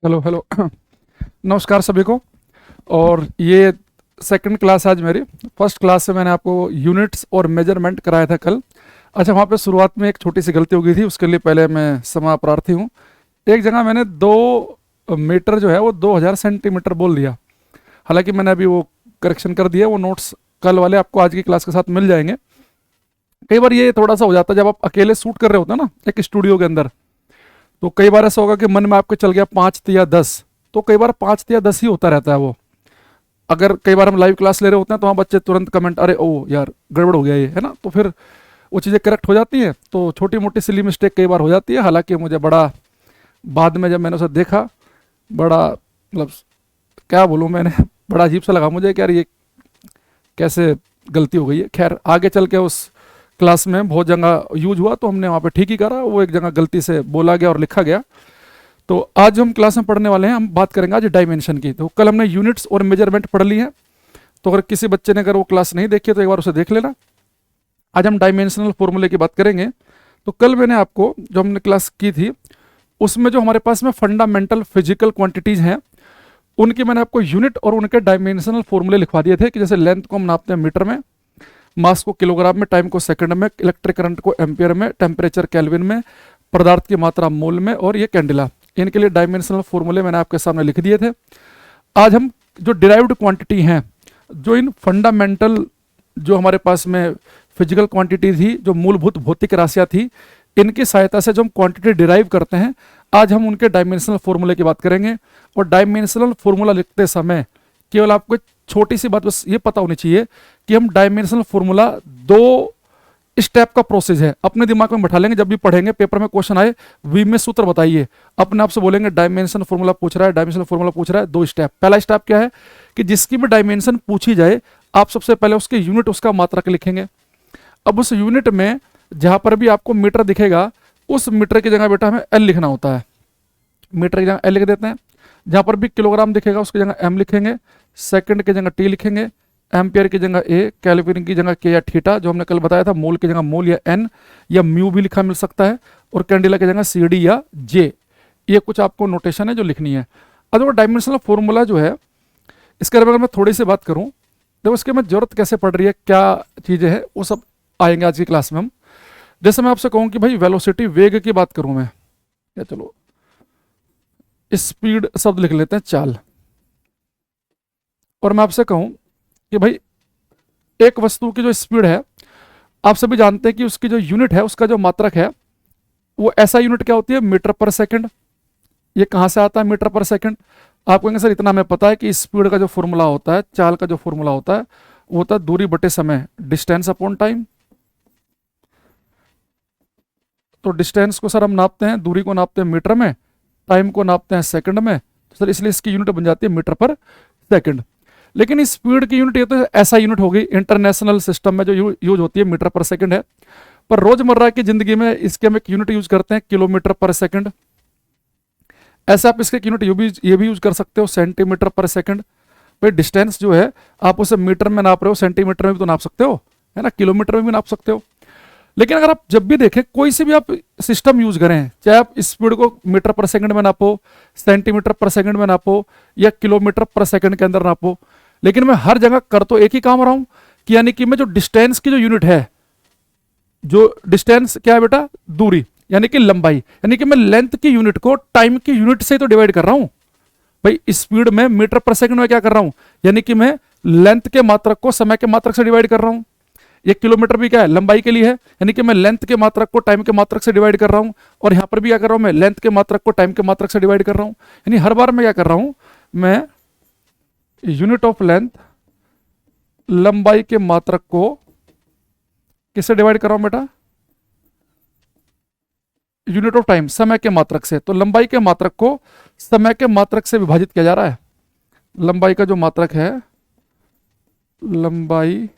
Hello hello. नमस्कार सभी को। और ये सेकंड क्लास आज मेरी। फर्स्ट क्लास से मैंने आपको यूनिट्स और मेजरमेंट कराया था कल। अच्छा, वहाँ पे शुरुआत में एक छोटी सी गलती हो गई थी, उसके लिए पहले मैं क्षमा प्रार्थी हूँ। एक जगह मैंने 2 मीटर जो है वो 2000 सेंटीमीटर बोल दिया। हालांकि मैंने अभी वो करेक्शन कर दिया। वो नोट्स कल वाले आपको आज की क्लास के साथ मिल जाएंगे। कई बार ये थोड़ा सा हो जाता है जब आप अकेले शूट कर रहे होते हैं ना एक स्टूडियो के अंदर। तो कई बार ऐसा होगा कि मन में आपके चल गया 5 या 10। तो कई बार 5 या 10 ही होता रहता है वो। अगर कई बार हम लाइव क्लास ले रहे होते हैं तो वहाँ बच्चे तुरंत कमेंट, अरे ओ यार गड़बड़ हो गया ये, है ना। तो फिर वो चीज़ें करेक्ट हो जाती हैं। तो छोटी मोटी सिली मिस्टेक कई बार हो जाती है। हालांकि मुझे बड़ा बाद में जब मैंने उसे देखा, बड़ा मतलब क्या बोलूँ मैंने, बड़ा अजीब सा लगा मुझे कि यार ये कैसे गलती हो गई है। खैर आगे चल के उस क्लास में बहुत जगह यूज हुआ तो हमने वहाँ पे ठीक ही करा। वो एक जगह गलती से बोला गया और लिखा गया। तो आज जो हम क्लास में पढ़ने वाले हैं, हम बात करेंगे आज डायमेंशन की। तो कल हमने यूनिट्स और मेजरमेंट पढ़ ली है। तो अगर किसी बच्चे ने अगर वो क्लास नहीं देखी है तो एक बार उसे देख लेना। आज हम डायमेंशनल फॉर्मूले की बात करेंगे। तो कल मैंने आपको जो हमने क्लास की थी उसमें जो हमारे पास में फंडामेंटल फिजिकल क्वांटिटीज हैं उनकी मैंने आपको यूनिट और उनके डायमेंशनल फॉर्मूले लिखवा दिए थे कि जैसे लेंथ को हम नापते हैं मीटर में, मास को किलोग्राम में, टाइम को सेकंड में, इलेक्ट्रिक करंट को एम्पियर में, टेम्परेचर केल्विन में, पदार्थ की मात्रा मोल में और ये कैंडिला। इनके लिए डायमेंशनल फॉर्मूले मैंने आपके सामने लिख दिए थे। आज हम जो डिराइव्ड क्वांटिटी हैं, जो इन फंडामेंटल जो हमारे पास में फिजिकल क्वांटिटी थी, जो मूलभूत भौतिक राशियां थी, इनकी सहायता से जो हम क्वांटिटी डिराइव करते हैं, आज हम उनके डायमेंशनल फॉर्मूले की बात करेंगे। और डायमेंशनल फॉर्मूला लिखते समय केवल आपको एक छोटी सी बात बस ये पता होनी चाहिए कि हम डायमेंशनल फॉर्मूला 2 स्टेप का प्रोसेस है। अपने दिमाग में बैठा लेंगे, जब भी पढ़ेंगे पेपर में क्वेश्चन आए वी में सूत्र बताइए, अपने आप से बोलेंगे डायमेंशन फॉर्मूला पूछ रहा है, डायमेंशनल फॉर्मूला पूछ रहा है। 2 स्टेप। पहला स्टेप क्या है कि जिसकी भी डायमेंशन पूछी जाए आप सबसे पहले उसके यूनिट, उसका मात्रक लिखेंगे। अब उस यूनिट में जहां पर भी आपको मीटर दिखेगा उस मीटर की जगह बेटा हमें एल लिखना होता है। मीटर की जगह एल लिख देते हैं। जहां पर भी किलोग्राम दिखेगा उसकी जगह एम लिखेंगे, सेकंड की जगह टी लिखेंगे, एम्पियर की जगह ए, कैलोरी की जगह के या थीटा जो हमने कल बताया था, मोल की जगह मोल या एन या म्यू भी लिखा मिल सकता है, और कैंडिला की जगह सी डी या जे। ये कुछ आपको नोटेशन है जो लिखनी है। अब वो डायमेंशनल फॉर्मूला जो है इसके बारे में मैं थोड़ी सी बात करूं, देखो इसके में जरूरत कैसे पड़ रही है, क्या चीज़ें हैं, वो सब आएंगे आज की क्लास में हम। जैसे मैं आपसे कहूं कि भाई वेलोसिटी, वेग की बात करूं मैं, या चलो स्पीड शब्द लिख लेते हैं, चाल। और मैं आपसे कहूं कि भाई एक वस्तु की जो स्पीड है, आप सभी जानते हैं कि उसकी जो यूनिट है, उसका जो मात्रक है, वो ऐसा यूनिट क्या होती है, मीटर पर सेकंड। ये कहां से आता है मीटर पर सेकंड? आप कहेंगे सर इतना हमें पता है कि स्पीड का जो फॉर्मूला होता है, चाल का जो फॉर्मूला होता है, वो होता है दूरी बटे समय, डिस्टेंस अपॉन टाइम। तो डिस्टेंस को सर हम नापते हैं, दूरी को नापते हैं मीटर में, टाइम को नापते हैं सेकंड में। तो सर इसलिए इसकी यूनिट बन जाती है मीटर पर सेकंड। लेकिन इस स्पीड की यूनिट ये तो ऐसा यूनिट होगी, इंटरनेशनल सिस्टम में जो यूज होती है मीटर पर सेकंड है। पर रोजमर्रा की जिंदगी में इसके हम एक यूनिट यूज करते हैं, किलोमीटर पर सेकंड। ऐसे आप इसके यूनिट ये भी यूज कर सकते हो, सेंटीमीटर पर सेकंड। भाई डिस्टेंस जो है आप उसे मीटर में नाप रहे हो, सेंटीमीटर में भी तो नाप सकते हो, है ना, किलोमीटर में भी नाप सकते हो। लेकिन अगर आप जब भी देखें कोई से भी आप सिस्टम यूज करें, चाहे आप स्पीड को मीटर पर सेकंड में नापो, सेंटीमीटर पर सेकंड में नापो या किलोमीटर पर सेकंड के अंदर नापो, लेकिन मैं हर जगह कर तो एक ही काम रहा हूं कि यानी कि मैं जो डिस्टेंस की जो यूनिट है, जो डिस्टेंस क्या है बेटा, दूरी यानी कि लंबाई, यानी कि मैं लेंथ की यूनिट को टाइम की यूनिट से तो डिवाइड कर रहा हूं। भाई स्पीड में मीटर पर सेकंड में क्या कर रहा हूं, यानी कि मैं लेंथ के मात्रक को समय के मात्रक से डिवाइड कर रहा हूं। ये किलोमीटर भी क्या है, लंबाई के लिए है, यानी कि मैं लेंथ के मात्रक को टाइम के मात्रक से डिवाइड कर रहा हूं। और यहां पर भी क्या कर रहा हूं, मैं लेंथ के मात्रक को टाइम के मात्रक से डिवाइड कर रहा हूं। यानी हर बार मैं क्या कर रहा हूं, मैं यूनिट ऑफ लेंथ, लंबाई के मात्रक को किससे डिवाइड कर रहा हूं बेटा, यूनिट ऑफ टाइम, समय के मात्रक से। तो लंबाई के मात्रक को समय के मात्रक से विभाजित किया जा रहा है। लंबाई का जो मात्रक है, लंबाई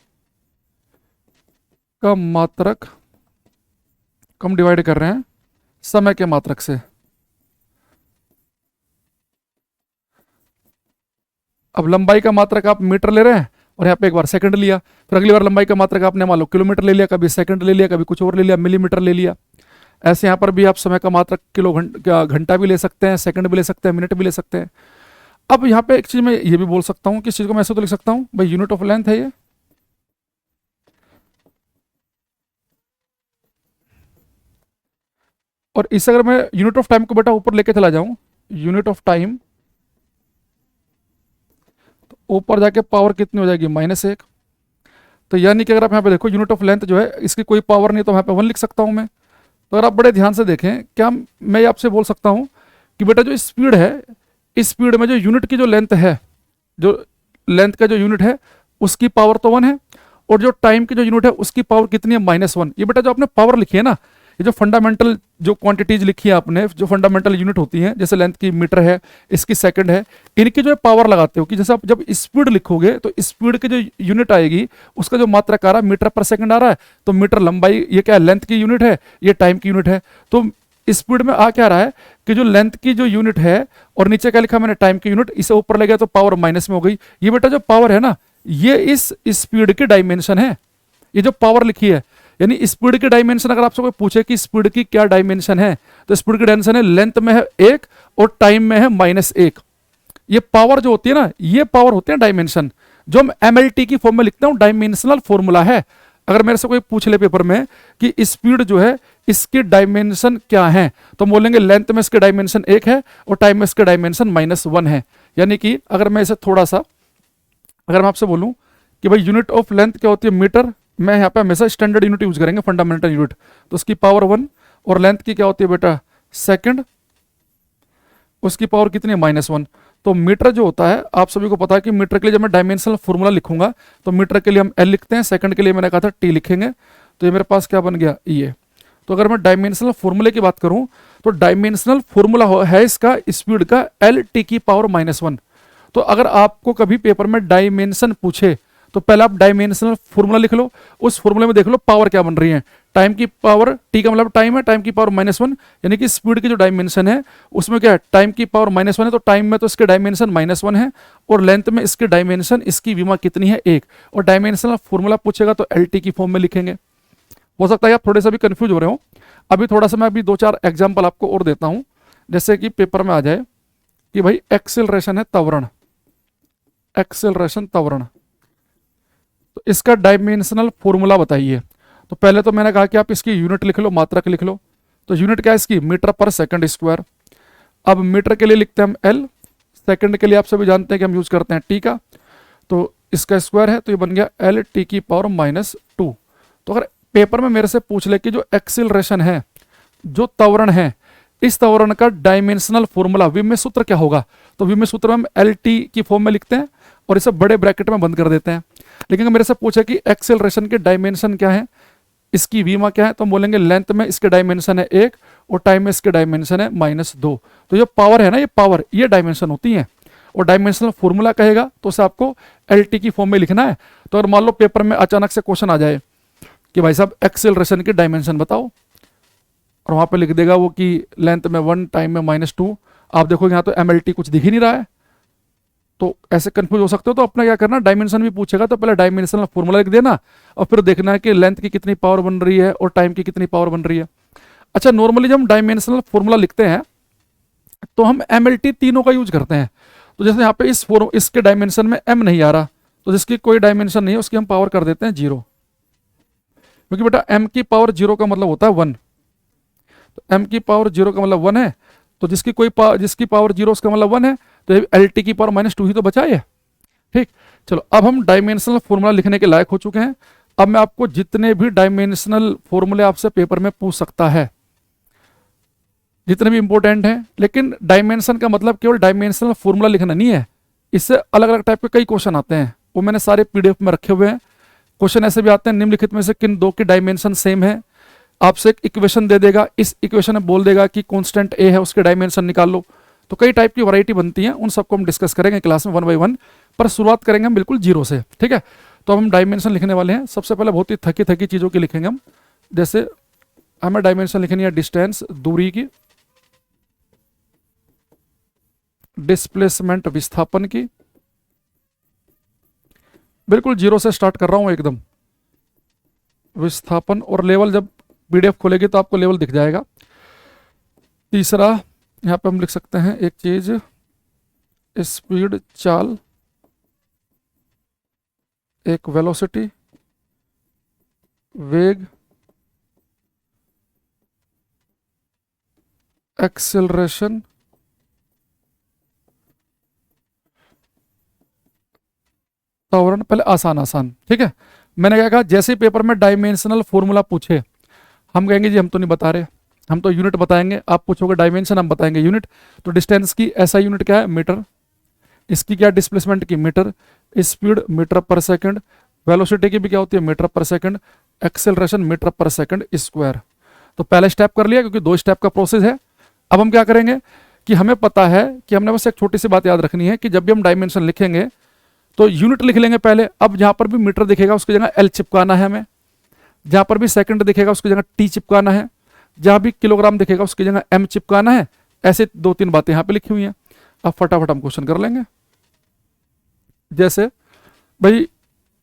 का मात्रक कम डिवाइड कर रहे हैं समय के मात्रक से। अब लंबाई का मात्रक आप मीटर ले रहे हैं और यहाँ पे एक बार सेकंड लिया, फिर अगली बार लंबाई का मात्रक आपने मान लो किलोमीटर ले लिया, कभी सेकंड ले लिया, कभी कुछ और ले लिया, मिलीमीटर ले लिया। ऐसे यहाँ पर भी आप समय का मात्रक किलो घंटा भी ले सकते हैं, सेकंड भी ले सकते हैं, मिनट भी ले सकते हैं। अब यहाँ पे एक चीज मैं ये भी बोल सकता हूँ कि इस चीज को मैं ऐसे तो लिख सकता हूँ भाई यूनिट ऑफ लेंथ है ये, और इससे अगर मैं यूनिट ऑफ टाइम को बेटा ऊपर लेके चला जाऊं, यूनिट ऑफ टाइम, तो ऊपर जाके पावर कितनी हो जाएगी, -1। तो यानी कि अगर आप यहाँ पे देखो यूनिट ऑफ लेंथ जो है इसकी कोई पावर नहीं, तो यहाँ पे 1 लिख सकता हूँ मैं। तो अगर आप बड़े ध्यान से देखें, क्या मैं आपसे बोल सकता हूँ कि बेटा जो स्पीड है, इस स्पीड में जो यूनिट की जो लेंथ है, जो लेंथ का जो यूनिट है उसकी पावर तो 1 है, और जो टाइम की जो यूनिट है उसकी पावर कितनी है, -1। ये बेटा जो आपने पावर लिखी है ना, ये जो फंडामेंटल जो क्वांटिटीज लिखी है आपने, जो फंडामेंटल यूनिट होती हैं, जैसे लेंथ की मीटर है, इसकी सेकंड है, इनकी जो है पावर लगाते हो कि जैसे आप जब स्पीड लिखोगे तो स्पीड की जो यूनिट आएगी उसका जो मात्रक आ रहा है मीटर पर सेकंड आ रहा है, तो मीटर लंबाई ये क्या है, लेंथ की यूनिट है, ये टाइम की यूनिट है। तो स्पीड में आ क्या रहा है कि जो लेंथ की जो यूनिट है और नीचे क्या लिखा मैंने, टाइम की यूनिट, इसे ऊपर ले गया तो पावर माइनस में हो गई। ये बेटा जो पावर है ना, ये इस स्पीड की डायमेंशन है, ये जो पावर लिखी है। यानी स्पीड की डायमेंशन अगर आपसे कोई पूछे कि स्पीड की क्या डायमेंशन है, तो स्पीड की डायमेंशन है लेंथ में है 1 और टाइम में है -1। ये पावर जो होती है ना, ये पावर होती है डायमेंशन, जो हम MLT की फॉर्म में लिखते हैं, डायमेंशनल फॉर्मूला है। अगर मेरे से कोई पूछ ले पेपर में कि स्पीड जो है इसकी डायमेंशन क्या है, तो बोलेंगे लेंथ में इसके डायमेंशन 1 है और टाइम में इसके डायमेंशन -1 है। यानी कि अगर मैं इसे थोड़ा सा, अगर मैं आपसे बोलूं कि भाई यूनिट ऑफ लेंथ क्या होती है, मीटर, मैं यहाँ पे हमेशा स्टैंडर्ड यूनिट यूज करेंगे, फंडामेंटल यूनिट, तो उसकी पावर 1, और लेंथ की क्या होती है बेटा, सेकंड, उसकी पावर कितनी है, -1। तो मीटर जो होता है, आप सभी को पता है कि मीटर के लिए जब मैं डायमेंशनल फॉर्मूला लिखूंगा तो मीटर के लिए हम L लिखते हैं, सेकंड के लिए मैंने कहा था T लिखेंगे, तो ये मेरे पास क्या बन गया, ये। तो अगर मैं डायमेंशनल फॉर्मूले की बात करूं तो डायमेंशनल फॉर्मूला है इसका स्पीड का LT की पावर -1। तो अगर आपको कभी पेपर में डायमेंशन पूछे तो पहले आप डायमेंशनल फॉर्मूला लिख लो, उस फॉर्मूले में देख लो पावर क्या बन रही है, टाइम की पावर, टी का मतलब टाइम है, टाइम की पावर -1, यानी कि स्पीड की जो डायमेंशन है उसमें क्या है, टाइम की पावर -1 है, तो टाइम में तो इसके डायमेंशन -1 है, और लेंथ में इसके डायमेंशन, इसकी विमा कितनी है, 1। और डायमेंशनल फॉर्मूला पूछेगा तो LT की फॉर्म में लिखेंगे। हो सकता है आप थोड़े सा भी कंफ्यूज हो रहे हो। अभी थोड़ा सा मैं अभी 2-4 एग्जाम्पल आपको और देता हूं, जैसे कि पेपर में आ जाए कि भाई एक्सेलरेशन है त्वरण, एक्सेलरेशन त्वरण, तो इसका डायमेंशनल फॉर्मूला बताइए। तो पहले तो मैंने कहा कि आप इसकी यूनिट लिख लो, मात्रक लिख लो, तो यूनिट क्या है इसकी, मीटर पर सेकंड स्क्वायर। अब मीटर के लिए लिखते हैं हम L, सेकंड के लिए आप सभी जानते हैं कि हम यूज करते हैं T का, तो इसका स्क्वायर है, तो ये बन गया LT की पावर -2। तो अगर पेपर में मेरे से पूछ ले कि जो एक्सेलरेशन है, जो त्वरण है, इस त्वरण का डायमेंशनल फॉर्मूला, विमेय सूत्र क्या होगा, तो विमेय सूत्र में हम LT की फॉर्म में लिखते हैं और इसे बड़े ब्रैकेट में बंद कर देते हैं। लेकिन अगर मेरे से पूछे कि एक्सेलरेशन के डायमेंशन क्या है, इसकी विमा क्या है, तो हम बोलेंगे लेंथ में इसके डायमेंशन है 1 और टाइम में इसके डायमेंशन है -2। तो जो पावर है ना, ये पावर, ये डायमेंशन होती है, और डायमेंशनल फॉर्मूला कहेगा तो उसे आपको LT की फॉर्म में लिखना है। तो अगर मान लो पेपर में अचानक से क्वेश्चन आ जाए कि भाई साहब एक्सेलरेशन की डायमेंशन बताओ, और वहां पे लिख देगा वो कि लेंथ में 1, टाइम में -2, आप देखोगे यहाँ तो MLT कुछ दिख ही नहीं रहा है, तो ऐसे कंफ्यूज हो सकते हो। तो अपना क्या करना, डायमेंशन भी पूछेगा तो पहले डायमेंशनल फॉर्मूला लिख देना, और फिर देखना है कि लेंथ की कितनी पावर बन रही है और टाइम की कितनी पावर बन रही है। अच्छा, नॉर्मली जब हम डायमेंशनल फॉर्मूला लिखते हैं तो हम MLT तीनों का यूज करते हैं। तो जैसे यहाँ पे इसके डायमेंशन में M नहीं आ रहा, तो जिसकी कोई डायमेंशन नहीं है उसकी हम पावर कर देते हैं 0, क्योंकि बेटा M की पावर 0 का मतलब होता है 1, तो M की पावर 0 का मतलब 1 है, तो जिसकी पावर 0 उसका मतलब 1 है, तो LT की पावर -2 ही तो बचा है। ठीक, चलो अब हम डायमेंशनल फॉर्मूला लिखने के लायक हो चुके हैं। अब मैं आपको जितने भी डायमेंशनल फॉर्मूले आपसे पेपर में पूछ सकता है, जितने भी इंपॉर्टेंट हैं, लेकिन डायमेंशन का मतलब केवल डायमेंशनल फॉर्मूला लिखना नहीं है, इससे अलग अलग टाइप के कई क्वेश्चन आते हैं, वो मैंने सारे PDF में रखे हुए हैं। क्वेश्चन ऐसे भी आते हैं, निम्नलिखित में से किन दो की डायमेंशन सेम है, आपसे एक इक्वेशन दे देगा, इस इक्वेशन में बोल देगा कि कांस्टेंट A है, उसके डायमेंशन निकाल लो। तो कई टाइप की वैरायटी बनती है, उन सबको हम डिस्कस करेंगे क्लास में 1 बाय 1, पर शुरुआत करेंगे हम बिल्कुल 0 से। ठीक है, तो हम डायमेंशन लिखने वाले हैं। सबसे पहले बहुत ही थकी थकी चीज़ों की लिखेंगे हम, जैसे हमें डायमेंशन लिखनी है डिस्टेंस, दूरी की, डिस्प्लेसमेंट, विस्थापन की। बिल्कुल 0 से स्टार्ट कर रहा हूं एकदम, विस्थापन, और लेवल जब PDF खोलेगी तो आपको लेवल दिख जाएगा। तीसरा यहाँ पे हम लिख सकते हैं एक चीज, स्पीड चाल, एक वेलोसिटी वेग, एक्सेलरेशन, त्वरण। पहले आसान आसान, ठीक है। मैंने क्या कहा, जैसे पेपर में डायमेंशनल फॉर्मूला पूछे, हम कहेंगे जी हम तो नहीं बता रहे, हम तो यूनिट बताएंगे। आप पूछोगे डायमेंशन, हम बताएंगे यूनिट। तो डिस्टेंस की एसआई यूनिट क्या है, मीटर। इसकी क्या, डिस्प्लेसमेंट की, मीटर। स्पीड मीटर पर सेकंड। वेलोसिटी की भी क्या होती है, मीटर पर सेकंड। एक्सेलरेशन मीटर पर सेकंड स्क्वायर। तो पहले स्टेप कर लिया, क्योंकि 2 स्टेप का प्रोसेस है। अब हम क्या करेंगे कि हमें पता है कि हमने बस एक छोटी सी बात याद रखनी है कि जब भी हम डायमेंशन लिखेंगे तो यूनिट लिख लेंगे पहले। अब जहां पर भी मीटर दिखेगा उसकी जगह एल चिपकाना है हमें, जहां पर भी सेकंड दिखेगा उसकी जगह टी चिपकाना है, जहां भी किलोग्राम दिखेगा उसकी जगह एम चिपकाना है। ऐसे 2-3 बातें यहां पे लिखी हुई हैं। अब फटाफट हम क्वेश्चन कर लेंगे। जैसे भाई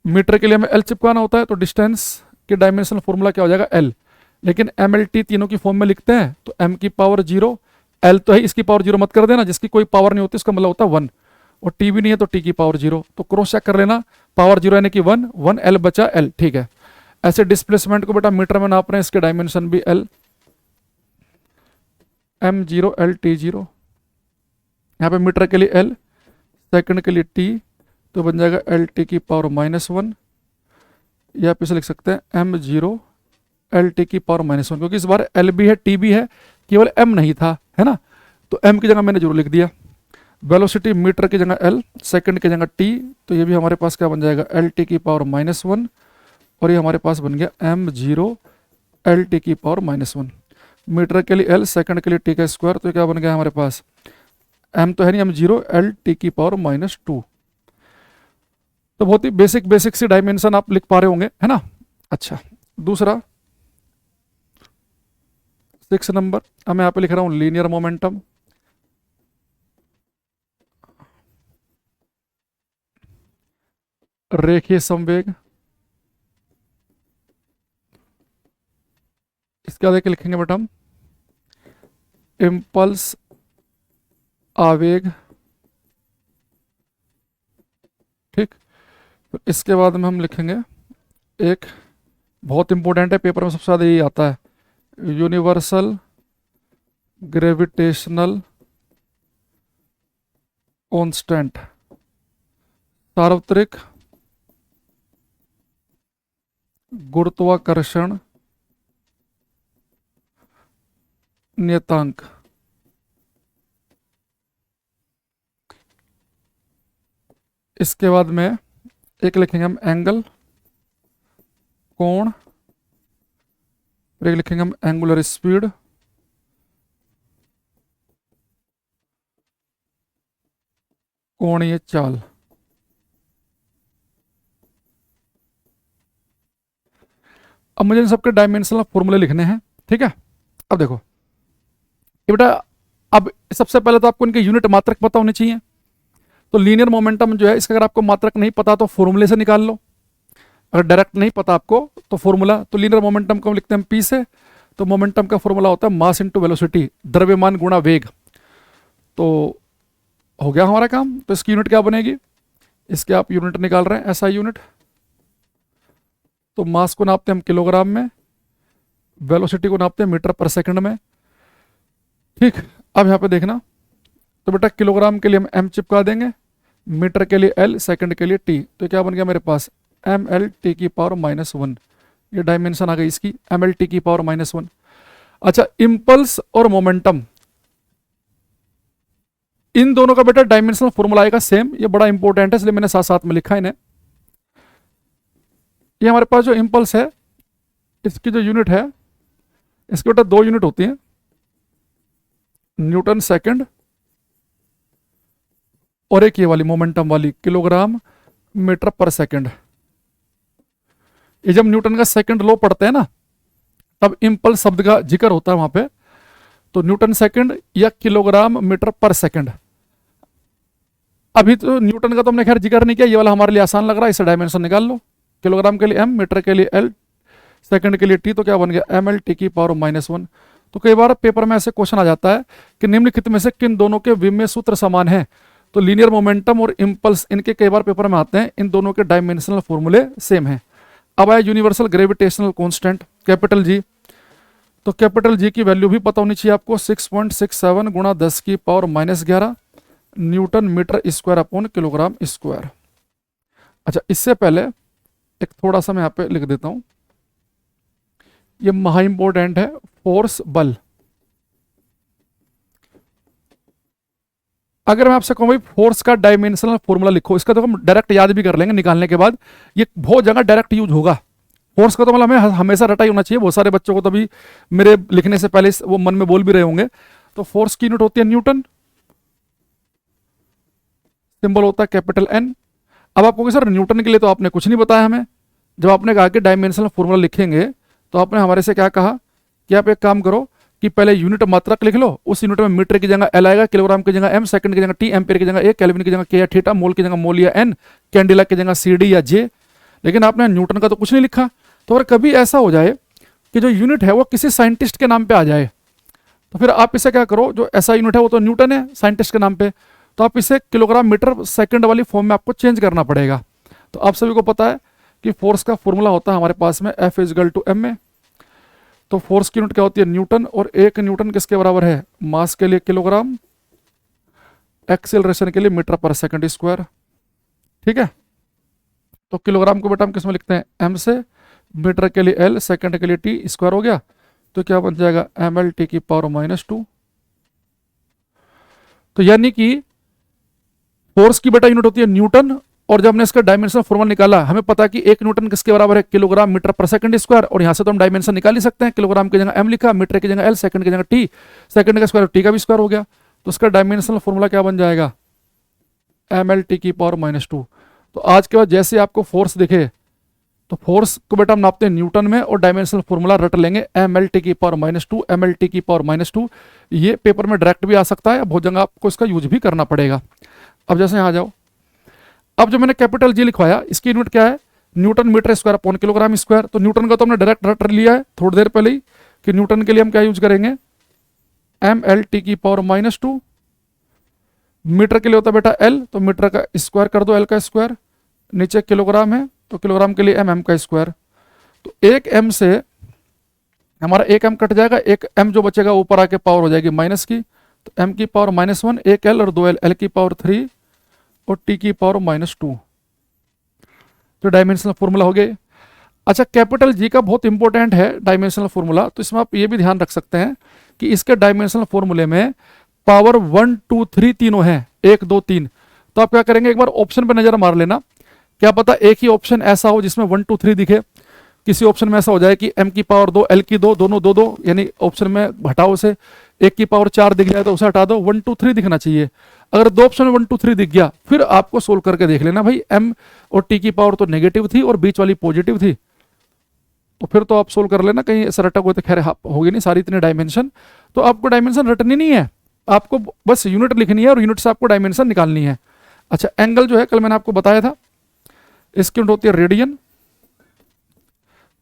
मीटर के लिए हमें एल चिपकाना होता है, तो डिस्टेंस के डायमेंशनल फॉर्मूला क्या हो जाएगा, एल। लेकिन एम एल टी तीनों की फॉर्म में लिखते हैं, तो एम की पावर 0, एल तो है, इसकी पावर 0 मत कर देना, जिसकी कोई पावर नहीं होती उसका मतलब होता है 1, और टी भी नहीं है तो टी की पावर 0। तो क्रॉस चेक कर लेना, पावर 0 यानी कि 1, 1 एल बचा एल, ठीक है। ऐसे डिस्प्लेसमेंट को बेटा मीटर में नाप रहे हैं, इसके डायमेंशन भी एल, एम 0 एल टी 0। यहाँ पे मीटर के लिए एल, सेकंड के लिए टी, तो बन जाएगा एल टी की पावर -1, या आप इसे लिख सकते हैं एम 0 एल टी की पावर -1, क्योंकि इस बार एल भी है टी भी है, केवल एम नहीं था, है ना। तो एम की जगह मैंने 0 लिख दिया। वेलोसिटी मीटर की जगह एल, सेकंड की जगह टी, तो ये भी हमारे पास क्या बन जाएगा, एल टी की पावर -1, और ये हमारे पास बन गया एम 0 एल टी की पावर -1। मीटर के लिए एल, सेकंड के लिए टी का स्क्वायर, तो क्या बन गया हमारे पास, एम तो है नहीं, एम 0 एल टी की पावर -2। तो बहुत ही बेसिक सी डायमेंशन आप लिख पा रहे होंगे, है ना। अच्छा, दूसरा 6 नंबर, अब मैं यहाँ पे लिख रहा हूँ लीनियर मोमेंटम। रेखीय संवेग, इसके आगे लिखेंगे बेटा हम इम्पल्स आवेग, ठीक। तो इसके बाद में हम लिखेंगे एक बहुत इंपॉर्टेंट है, पेपर में सबसे ज़्यादा यही आता है, यूनिवर्सल ग्रेविटेशनल कांस्टेंट, सार्वत्रिक गुरुत्वाकर्षण नियतांक। इसके बाद में एक लिखेंगे हम एंगल, कोण, एक लिखेंगे हम एंगुलर स्पीड, कोणीय चाल। अब मुझे इन सबके डायमेंशनल फॉर्मूले लिखने हैं, ठीक है। अब देखो ये बेटा, अब सबसे पहले तो आपको इनके यूनिट मात्रक पता होने चाहिए। तो लीनियर मोमेंटम जो है, इसका अगर आपको मात्रक नहीं पता तो फॉर्मूले से निकाल लो। अगर डायरेक्ट नहीं पता आपको तो फॉर्मूला, तो लीनियर मोमेंटम को हम लिखते हैं पी से। तो मोमेंटम का फॉर्मूला होता है मास इनटू वेलोसिटी, द्रव्यमान गुणा वेग। तो हो गया हमारा काम। तो इसकी यूनिट क्या बनेगी, इसके आप यूनिट निकाल रहे हैं, ऐसा यूनिट। तो मास को नापते हैं हम किलोग्राम में, वेलोसिटी को नापते हैं मीटर पर सेकंड में, ठीक। अब यहाँ पे देखना, तो बेटा किलोग्राम के लिए हम एम चिपका देंगे, मीटर के लिए एल, सेकंड के लिए टी। तो क्या बन गया मेरे पास, एम एल टी की पावर -1। ये डायमेंशन आ गई इसकी, एम एल टी की पावर -1। अच्छा, इम्पल्स और मोमेंटम, इन दोनों का बेटा डायमेंशनल फॉर्मूला आएगा सेम। ये बड़ा इंपॉर्टेंट है, इसलिए मैंने साथ साथ में लिखा है इन्हें। ये हमारे पास जो इम्पल्स है, इसकी जो यूनिट है, इसकी बेटा 2 यूनिट होती हैं, न्यूटन सेकंड, और एक ये वाली मोमेंटम वाली, किलोग्राम मीटर पर सेकंड। ये जब न्यूटन का सेकंड लॉ पढ़ते हैं ना, तब इम्पल्स शब्द का जिक्र होता है वहां पे। तो न्यूटन सेकंड या किलोग्राम मीटर पर सेकंड। अभी तो न्यूटन का तो हमने खैर जिक्र नहीं किया, ये वाला हमारे लिए आसान लग रहा है, इसे डायमेंशन निकाल लो। किलोग्राम के लिए एम, मीटर के लिए एल, सेकंड के लिए टी। तो क्या बन गया, एम एल टी की पावर -1। तो कई बार पेपर में ऐसे क्वेश्चन आ जाता है कि निम्नलिखित में से किन दोनों के विमीय सूत्र समान हैं। तो लीनियर मोमेंटम और इम्पल्स इनके कई बार पेपर में आते हैं, इन दोनों के डायमेंशनल फॉर्मूले सेम हैं। अब आया universal gravitational constant capital G. तो कैपिटल जी की वैल्यू भी पता होनी चाहिए आपको, 6.67 गुणा 10⁻⁻11 newton metre square upon kilogram square. अच्छा, इससे पहले एक थोड़ा सा मैं यहाँ पे लिख देता हूं, ये महा इंपॉर्टेंट है, फोर्स बल। अगर मैं आपसे कहूं भाई फोर्स का डायमेंशनल फॉर्मूला लिखो, इसका तो हम डायरेक्ट याद भी कर लेंगे निकालने के बाद, ये बहुत जगह डायरेक्ट यूज होगा। फोर्स का तो मतलब हमें हमेशा रटा ही होना चाहिए, बहुत सारे बच्चों को तो अभी मेरे लिखने से पहले वो मन में बोल भी रहे होंगे। तो फोर्स की यूनिट होती है न्यूटन, सिंबल होता है कैपिटल एन। अब आपको सर न्यूटन के लिए तो आपने कुछ नहीं बताया हमें। जब आपने कहा कि डायमेंशनल फॉर्मूला लिखेंगे तो आपने हमारे से क्या कहा कि आप एक काम करो कि पहले यूनिट मात्रक लिख लो, उस यूनिट में मीटर की जगह एल आएगा, किलोग्राम की जगह एम, सेकंड की जगह टी, एम्पेयर की जगह ए, केल्विन की जगह के या थीटा, मोल की जगह मोल या एन, कैंडिला की जगह सी डी या जे। लेकिन आपने न्यूटन का तो कुछ नहीं लिखा। तो अगर कभी ऐसा हो जाए कि जो यूनिट है वो किसी साइंटिस्ट के नाम पे आ जाए, तो फिर आप इसे क्या करो, जो ऐसा यूनिट है वो तो न्यूटन है साइंटिस्ट के नाम पे, तो आप इसे किलोग्राम मीटर सेकंड वाली फॉर्म में आपको चेंज करना पड़ेगा। तो आप सभी को पता है कि फोर्स का फॉर्मूला होता है हमारे पास में F इजगल टू एम में। तो फोर्स की यूनिट क्या होती है न्यूटन, और एक न्यूटन किसके बराबर है, मास के लिए किलोग्राम, एक्सेलरेशन के लिए मीटर पर सेकंड स्क्वायर। ठीक है, तो किलोग्राम को बेटा हम किसमें लिखते हैं, एम से, मीटर के लिए एल, सेकंड के लिए टी, स्क्वायर हो गया। तो क्या बन जाएगा ml/-2। तो यानी कि फोर्स की बेटा यूनिट होती है न्यूटन, और जब हमने इसका डायमेंशन फॉर्मूला निकाला, हमें पता है कि एक न्यूटन किसके बराबर है, किलोग्राम मीटर पर सेकंड स्क्वायर, और यहां से तो हम डायमेंशन निकाल ही सकते हैं, किलोग्राम की जगह एम लिखा, मीटर की जगह एल, सेकंड की जगह टी, सेकंड का स्क्वायर टी का भी स्क्वायर हो गया। तो उसका डायमेंशनल फॉर्मूला क्या बन जाएगा, ml/-2। तो आज के बाद जैसे आपको फोर्स दिखे तो फोर्स को बेटा हम नापते हैं न्यूटन में, और डायमेंशनल फॉर्मूला रट लेंगे ml/-2, ml/-2। ये पेपर में डायरेक्ट भी आ सकता है, बहुत जगह आपको इसका यूज भी करना पड़ेगा। अब जैसे यहाँ जाओ, अब जो मैंने कैपिटल जी लिखवाया इसकी यूनिट क्या है, newton metre square upon kilogram square. तो न्यूटन का तो हमने डायरेक्ट रट लिया है थोड़ी देर पहले ही, कि न्यूटन के लिए हम क्या यूज करेंगे, ml/-2। मीटर के लिए होता है बेटा एल, तो मीटर का स्क्वायर कर दो, एल का स्क्वायर, नीचे किलोग्राम है तो किलोग्राम के लिए एम का स्क्वायर। तो एक एम से हमारा एक एम कट जाएगा, एक एम जो बचेगा ऊपर आके पावर हो जाएगी माइनस की, तो एम की पावर -1, एक एल और 2 एल, एल की पावर 3 और टी की पावर -2। तो डायमेंशनल फॉर्मूला हो गया। अच्छा, कैपिटल जी का बहुत इंपॉर्टेंट है डायमेंशनल फॉर्मूला, तो इसमें आप ये भी ध्यान रख सकते हैं कि इसके डायमेंशनल फॉर्मूले में पावर 1 2 3 तीनों है, 1 2 3। तो आप क्या करेंगे, एक बार ऑप्शन पर नजर मार लेना, क्या पता एक ही ऑप्शन ऐसा हो जिसमें 1 2 3 दिखे, किसी ऑप्शन में ऐसा हो जाए कि m की पावर 2, l की 2, दोनों 2 2, यानी ऑप्शन में हटाओ से, एक की पावर 4 दिख जाए तो उसे हटा दो, 1 2 3 दिखना चाहिए। अगर दो ऑप्शन में 1 2 3 दिख गया, फिर आपको सोल्व करके देख लेना भाई m और t की पावर तो नेगेटिव थी और बीच वाली पॉजिटिव थी, तो फिर तो आप सोल्व कर लेना, कहीं ऐसा रटा हुआ तो खैर होगी नहीं सारी इतने डायमेंशन। तो आपको डायमेंशन रटनी नहीं है, आपको बस यूनिट लिखनी है और यूनिट से आपको डायमेंशन निकालनी है। अच्छा, एंगल जो है कल मैंने आपको बताया था, इसकी यूनिट होती है रेडियन,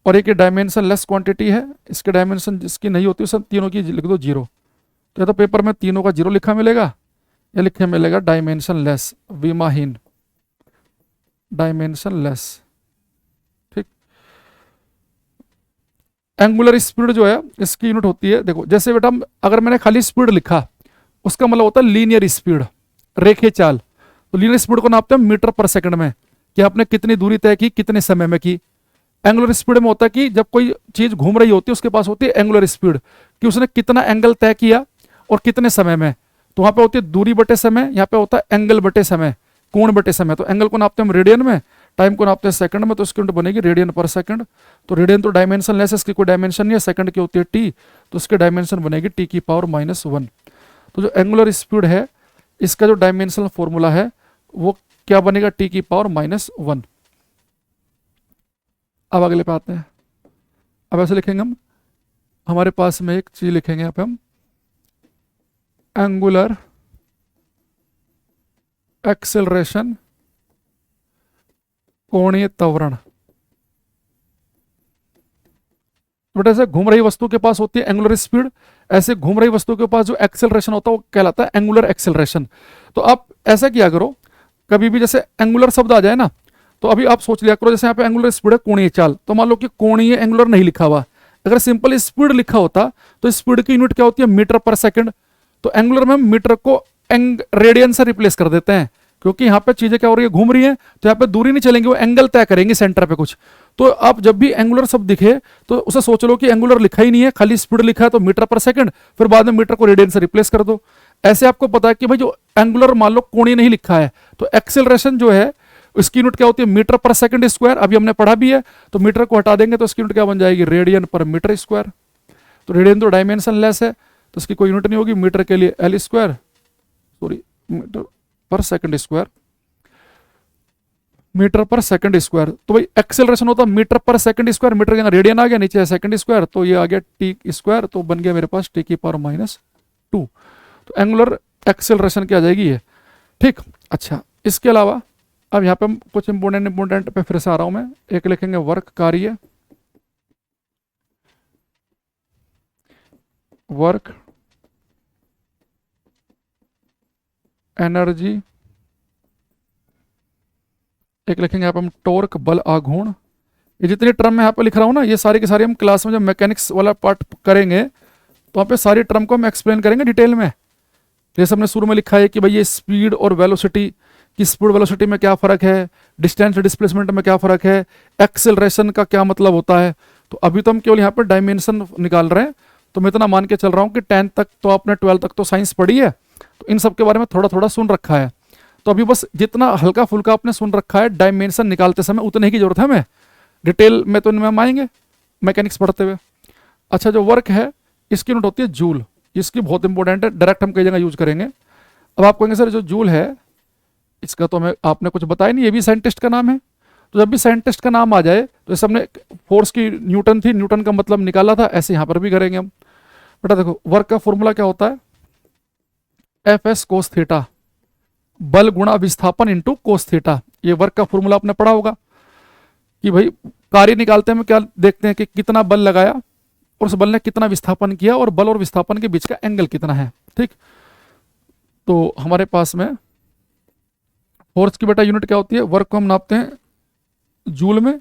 और एक डायमेंशन लेस क्वांटिटी है, इसके डायमेंशन जिसकी नहीं होती सब तीनों की लिख दो 0। तो या तो पेपर में तीनों का 0 लिखा मिलेगा, या लिखा मिलेगा डायमेंशन लेस, विमाहीन, डायमेंशन लेस। ठीक, एंगुलर स्पीड जो है इसकी यूनिट होती है, देखो जैसे बेटा अगर मैंने खाली स्पीड लिखा, उसका मतलब होता है लीनियर स्पीड, रेखे चाल। तो लीनियर स्पीड को नापते हैं मीटर पर सेकंड में, कि आपने कितनी दूरी तय की, कितने समय में की। एंगुलर स्पीड में होता है कि जब कोई चीज घूम रही होती है उसके पास होती है एंगुलर स्पीड, कि उसने कितना एंगल तय किया और कितने समय में। तो वहां पे होती है दूरी बटे समय, यहाँ पे होता है एंगल बटे समय, कोण बटे समय। तो एंगल को नापते हैं हम रेडियन में, टाइम को नापते हैं सेकंड में, तो उसकी यूनिट बनेगी रेडियन पर सेकंड। तो रेडियन तो डायमेंशन लेस है, इसकी कोई डायमेंशन नहीं है, सेकंड की होती है टी, तो उसकी डायमेंशन बनेगी टी की पावर -1। तो जो एंगुलर स्पीड है इसका जो डायमेंशनल फॉर्मूला है वो क्या बनेगा, टी की पावर -1। अब अगले पे आते हैं। अब ऐसे लिखेंगे हम, हमारे पास में एक चीज लिखेंगे यहाँ पे हम, एंगुलर एक्सेलरेशन, कोणीय त्वरण। बट ऐसे घूम रही वस्तु के पास होती है एंगुलर स्पीड, ऐसे घूम रही वस्तु के पास जो एक्सेलरेशन होता है वो कहलाता है एंगुलर एक्सेलरेशन। तो आप ऐसा किया करो, कभी भी जैसे एंगुलर शब्द आ जाए ना, तो अभी आप सोच लिया करो, जैसे यहाँ पे एंगुलर स्पीड है कोणीय चाल, तो मान लो कि कोणीय एंगुलर नहीं लिखा हुआ, अगर सिंपल स्पीड लिखा होता तो स्पीड की यूनिट क्या होती है, मीटर पर सेकंड। तो एंगुलर में मीटर को रेडियन से रिप्लेस कर देते हैं, क्योंकि यहाँ पे चीजें क्या हो रही है, घूम रही है, तो यहाँ पे दूरी नहीं चलेंगी, वो एंगल तय करेंगे सेंटर पे कुछ। तो आप जब भी एंगुलर शब्द दिखे तो उसे सोच लो कि एंगुलर लिखा ही नहीं है, खाली स्पीड लिखा है, तो मीटर पर सेकंड, फिर बाद में मीटर को रेडियन से रिप्लेस कर दो। ऐसे आपको पता है कि भाई जो एंगुलर मान लो कोणीय नहीं लिखा है, तो एक्सेलरेशन जो है इसकी यूनिट क्या होती है, मीटर पर सेकंड स्क्वायर। अभी हमने पढ़ा भी है, तो मीटर को हटा देंगे तो इसकी यूनिट क्या बन जाएगी, रेडियन पर मीटर स्क्वायर। तो रेडियन तो डायमेंशन लेस है, तो इसकी कोई यूनिट नहीं होगी, मीटर के लिए एल स्क्वायर, सॉरी मीटर पर सेकंड स्क्वायर, मीटर पर सेकंड स्क्वायर। तो भाई एक्सेलरेशन होता है मीटर पर सेकंड स्क्वायर, मीटर के रेडियन आ गया, नीचे है सेकंड स्क्वायर, तो ये आ गया टी स्क्वायर, तो बन गया मेरे पास टी की पावर -2। तो एंगुलर एक्सेलरेशन क्या आ जाएगी ये, ठीक। अच्छा, इसके अलावा अब यहाँ पे हम कुछ इंपोर्टेंट पे फिर से आ रहा हूं मैं, एक लिखेंगे वर्क कार्य, वर्क एनर्जी, एक लिखेंगे यहाँ पे हम टॉर्क बल आघूर्ण। ये जितनी टर्म मैं यहाँ पे लिख रहा हूँ ना, ये सारी की सारी हम क्लास में जब मैकेनिक्स वाला पार्ट करेंगे तो वहाँ पे सारी टर्म को हम एक्सप्लेन करेंगे डिटेल में। जैसे हमने शुरू में लिखा है कि भाई ये स्पीड और वेलोसिटी, कि स्पीड वेलोसिटी में क्या फ़र्क है, डिस्टेंस डिस्प्लेसमेंट में क्या फ़र्क है, एक्सेलरेशन का क्या मतलब होता है। तो अभी तो हम केवल यहाँ पर डायमेंशन निकाल रहे हैं, तो मैं इतना मान के चल रहा हूँ कि 10th तक तो आपने 12th तक तो साइंस पढ़ी है, तो इन सब के बारे में थोड़ा थोड़ा सुन रखा है। तो अभी बस जितना हल्का फुल्का आपने सुन रखा है, डायमेंशन निकालते समय उतने ही की जरूरत है हमें, डिटेल में तो इनमें हम आएंगे मैकेनिक्स पढ़ते हुए। अच्छा, जो वर्क है इसकी यूनिट होती है जूल, इसकी बहुत इंपॉर्टेंट है, डायरेक्ट हम कई जगह यूज करेंगे। अब आप कहेंगे सर जो जूल है इसका तो हमें आपने कुछ बताया नहीं, ये भी साइंटिस्ट का नाम है। तो जब भी साइंटिस्ट का नाम आ जाए, तो जैसे हमने फोर्स की न्यूटन थी, न्यूटन का मतलब निकाला था, ऐसे यहाँ पर भी करेंगे हम। बेटा देखो, वर्क का फॉर्मूला क्या होता है, एफ एस कोस थीटा, बल गुणा विस्थापन इंटू कोस थीटा। ये वर्क का फॉर्मूला आपने पढ़ा होगा कि भाई कार्य निकालते हैं, क्या देखते हैं कि कितना बल लगाया और उस बल ने कितना विस्थापन किया, और बल और विस्थापन के बीच का एंगल कितना है, ठीक। तो हमारे पास में फोर्स की बेटा यूनिट क्या होती है, वर्क को हम नापते हैं जूल में,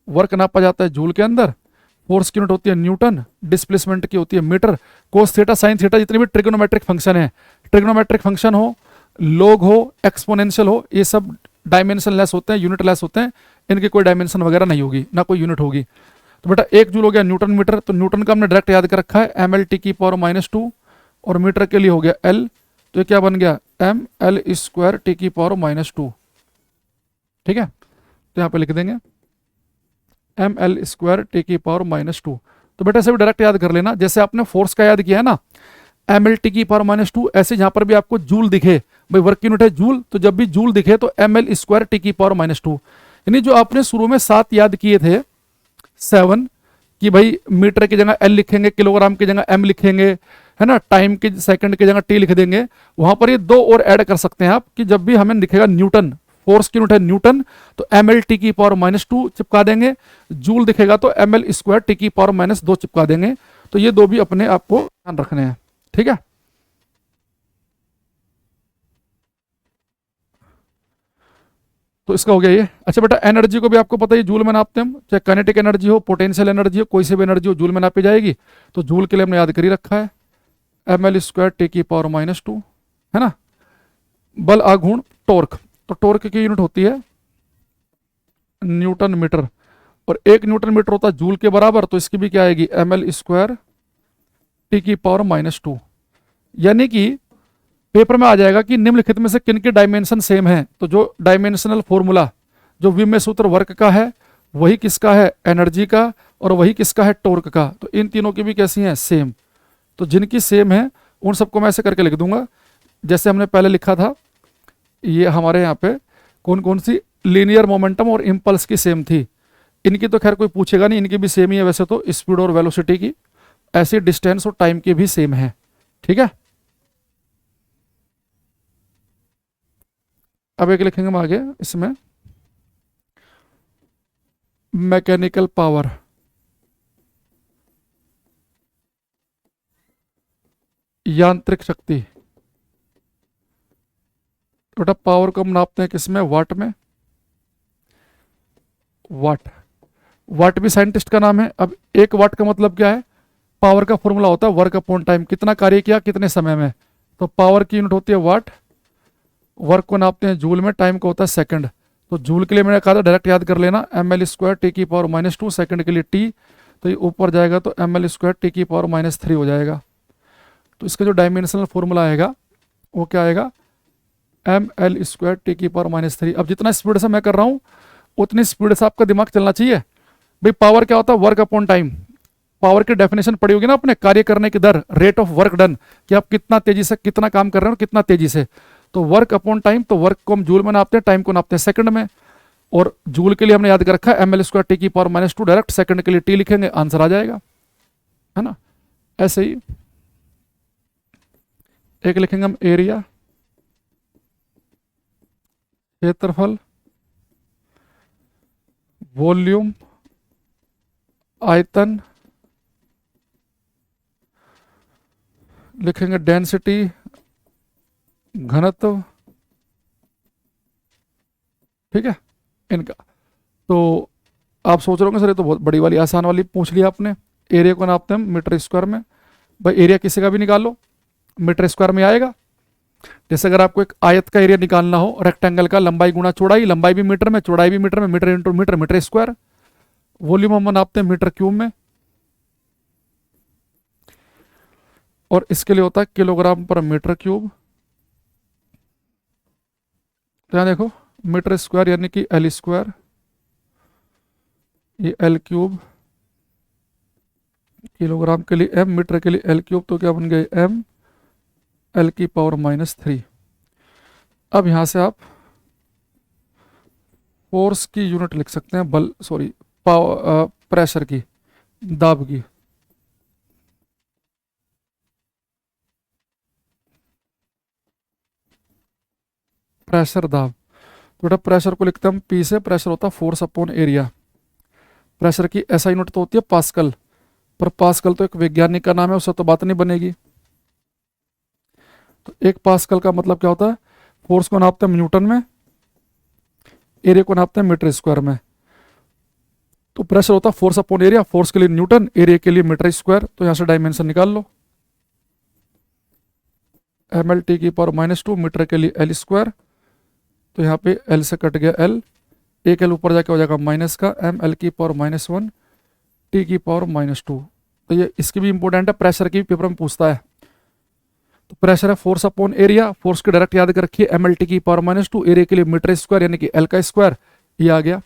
वर्क नापा जाता है जूल के अंदर, फोर्स की यूनिट होती है न्यूटन, डिस्प्लेसमेंट की होती है metre, cos theta sine theta जितने भी ट्रिग्नोमेट्रिक फंक्शन है, ट्रिग्नोमेट्रिक फंक्शन हो, लॉग हो, एक्सपोनेंशियल हो, ये सब डायमेंशन लेस होते हैं, यूनिट लेस होते हैं, इनकी कोई डायमेंशन वगैरह नहीं होगी, ना कोई यूनिट होगी। तो बेटा 1 जूल हो गया न्यूटन मीटर, तो न्यूटन का हमने डायरेक्ट याद कर रखा है एम एल टी की पावर -2, और मीटर के लिए हो गया एल, तो ये क्या बन गया एम एल स्क्वायर टी की पावर -2, ठीक है। तो यहाँ पे लिख देंगे एम एल स्क्वायर टी की पावर -2। तो बेटा ऐसे भी डायरेक्ट याद कर लेना, जैसे आपने फोर्स का याद किया है ना एम एल टी की पावर -2, ऐसे जहां पर भी आपको जूल दिखे, भाई वर्क की यूनिट है जूल, तो जब भी जूल दिखे तो एम एल स्क्वायर टी की पावर -2। यानी जो आपने शुरू में 7 याद किए थे, 7 कि भाई मीटर की जगह एल लिखेंगे, किलोग्राम की जगह एम लिखेंगे, है ना, टाइम की सेकंड की जगह टी लिख देंगे, वहां पर ये 2 और ऐड कर सकते हैं आप कि जब भी हमें लिखेगा न्यूटन, फोर्स की यूनिट है न्यूटन, तो एम एल टी की पावर -2 चिपका देंगे, जूल दिखेगा तो एम एल स्क्वायर टी की पावर -2 चिपका देंगे। तो ये 2 भी अपने आपको ध्यान रखने हैं, ठीक है। तो इसका हो गया ये। अच्छा बेटा, एनर्जी को भी आपको पता है जूल में नापते हैं हम, चाहे काइनेटिक एनर्जी हो, पोटेंशियल एनर्जी हो, कोई सी भी एनर्जी हो जूल में नापी जाएगी। तो जूल के लिए हमने याद कर ही रखा है एम एल स्क्वायर टी की पावर -2, है ना। बल आघूर्ण टॉर्क, तो टॉर्क की यूनिट होती है न्यूटन मीटर, और 1 न्यूटन मीटर होता है जूल के बराबर, तो इसकी भी क्या आएगी एम एल स्क्वायर टी की पावर -2। यानी कि पेपर में आ जाएगा कि निम्नलिखित में से किन के डायमेंशन सेम है, तो जो डायमेंशनल फॉर्मूला जो विमेय सूत्र वर्क का है वही किसका है एनर्जी का, और वही किसका है टॉर्क का। तो इन तीनों की भी कैसी हैं सेम, तो जिनकी सेम है उन सबको मैं ऐसे करके लिख दूंगा जैसे हमने पहले लिखा था। ये हमारे यहाँ पे कौन कौन सी लीनियर मोमेंटम और इम्पल्स की सेम थी, इनकी तो खैर कोई पूछेगा नहीं, इनकी भी सेम ही है वैसे तो, स्पीड और वेलोसिटी की, ऐसी डिस्टेंस और टाइम की भी सेम है, ठीक है। अब एक लिखेंगे हम आगे इसमें मैकेनिकल पावर, यांत्रिक शक्ति। बेटा पावर को हम नापते हैं किसमें, वाट में। वाट, वाट भी साइंटिस्ट का नाम है। अब 1 वाट का मतलब क्या है, पावर का फॉर्मूला होता है वर्क अपॉन टाइम, कितना कार्य किया कितने समय में। तो पावर की यूनिट होती है वाट, वर्क को नापते हैं जूल में, टाइम को होता है सेकंड। तो जूल के लिए मैंने कहा था डायरेक्ट याद कर लेना, ml² टी की पावर -2, सेकंड के लिए टी, तो ये ऊपर जाएगा तो ml² टी की पावर -3 हो जाएगा। तो इसका जो डायमेंशनल फॉर्मूला आएगा वो क्या आएगा, ml² टी की पावर -3। अब जितना स्पीड से मैं कर रहा हूँ उतनी स्पीड से आपका दिमाग चलना चाहिए। भाई पावर क्या होता है, वर्क अपॉन टाइम। पावर की डेफिनेशन पड़ी होगी ना अपने, कार्य करने की दर, रेट ऑफ वर्क डन, कि आप कितना तेजी से कितना काम कर रहे हो, कितना तेजी से। तो वर्क अपॉन टाइम, तो वर्क को हम जूल में नापते हैं, टाइम को नापते हैं सेकंड में। और जूल के लिए हमने याद कर रखा है ml² टी की पावर -2, डायरेक्ट सेकंड के लिए टी लिखेंगे, आंसर आ जाएगा, है ना। ऐसे ही एक लिखेंगे हम एरिया, क्षेत्रफल, वॉल्यूम, आयतन, लिखेंगे डेंसिटी, घनत्व, ठीक है इनका। तो आप सोच रहे होंगे सर ये तो बहुत बड़ी वाली आसान वाली पूछ लिया आपने। एरिया को नापते हैं मीटर स्क्वायर में। भाई एरिया किसी का भी निकाल लो, मीटर स्क्वायर में आएगा। जैसे अगर आपको एक आयत का एरिया निकालना हो, रेक्टेंगल का, लंबाई गुणा चौड़ाई, लंबाई भी मीटर में, चौड़ाई भी मीटर में, metre into metre, metre square. Volume हम नापते हैं मीटर क्यूब में, और इसके लिए होता है किलोग्राम पर मीटर क्यूब। तो यहाँ देखो मीटर स्क्वायर यानी कि L², ये L3, किलोग्राम के लिए M, मीटर के लिए L3, तो क्या बन गए M L की पावर -3। अब यहां से आप फोर्स की यूनिट लिख सकते हैं, बल, सॉरी पावर, प्रेशर की, दाब की। प्रेशर, दाब। तो बेटा प्रेशर को लिखते हैं हम P से, प्रेशर होता है फोर्स अपॉन एरिया। प्रेशर की ऐसा यूनिट तो होती है पास्कल, पर पास्कल तो एक वैज्ञानिक का नाम है, उससे तो बात नहीं बनेगी। तो 1 पास्कल का मतलब क्या होता है, फोर्स को नापते हैं न्यूटन में, एरिया को नापते हैं मीटर स्क्वायर में। तो प्रेशर होता है फोर्स अपॉन एरिया, फोर्स के लिए न्यूटन, एरिया के लिए मीटर स्क्वायर। तो यहां से डायमेंशन निकाल लो, ml टी की पावर -2, मीटर के लिए L²। तो यहाँ पे L से कट गया L, एक L ऊपर जाके हो जाएगा माइनस का, ml की पावर -1 टी की पावर -2। तो ये इसकी भी इंपॉर्टेंट है, प्रेशर की भी पेपर में पूछता है। तो प्रेशर है फोर्स अपॉन एरिया, फोर्स की डायरेक्ट याद कर रखिए ml टी की पावर -2, एरिया के लिए मीटर स्क्वायर यानी कि L का स्क्वायर, ये आ गया।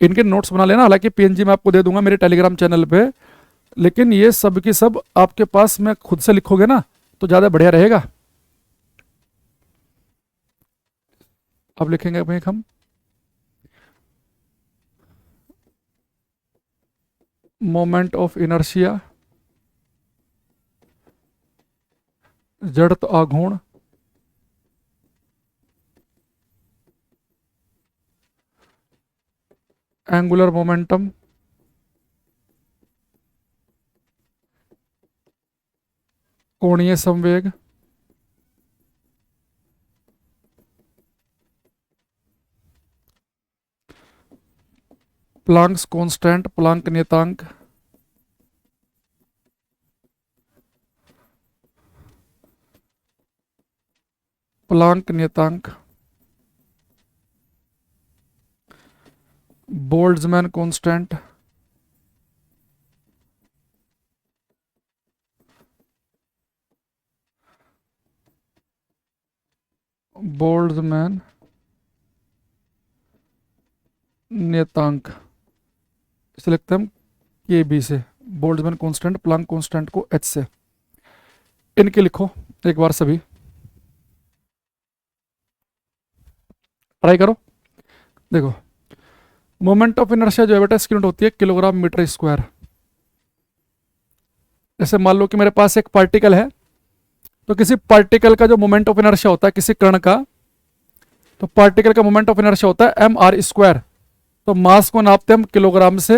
इनके नोट्स बना लेना, हालांकि PNG मैं आपको दे दूंगा मेरे टेलीग्राम चैनल पे, लेकिन ये सब की सब आपके पास में खुद से लिखोगे ना तो ज़्यादा बढ़िया रहेगा। अब लिखेंगे भाई हम मोमेंट ऑफ इनर्शिया, जड़त्व आघूर्ण, एंगुलर मोमेंटम, कोणीय संवेग, प्लांक्स कांस्टेंट, प्लांक नियतांक, प्लांक नियतांक, बोल्ट्जमैन कांस्टेंट, बोल्ट्जमैन नियतांक, इसे लिखते हैं हम KB से, बोल्ट्जमैन कांस्टेंट, प्लांक कांस्टेंट को H से। इनके लिखो एक बार सभी, ट्राई करो। देखो मोमेंट ऑफ इनर्शिया जो है बेटा इसकी यूनिट होती है किलोग्राम मीटर स्क्वायर। जैसे मान लो कि मेरे पास एक पार्टिकल है, तो किसी पार्टिकल का जो मोमेंट ऑफ इनर्शिया होता है किसी कण का, तो पार्टिकल का मोमेंट ऑफ इनर्शिया होता है mr²। तो मास को नापते हम किलोग्राम से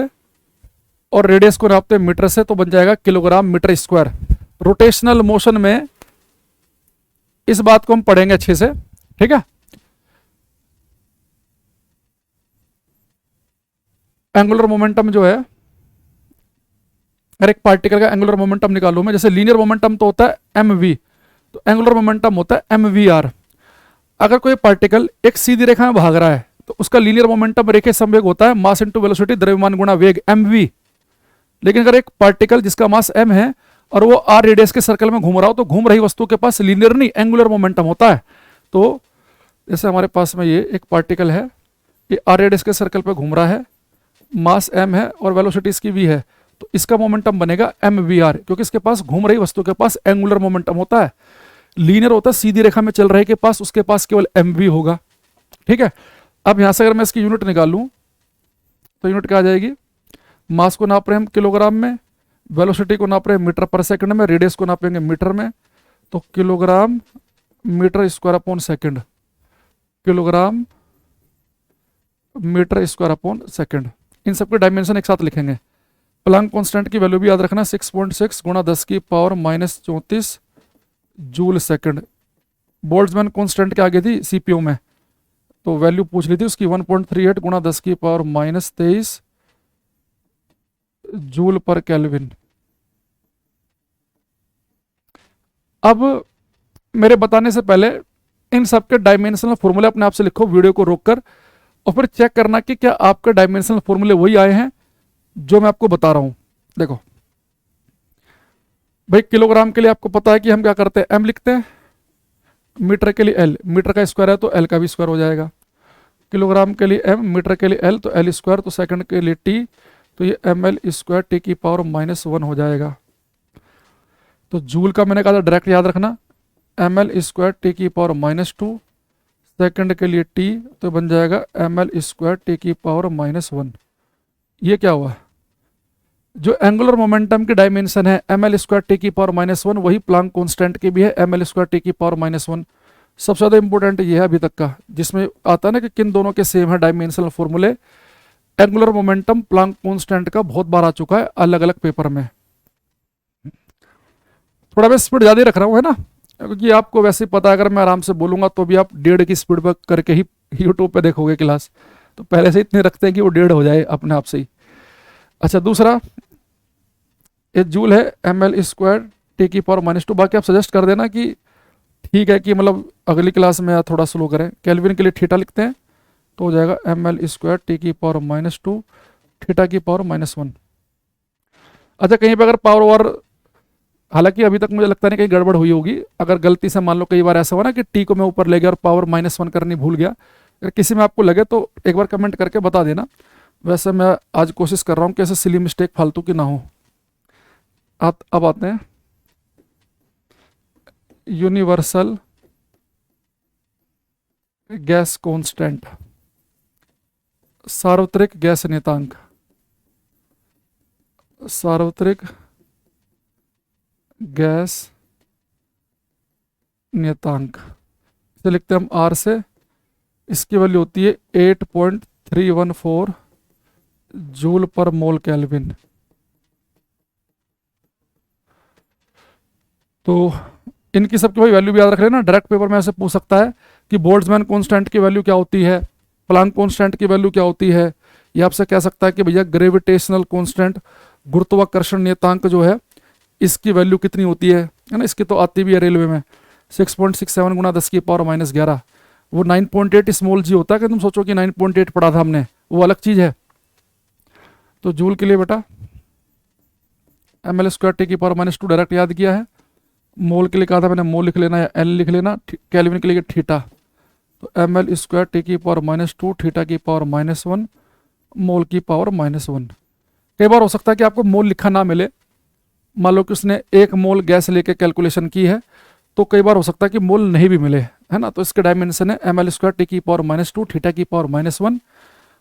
और रेडियस को नापते हैं मीटर से, तो बन जाएगा kilogram metre square. Rotational motion में इस बात को हम पढ़ेंगे अच्छे से, ठीक है। एंगुलर मोमेंटम जो है, अगर एक पार्टिकल का एंगुलर मोमेंटम निकालूं मैं, जैसे लीनियर मोमेंटम तो होता है एम वी, तो एंगुलर मोमेंटम होता है एम वी आर। अगर कोई पार्टिकल एक सीधी रेखा में भाग रहा है तो उसका लीनियर मोमेंटम रेखीय संवेग होता है मास इनटू वेलोसिटी, द्रव्यमान गुणा वेग, एम वी। लेकिन अगर एक पार्टिकल जिसका मास m है और वो r रेडियस के सर्कल में घूम रहा हो, तो घूम रही वस्तु के पास लीनियर नहीं एंगुलर मोमेंटम होता है। तो जैसे हमारे पास में ये एक पार्टिकल है, ये r रेडियस के सर्कल पे घूम रहा है, मास m है और वेलोसिटी इसकी v है, तो इसका मोमेंटम बनेगा एम वी आर, क्योंकि इसके पास घूम रही वस्तु के पास एंगुलर मोमेंटम होता है। लीनियर होता है सीधी रेखा में चल रहे के पास, उसके पास केवल एम वी होगा, ठीक है। अब यहां से अगर मैं इसकी यूनिट निकालूं तो यूनिट क्या आ जाएगी, मास को नाप रहे हैं हम किलोग्राम में, वेलोसिटी को नाप रहे हैं मीटर पर सेकंड में, रेडियस को नापेंगे मीटर में, तो kilogram metre square upon second, kilogram metre square upon second. इन सबके डायमेंशन एक साथ लिखेंगे। प्लांक कांस्टेंट की वैल्यू भी याद रखना, 6.6 गुणा 10 की power -34 joule second. Boltzmann constant क्या आ गई थी सीपीयू में, तो वैल्यू पूछ ली थी उसकी, 1.38 गुणा 10 की पावर -23 जूल पर केल्विन। अब मेरे बताने से पहले इन सबके डायमेंशनल फॉर्मूले अपने आप से लिखो वीडियो को रोककर, और फिर चेक करना कि क्या आपके डायमेंशनल फॉर्मूले वही आए हैं जो मैं आपको बता रहा हूं। देखो भाई, किलोग्राम के लिए आपको पता है कि हम क्या करते हैं, एम लिखते हैं, मीटर के लिए एल, मीटर का स्क्वायर है तो एल का भी स्क्वायर हो जाएगा, किलोग्राम के लिए एम, मीटर के लिए एल तो एल स्क्वायर, तो सेकंड के लिए टी, तो ये एम एल स्क्वायर टी की पावर -1 हो जाएगा। तो जूल का मैंने कहा था डायरेक्ट याद रखना, एम एल स्क्वायर टी की पावर -2, सेकंड के लिए टी तो बन जाएगा एम एल स्क्वायर टी की पावर -1। ये क्या हुआ, जो एंगुलर मोमेंटम की डायमेंशन है एम एल स्क्वायर टी की पावर -1, वही प्लांक कांस्टेंट की भी है एम एल स्क्वायर टी की पावर -1। सबसे ज़्यादा इंपॉर्टेंट ये है अभी तक का, जिसमें आता है ना कि किन दोनों के सेम है डायमेंशनल फॉर्मूले। एंगुलर मोमेंटम प्लांक कांस्टेंट का बहुत बार आ चुका है अलग अलग पेपर में। थोड़ा मैं स्पीड ज़्यादा रख रहा हूँ, है ना, क्योंकि आपको वैसे ही पता है अगर मैं आराम से बोलूंगा तो भी आप 1.5 की स्पीड पर करके ही यूट्यूब पे देखोगे क्लास, तो पहले से इतने रखते हैं कि वो 1.5 हो जाए अपने आप से ही। अच्छा, दूसरा ये जूल है एम एल स्क्वायर टी की पावर -2। बाकी आप सजेस्ट कर देना कि ठीक है कि मतलब अगली क्लास में थोड़ा स्लो करें। केल्विन के लिए थीटा लिखते हैं तो हो जाएगा एम एल स्क्वायर टी की पावर -2 थीटा की पावर -1। अच्छा, कहीं पर अगर पावर और, हालांकि अभी तक मुझे लगता नहीं कहीं गड़बड़ हुई होगी, अगर गलती से मान लो कई बार ऐसा हुआ ना कि टी को मैं ऊपर ले गया और पावर -1 करनी भूल गया, अगर किसी में आपको लगे तो एक बार कमेंट करके बता देना। वैसे मैं आज कोशिश कर रहा हूँ कि ऐसे सिली मिस्टेक फालतू की ना हो। अब आते हैं यूनिवर्सल गैस कांस्टेंट, सार्वत्रिक गैस नियतांक, सार्वत्रिक गैस नियतांक, इसे लिखते हैं हम आर से। इसकी वैल्यू होती है 8.314 जूल पर मोल केल्विन। तो इनकी सबकी भाई वैल्यू भी याद रख लेना, डायरेक्ट पेपर में ऐसे पूछ सकता है कि बोल्ट्जमैन कांस्टेंट की वैल्यू क्या होती है, प्लांक कांस्टेंट की वैल्यू क्या होती है। ये आपसे कह सकता है कि भैया ग्रेविटेशनल कांस्टेंट, गुरुत्वाकर्षण नियतांक जो है इसकी वैल्यू कितनी होती है ना। इसकी तो आती भी है रेलवे में, 6.67 गुणा 10 की पावर -11। वो 9.8 स्मॉल जी होता है कि तुम सोचो कि 9.8 पढ़ा था हमने, वो अलग चीज़ है। तो जूल के लिए बेटा एम एल स्क्वायर टी की पावर -2 डायरेक्ट याद किया है। मोल के लिए कहा था मैंने, मोल लिख लेना या एल लिख लेना। केल्विन के लिए थीटा, तो एम एल स्क्वायर टी की पावर -2 थीटा की पावर -1 मोल की पावर -1। कई बार हो सकता है कि आपको मोल लिखा ना मिले, मान लो कि उसने 1 मोल गैस लेके कैलकुलेशन की है, तो कई बार हो सकता है कि मोल नहीं भी मिले, है ना। तो इसके डायमेंशन है एम एल स्क्वायर टी की पावर -2 थीटा की पावर -1,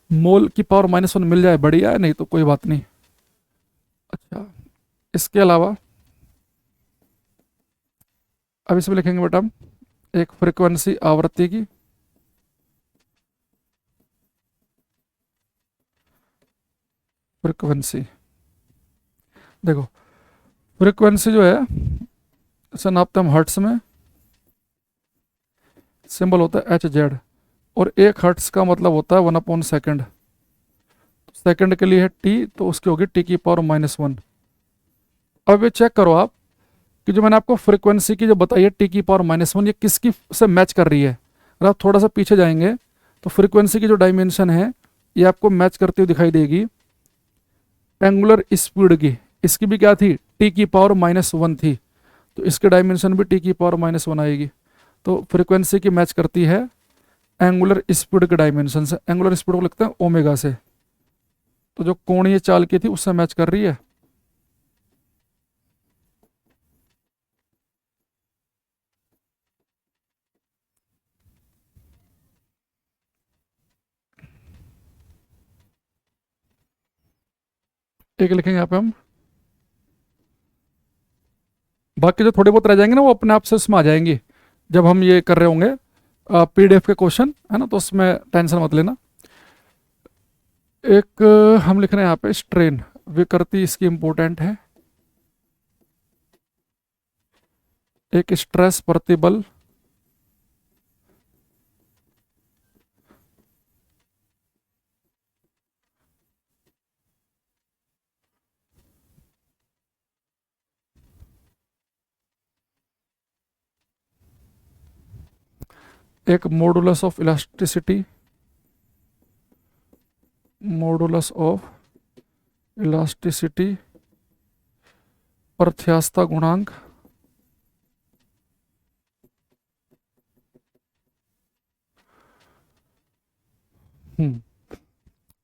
मोल की पावर -1 मिल जाए बढ़िया है, नहीं तो कोई बात नहीं। अच्छा, इसके अलावा अब इसमें लिखेंगे बेटा हम एक फ्रीक्वेंसी आवृत्ति की, फ्रीक्वेंसी। देखो फ्रीक्वेंसी जो है इसे नापते हम हर्ट्स में, सिंबल होता है एच जेड, और 1 हर्ट्स का मतलब होता है 1/सेकंड। सेकंड के लिए है टी, तो उसकी होगी t⁻⁻1। अब ये चेक करो आप कि जो मैंने आपको फ्रीक्वेंसी की जो बताई है t⁻⁻1, ये किसकी से मैच कर रही है। अगर आप थोड़ा सा पीछे जाएंगे तो फ्रीक्वेंसी की जो डायमेंशन है ये आपको मैच करती हुई दिखाई देगी एंगुलर स्पीड की। इसकी भी क्या थी, t⁻⁻1 थी, तो इसके डायमेंशन भी t⁻⁻1 आएगी। तो फ्रीक्वेंसी की मैच करती है एंगुलर स्पीड के डायमेंशन से। एंगुलर स्पीड को लिखते हैं ओमेगा से, तो जो कोणीय चाल की थी उससे मैच कर रही है। एक लिखेंगे यहाँ पे हम, बाकी जो थोड़े बहुत रह जाएंगे ना वो अपने आप से उसमें आ जाएंगे जब हम ये कर रहे होंगे पीडीएफ के क्वेश्चन, है ना, तो उसमें टेंशन मत लेना। एक हम लिख रहे हैं यहाँ पे स्ट्रेन विकृति, इसकी इंपॉर्टेंट है। एक स्ट्रेस प्रतिबल, एक modulus of elasticity, modulus of elasticity, प्रत्यास्थता गुणांक,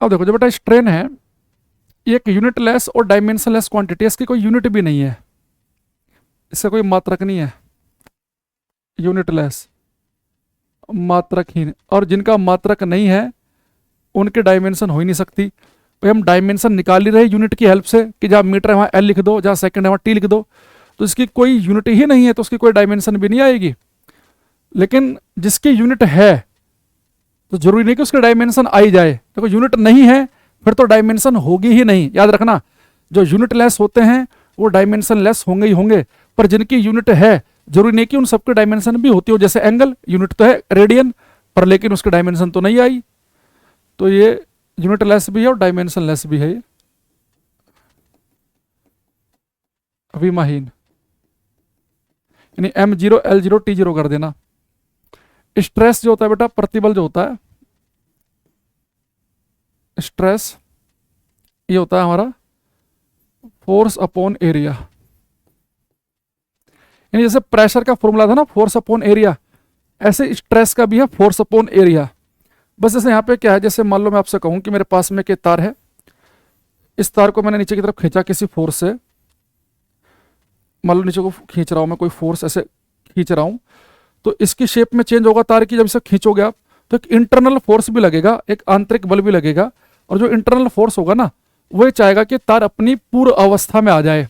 अब देखो, जो बेटा स्ट्रेन है ये एक यूनिट लेस और डायमेंशन लेस क्वांटिटी, इसकी कोई यूनिट भी नहीं है, इसका कोई मात्रक नहीं है, यूनिट लेस मात्रकहीन। और जिनका मात्रक नहीं है उनके डायमेंशन हो ही नहीं सकती। भाई हम डायमेंशन निकाल ही रहे यूनिट की हेल्प से कि जहाँ मीटर है वहाँ एल लिख दो, जहाँ सेकंड है वहाँ टी लिख दो, तो इसकी कोई यूनिट ही नहीं है, तो उसकी कोई डायमेंशन भी नहीं आएगी। लेकिन जिसकी यूनिट है तो जरूरी नहीं कि उसकी डायमेंशन आई जाए। देखो यूनिट नहीं है फिर तो डायमेंशन होगी ही नहीं, याद रखना। जो यूनिट लेस होते हैं वो डायमेंशन लेस होंगे ही होंगे, पर जिनकी यूनिट है जरूरी नहीं कि उन सबके डायमेंशन भी होती हो। जैसे एंगल यूनिट तो है रेडियन, पर लेकिन उसकी डायमेंशन तो नहीं आई, तो ये यूनिट लेस भी है और डायमेंशन लेस भी है, विमाहीन, यानी m0 l0 t0 कर देना। स्ट्रेस जो होता है बेटा, प्रतिबल जो होता है, स्ट्रेस ये होता है हमारा फोर्स अपॉन एरिया। यानी जैसे प्रेशर का फॉर्मूला था ना फोर्स अपॉन एरिया, ऐसे स्ट्रेस का भी है फोर्स अपॉन एरिया। बस जैसे यहाँ पे क्या है, जैसे मान लो मैं आपसे कहूँ कि मेरे पास में एक तार है, इस तार को मैंने नीचे की तरफ खींचा किसी फोर्स से, मान लो नीचे को खींच रहा हूँ मैं, कोई फोर्स ऐसे खींच रहा हूँ, तो इसकी शेप में चेंज होगा तार की। जब इसे खींचोगे आप तो एक इंटरनल फोर्स भी लगेगा, एक आंतरिक बल भी लगेगा, और जो इंटरनल फोर्स होगा ना वो ये चाहेगा कि तार अपनी पूर्व अवस्था में आ जाए।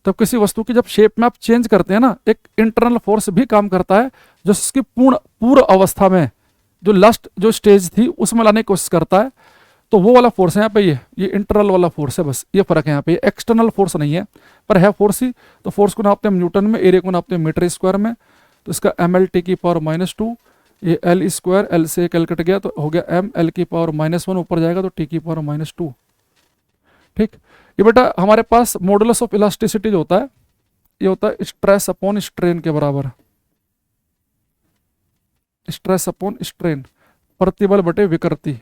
तब किसी वस्तु की जब शेप में आप चेंज करते हैं ना, एक इंटरनल फोर्स भी काम करता है जो उसकी पूर्व अवस्था में, जो लास्ट जो स्टेज थी उसमें लाने की कोशिश करता है। तो वो वाला फोर्स है यहाँ पे, ये इंटरनल वाला फोर्स है, बस ये फर्क है यहाँ पे। एक्सटर्नल फोर्स नहीं है पर है फोर्स ही। तो फोर्स को नापते हैं न्यूटन में, एरिया को नापते हैं मीटर स्क्वायर में, तो इसका ml/-2, ये एल स्क्वायर, एल से एक एल कट गया तो हो गया ml/-1, ऊपर जाएगा तो t/-2। ठीक, ये बेटा हमारे पास मॉडुलस ऑफ इलास्टिसिटी जो होता है ये होता है स्ट्रेस अपॉन स्ट्रेन के बराबर, स्ट्रेस अपॉन स्ट्रेन, प्रतिबल बटे विकृति।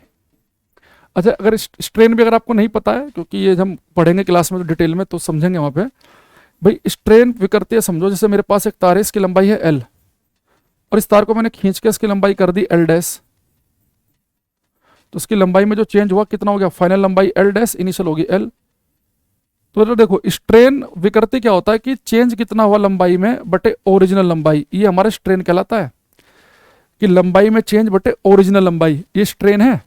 अच्छा, अगर स्ट्रेन भी अगर आपको नहीं पता है, क्योंकि ये हम पढ़ेंगे क्लास में तो डिटेल में तो समझेंगे वहां पे। भाई स्ट्रेन विकृति समझो, जैसे मेरे पास एक तार है, इसकी लंबाई है एल, और इस तार को मैंने खींच के इसकी लंबाई कर दी एल डैश, तो उसकी लंबाई में जो चेंज हुआ कितना हो गया, फाइनल लंबाई एल डैश, इनिशियल होगी एल। तो देखो स्ट्रेन विकृति क्या होता है कि चेंज कितना हुआ लंबाई में बटे ओरिजिनल लंबाई, ये हमारा स्ट्रेन कहलाता है कि लंबाई में चेंज बटे ओरिजिनल लंबाई, ये स्ट्रेन है।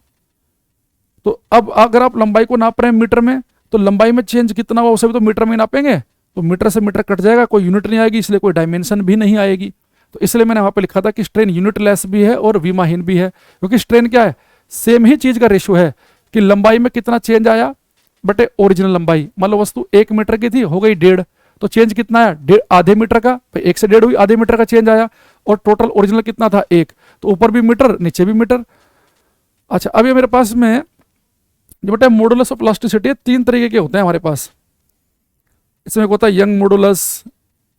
तो अब अगर आप लंबाई को नाप रहे हैं मीटर में, तो लंबाई में चेंज कितना हुआ उसे भी तो मीटर में नापेंगे, तो मीटर से मीटर कट जाएगा, कोई यूनिट नहीं आएगी, इसलिए कोई डायमेंशन भी नहीं आएगी। तो इसलिए मैंने वहां पे लिखा था कि स्ट्रेन यूनिट लेस भी है और विमाहीन भी है, क्योंकि स्ट्रेन क्या है, सेम ही चीज का रेशियो है कि लंबाई में कितना चेंज आया बटे ओरिजिनल लंबाई। मान लो वस्तु 1 मीटर की थी, हो गई 1.5, तो चेंज कितना है, आधे मीटर का, 1 से 1.5 हुई, आधे मीटर का चेंज आया। और टोटल ओरिजिनल कितना था 1, तो ऊपर भी मीटर नीचे भी मीटर। अच्छा, अब ये मेरे पास में जो बेटा मॉडुलस ऑफ इलास्टिसिटी है 3 तरीके के होते हैं हमारे पास। इसमें एक होता है यंग मॉडुलस,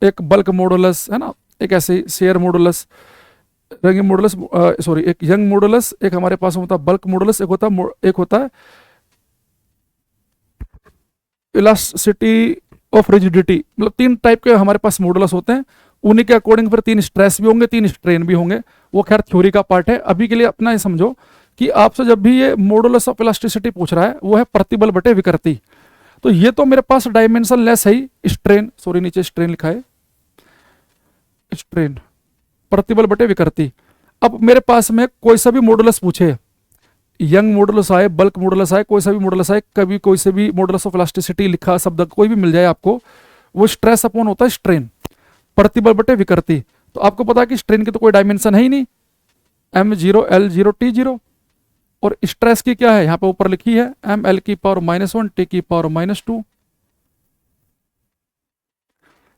एक बल्क मॉडुलस है ना, एक ऐसे शेयर मॉडुलस, रंग मॉडुलस, सॉरी एक यंग मॉडुलस, एक हमारे पास होता है बल्क मॉडुलस, एक होता है इलास्टिसिटी ऑफ रिजिडिटी। मतलब 3 टाइप के हमारे पास मॉडुलस होते हैं, उन्हीं के अकॉर्डिंग फिर 3 स्ट्रेस भी होंगे, 3 स्ट्रेन भी होंगे। वो खैर थ्योरी का पार्ट है। अभी के लिए अपना ये समझो कि आपसे जब भी ये मॉडुलस ऑफ इलास्टिसिटी पूछ रहा है वो है प्रतिबल बटे विकृति। तो ये तो मेरे पास डायमेंशन लेस है ही, स्ट्रेन, सॉरी नीचे स्ट्रेन लिखा है, स्ट्रेन प्रतिबल बटे विकृति। अब मेरे पास में कोई सा भी मॉडुलस पूछे, यंग मॉडुलस आए, बल्क मॉडुलस आए, कोई सा भी मॉडुलस आए, कभी कोई से भी मॉडुलस ऑफ इलास्टिसिटी लिखा शब्द कोई भी मिल जाए आपको, वो स्ट्रेस अपॉन होता है स्ट्रेन, प्रतिबल बटे विकृति। तो आपको पता है कि स्ट्रेन की तो कोई डायमेंशन है ही नहीं, m0 l0 t0, और स्ट्रेस की क्या है यहाँ पे ऊपर लिखी है ml की पावर -1 t की पावर -2।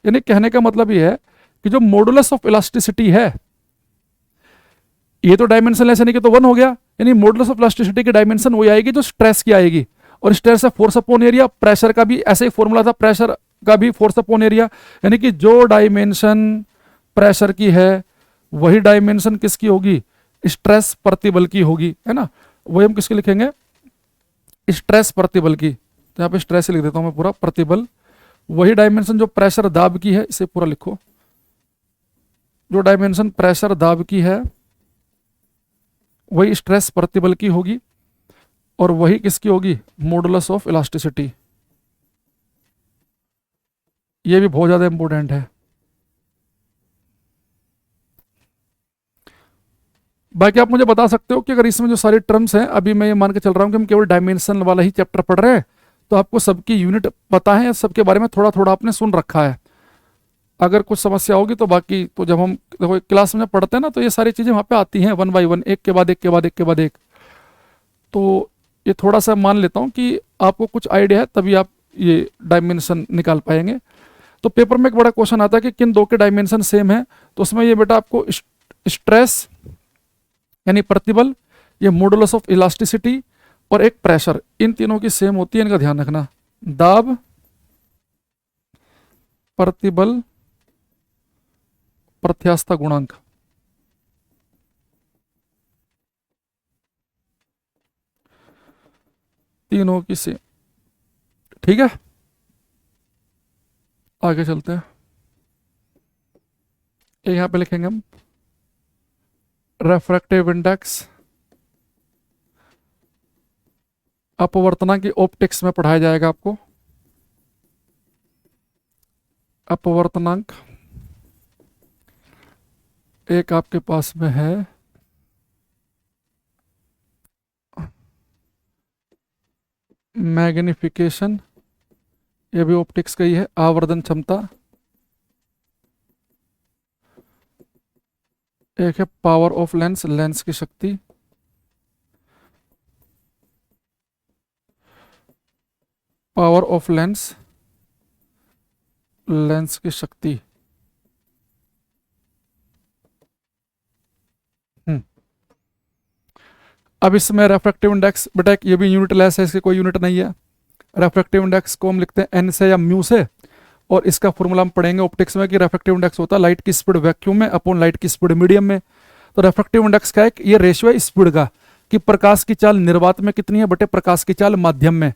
यानी कहने का मतलब ये है कि जो मॉडुलस ऑफ इलास्टिसिटी है ये तो डायमेंशन लेस यानी कि तो 1 हो गया, यानी मॉडुलस ऑफ इलास्टिसिटी की डायमेंशन वही आएगी जो स्ट्रेस की आएगी। और स्ट्रेस है फोर्स अपॉन एरिया, प्रेशर का भी ऐसे ही फॉर्मूला था, प्रेशर का भी फोर्स अपॉन एरिया, यानी कि जो डायमेंशन प्रेशर की है वही डायमेंशन किसकी होगी, स्ट्रेस प्रतिबल की होगी, है ना। वही हम किसकी लिखेंगे, स्ट्रेस प्रतिबल की। तो यहाँ पे स्ट्रेस लिख देता हूं मैं पूरा, प्रतिबल वही डायमेंशन जो प्रेशर दाब की है, इसे पूरा लिखो, जो डायमेंशन प्रेशर दाब की है वही स्ट्रेस प्रतिबल की होगी, और वही किसकी होगी, मॉडुलस ऑफ इलास्टिसिटी। ये भी बहुत ज्यादा इंपॉर्टेंट है। बाकी आप मुझे बता सकते हो कि अगर इसमें जो सारी टर्म्स हैं, अभी मैं ये मान के चल रहा हूं कि हम केवल डायमेंशन वाला ही चैप्टर पढ़ रहे हैं, तो आपको सबकी यूनिट पता है या सबके बारे में थोड़ा थोड़ा आपने सुन रखा है। अगर कुछ समस्या होगी तो बाकी तो जब हम देखो क्लास में पढ़ते हैं ना, तो ये सारी चीज़ें वहाँ पे आती हैं 1 बाई 1, एक के बाद एक के बाद एक के बाद एक। तो ये थोड़ा सा मान लेता हूँ कि आपको कुछ आइडिया है, तभी आप ये डायमेंशन निकाल पाएंगे। तो पेपर में एक बड़ा क्वेश्चन आता है कि किन दो के डायमेंशन सेम है, तो उसमें ये बेटा आपको स्ट्रेस यानी प्रतिबल, ये मॉडुलस ऑफ इलास्टिसिटी और एक प्रेशर, इन तीनों की सेम होती है, इनका ध्यान रखना। दाब, प्रतिबल, प्रत्यास्थता गुणांक, तीनों की सेम। ठीक है, आगे चलते हैं। यहां पे लिखेंगे हम रेफ्रैक्टिव इंडेक्स, अपवर्तनांक की ऑप्टिक्स में पढ़ाया जाएगा आपको। अपवर्तनांक एक आपके पास में है मैग्निफिकेशन, ये भी ऑप्टिक्स का ही है। आवर्धन क्षमता, एक है पावर ऑफ लेंस, लेंस की शक्ति, पावर ऑफ लेंस, लेंस की शक्ति। अब इसमें रेफ्रैक्टिव इंडेक्स बेटा ये भी यूनिट लेस है, इसकी कोई यूनिट नहीं है। रेफ्रैक्टिव इंडेक्स को हम लिखते हैं एन से या म्यू से, और इसका फॉर्मूला हम पढ़ेंगे ऑप्टिक्स में कि रेफ्रैक्टिव इंडेक्स होता है लाइट की स्पीड वैक्यूम में अपॉन लाइट की स्पीड मीडियम में। तो रेफ्रैक्टिव इंडेक्स का एक ये रेशियो है स्पीड का, कि प्रकाश की चाल निर्वात में कितनी है बटे प्रकाश की चाल माध्यम में।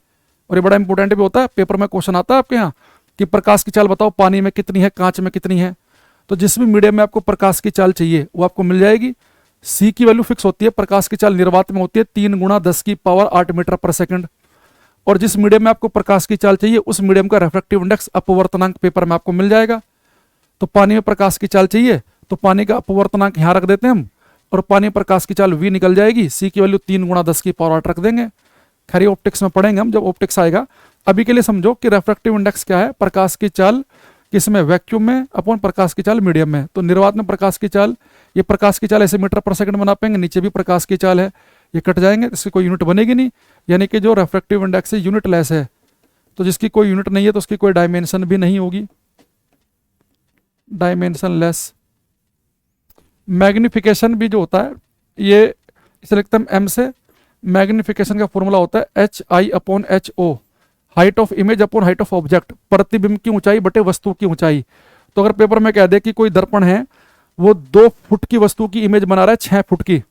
और ये बड़ा इंपॉर्टेंट भी होता है, पेपर में क्वेश्चन आता है आपके यहाँ कि प्रकाश की चाल बताओ पानी में कितनी है, कांच में कितनी है। तो जिस भी मीडियम में आपको प्रकाश की चाल चाहिए वो आपको मिल जाएगी। सी की वैल्यू फिक्स होती है, प्रकाश की चाल निर्वात में होती है 3 × 10⁸ मीटर पर सेकंड। और जिस मीडियम में आपको प्रकाश की चाल चाहिए उस मीडियम का रेफ्रैक्टिव इंडेक्स अपवर्तनांक पेपर में आपको मिल जाएगा। तो पानी में प्रकाश की चाल चाहिए तो पानी का अपवर्तनांक यहाँ रख देते हैं हम, और पानी प्रकाश की चाल v निकल जाएगी, सी की वैल्यू 3 × 10⁸ रख देंगे। खैर ऑप्टिक्स में पढ़ेंगे हम जब ऑप्टिक्स आएगा। अभी के लिए समझो कि रेफ्रैक्टिव इंडेक्स क्या है, प्रकाश की चाल किसमें, वैक्यूम में अपॉन प्रकाश की चाल मीडियम में। तो निर्वात में प्रकाश की चाल, ये प्रकाश की चाल ऐसे मीटर पर सेकंड बना पाएंगे, नीचे भी प्रकाश की चाल है, ये कट जाएंगे, इसकी कोई यूनिट बनेगी नहीं। यानी कि जो रेफ्रैक्टिव इंडेक्स है यूनिट लेस है, तो जिसकी कोई यूनिट नहीं है तो उसकी कोई डायमेंशन भी नहीं होगी, डायमेंशन लेस। मैग्निफिकेशन भी जो होता है ये इसे लिखते हैं एम से। मैग्निफिकेशन का फॉर्मूला होता है HI/HO, height of image upon height of object, प्रतिबिंब की ऊंचाई बटे वस्तु की ऊंचाई। तो अगर पेपर में कह दे कि कोई दर्पण है वो 2 फुट की वस्तु की इमेज बना रहा है 6 फुट की,